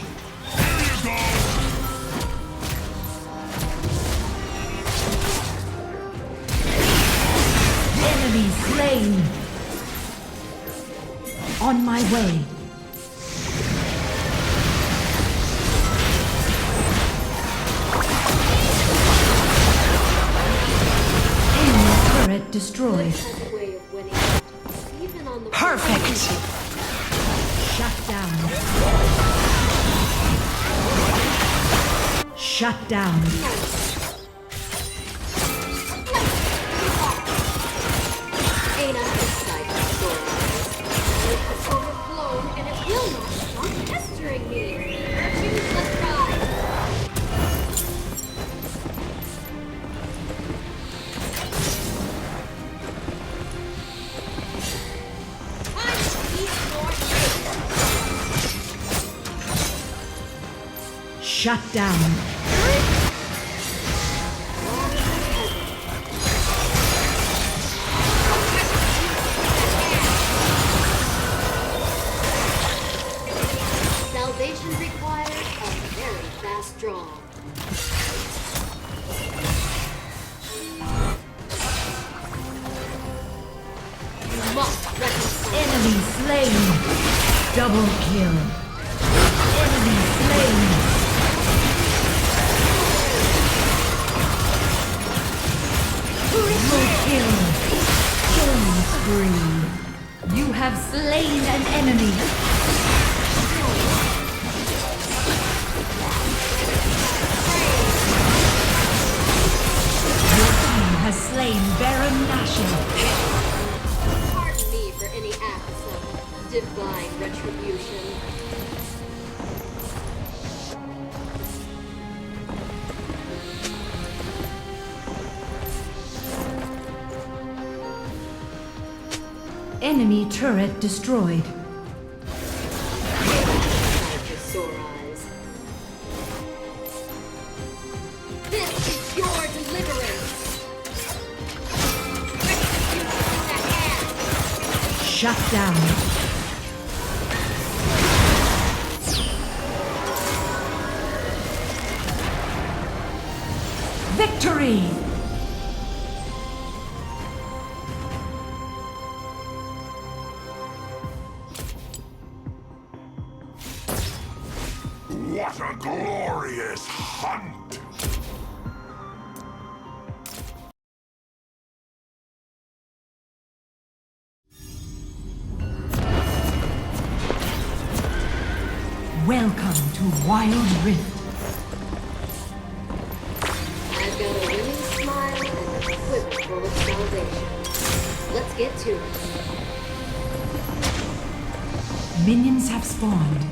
S1: Enemy slain. On my way. Enemy turret destroyed.
S5: Has a way of winning, even on the
S4: Perfect.
S1: Shut down. Shut down.
S5: Ain't I a sight for sore eyes? It has overflown, and it will not stop pestering me. Refuse the pride. Time to eat your fate.
S1: Shut down.
S5: Salvation requires a very fast draw.
S1: Enemy slain. Double kill. Enemy slain. Triple kill. Killing spree. You have slain an enemy. Your team has slain Baron Nashor.
S5: Pardon me for any acts of divine retribution.
S1: Enemy turret destroyed.
S5: Sore eyes. This is your deliverance. Execution is at hand.
S1: Shut down. Victory!
S8: What a glorious hunt!
S1: Welcome to Wild Rift.
S5: I've got a winning smile and a quiver full of salvation. Let's get to it.
S1: Minions have spawned.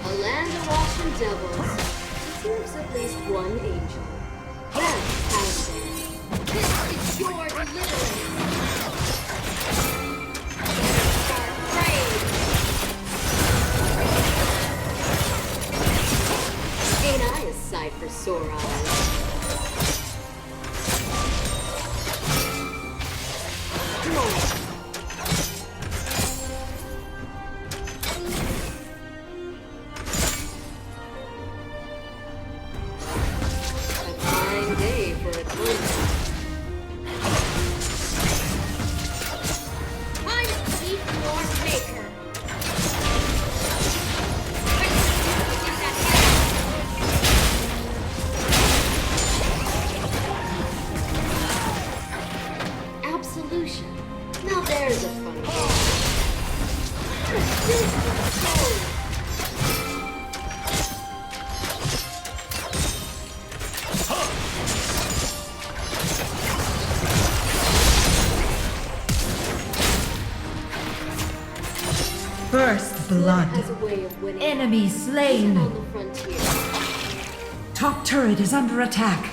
S5: A land awash in devils deserves at least one angel. Well, Paladin, this is your deliverance. Start praying. Ain't I a sight for sore eyes? Come on. Now there's a fun game.
S1: First blood.
S5: Has a way of winning.
S1: Enemy slain.
S5: On the frontier.
S1: Top turret is under attack.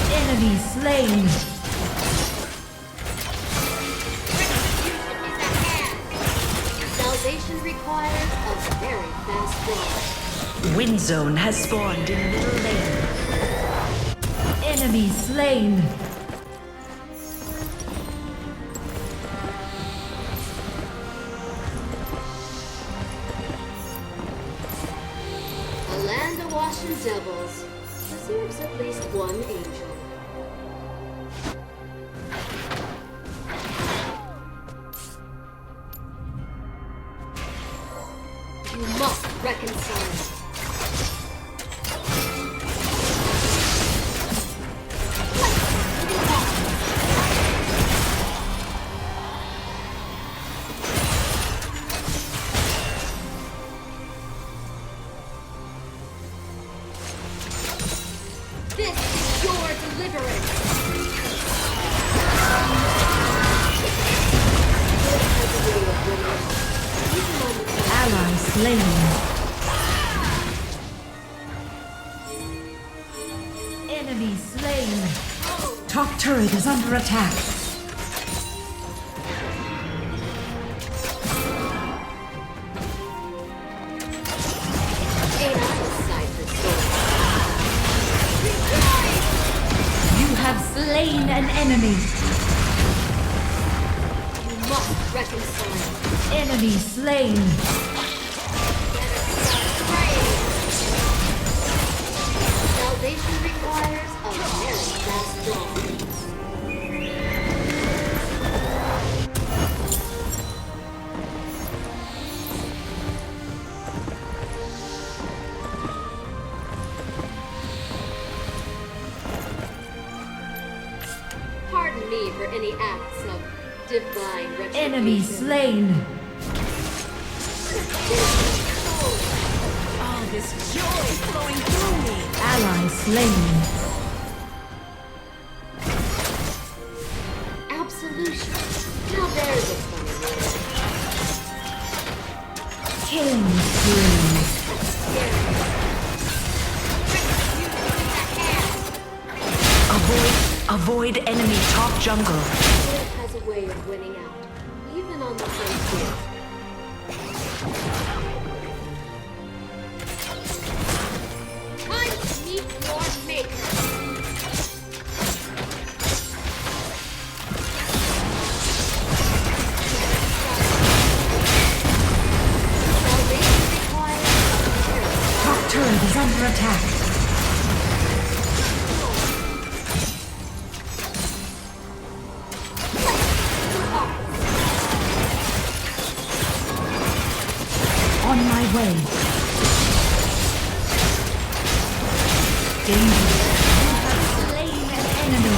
S1: Enemy slain.
S5: Salvation requires a very fast draw.
S4: Wind zone has spawned in middle lane.
S1: Enemy slain.
S5: A land awash in devils deserves at least one angel. You must reconcile. This is your deliverance.
S1: Ally slain. Enemy slain. Top turret is under attack. enemy.
S5: You must reconcile.
S1: Enemy slain.
S5: Let us start praying. Salvation requires a very fast draw. Pardon me for any acts of divine retribution.
S1: Enemy slain.
S2: All this joy flowing through me.
S1: Ally slain.
S5: Absolution. Now there's a funny word.
S1: Killing spree.
S4: Avoid enemy top jungle.
S5: Good has a way of winning out, even on the frontier. Time to meet your maker. Salvation requires
S1: Top turret is under attack. On my way. Danger. You have slain an enemy.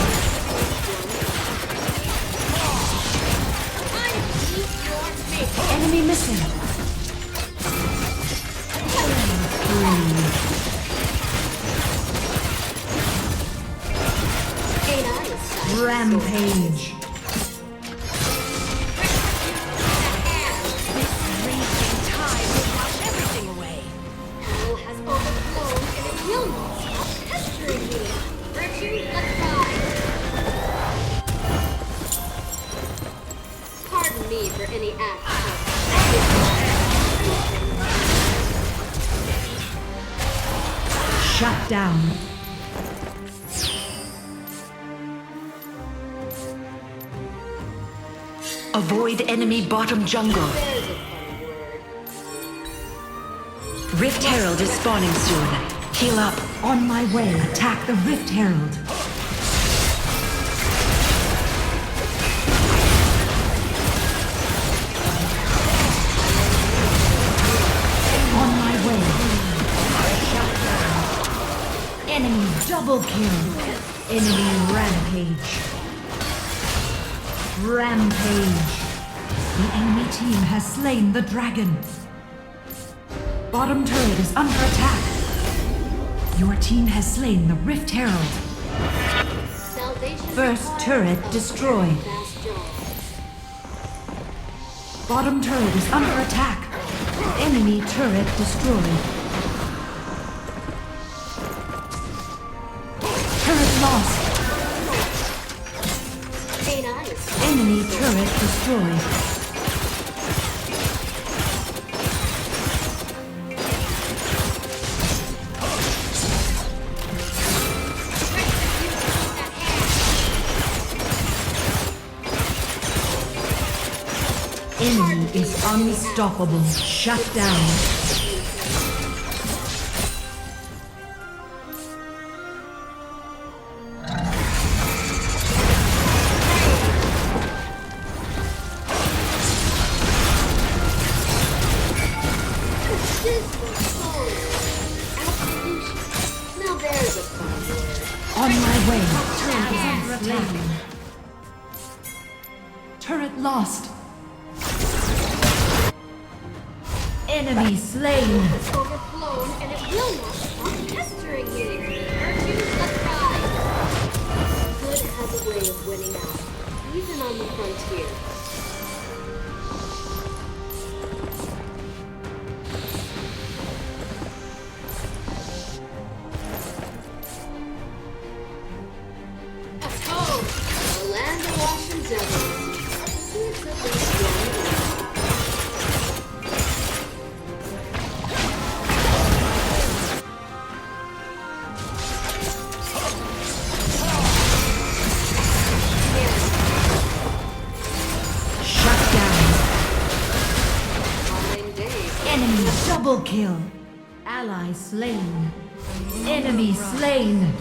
S5: time to meet your maker.
S1: Enemy missing. Killing spree.
S5: Ain't I a sight?
S1: Rampage.
S2: Raging tide will wash everything away.
S5: Hell has overflown and it will not stop pestering me. Virtue, let's ride. Pardon me for any act
S1: Shut down.
S4: Avoid enemy bottom jungle.
S5: there's a funny word.
S4: Rift Herald is spawning soon. Heal up.
S1: On my way. Attack the Rift Herald. On my way. Shut down. Enemy double kill. Enemy rampage. Rampage. The enemy team has slain the dragon. Bottom turret is under attack. Your team has slain the Rift Herald.
S5: Salvation
S1: First
S5: requires
S1: turret
S5: a
S1: destroyed.
S5: fast draw.
S1: Bottom turret is under attack. Enemy turret destroyed. Turret lost.
S5: Ain't I a sight?
S1: Enemy turret destroyed. Enemy is unstoppable. Shut down.
S5: Absolution. Now there's a funny word.
S1: On my way. Turret is under attack. Turret lost. Enemy slain.
S5: It's overflown and it will not stop pestering me. Virtue, let's ride. Good has a way of winning out, even on the frontier. Oh, the land of Washington devils. Seems at least one.
S1: Enemy double kill. Ally slain. Enemy slain.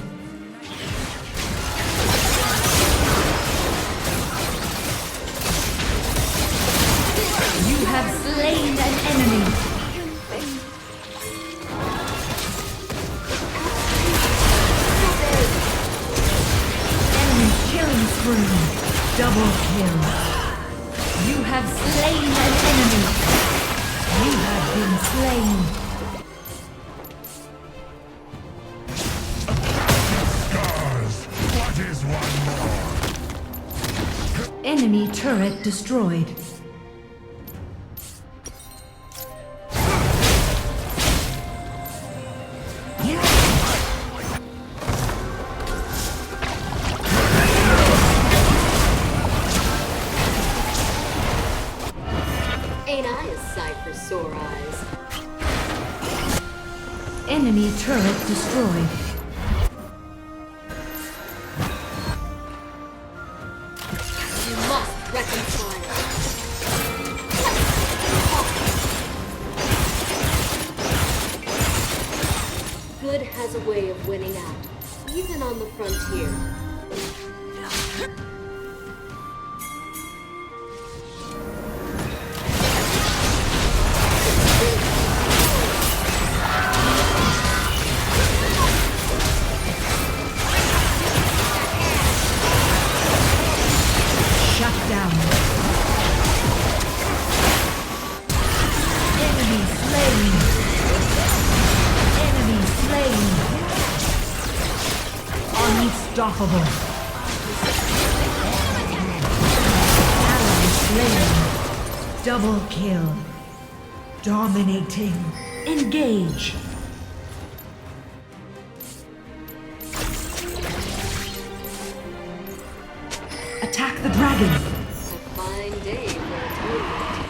S1: You have slain an enemy. Enemy killing spree. Double kill. You have slain an enemy. You have been slain.
S8: What is one more?
S1: Enemy turret destroyed.
S5: Ain't I a sight for sore eyes?
S1: Enemy turret destroyed.
S5: You must reconcile. Good has a way of winning out, even on the frontier.
S1: Shut down. Enemy slain. Enemy slain. Unstoppable. Ally slain. Double kill. Dominating. Engage. Attack the dragon.
S5: A fine day for atonement.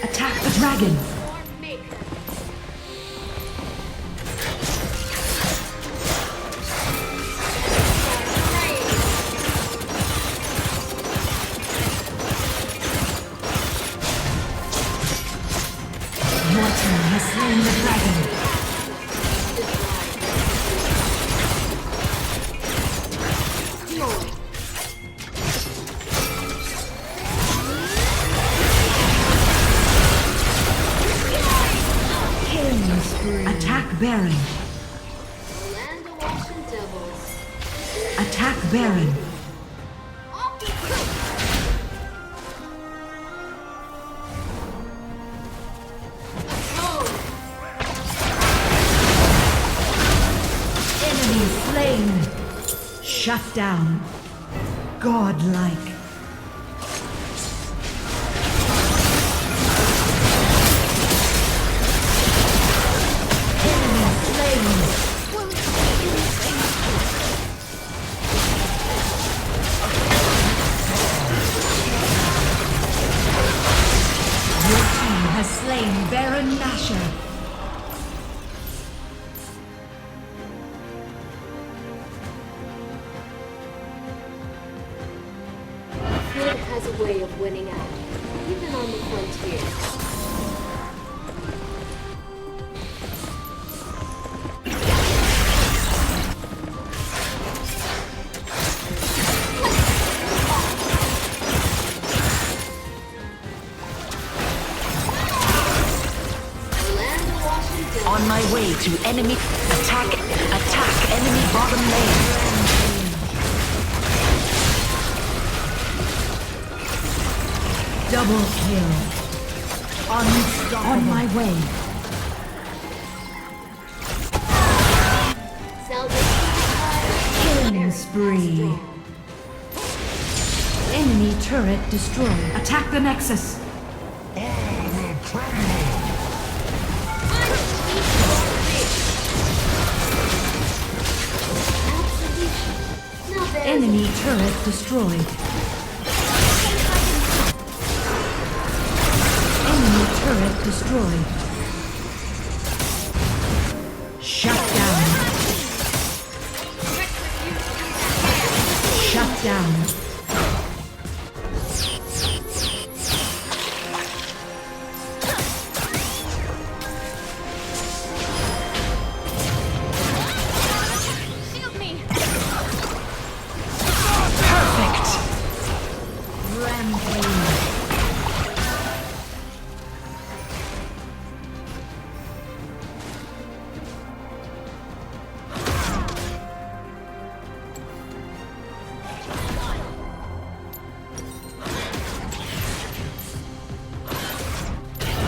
S1: Attack the dragon.
S5: Storm Maker.
S1: Your team has slain the dragon. Killing spree. Attack Baron.
S5: Land of Watching Devils.
S1: Attack Baron.
S5: Off the cliff.
S1: Enemy slain. Shut down. Godlike. Enemy slain. Your team has slain Baron Nashor.
S5: Good has a way of winning out, even on the frontier. Land of Watching Devils.
S4: On my way to enemy attack enemy bottom lane.
S1: Double kill. Unstoppable. On my way. Killing spree. Enemy turret destroyed. Attack the Nexus.
S8: All will crumble.
S1: Enemy turret destroyed. Enemy turret destroyed. Shut down. Shut down. Rampage.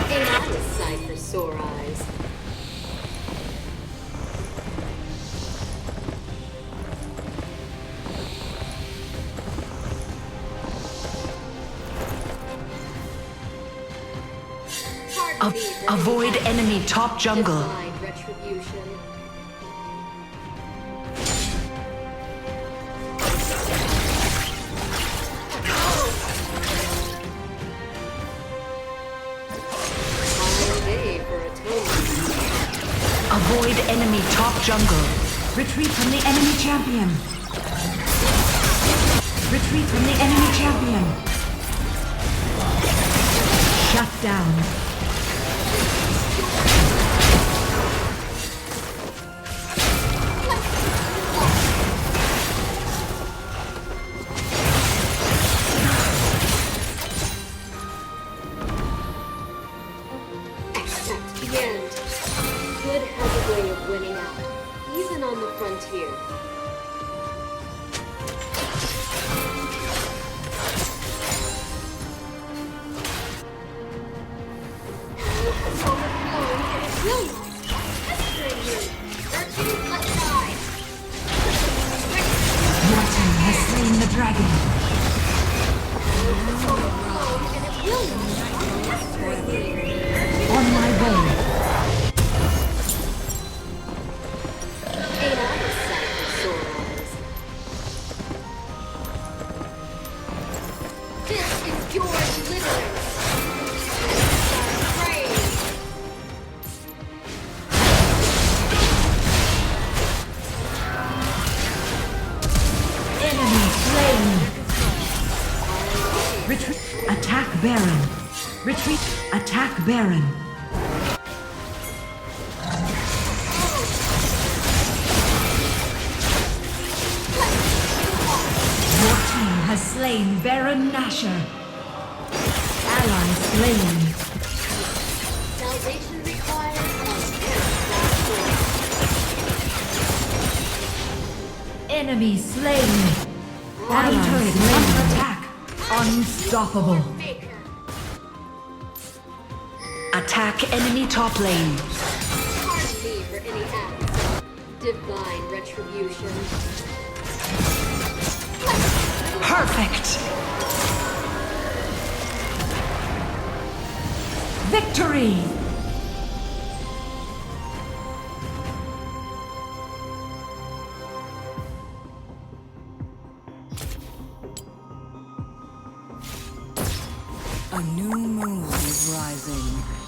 S5: Ain't I a sight for sore eyes? Pardon me for
S4: Avoid
S5: any
S4: enemy top jungle.
S5: divine retribution. Final day for atonement.
S4: Avoid enemy top jungle.
S1: Retreat from the enemy champion. Retreat from the enemy champion. Shut down.
S5: Accept the end. Good has a way of winning out, even on the frontier. Hell has overflown and it will not stop pestering you. Virtue, let die.
S1: Your team has slain the dragon.
S5: Hell has overflown and it will not stop pestering me.
S1: On my way.
S5: Ain't I a sight for sore eyes? This is your deliverance. Praise.
S1: Enemy slain. Retreat. Attack Baron. Retreat. Attack Baron. Your team has slain Baron Nashor. Ally slain.
S5: Salvation requires a very
S1: Enemy slain. Bottom turret under attack. Unstoppable.
S5: maker.
S4: Attack enemy top lane.
S5: Pardon me for any acts of divine retribution.
S4: Perfect.
S1: Victory!
S2: A new moon is rising.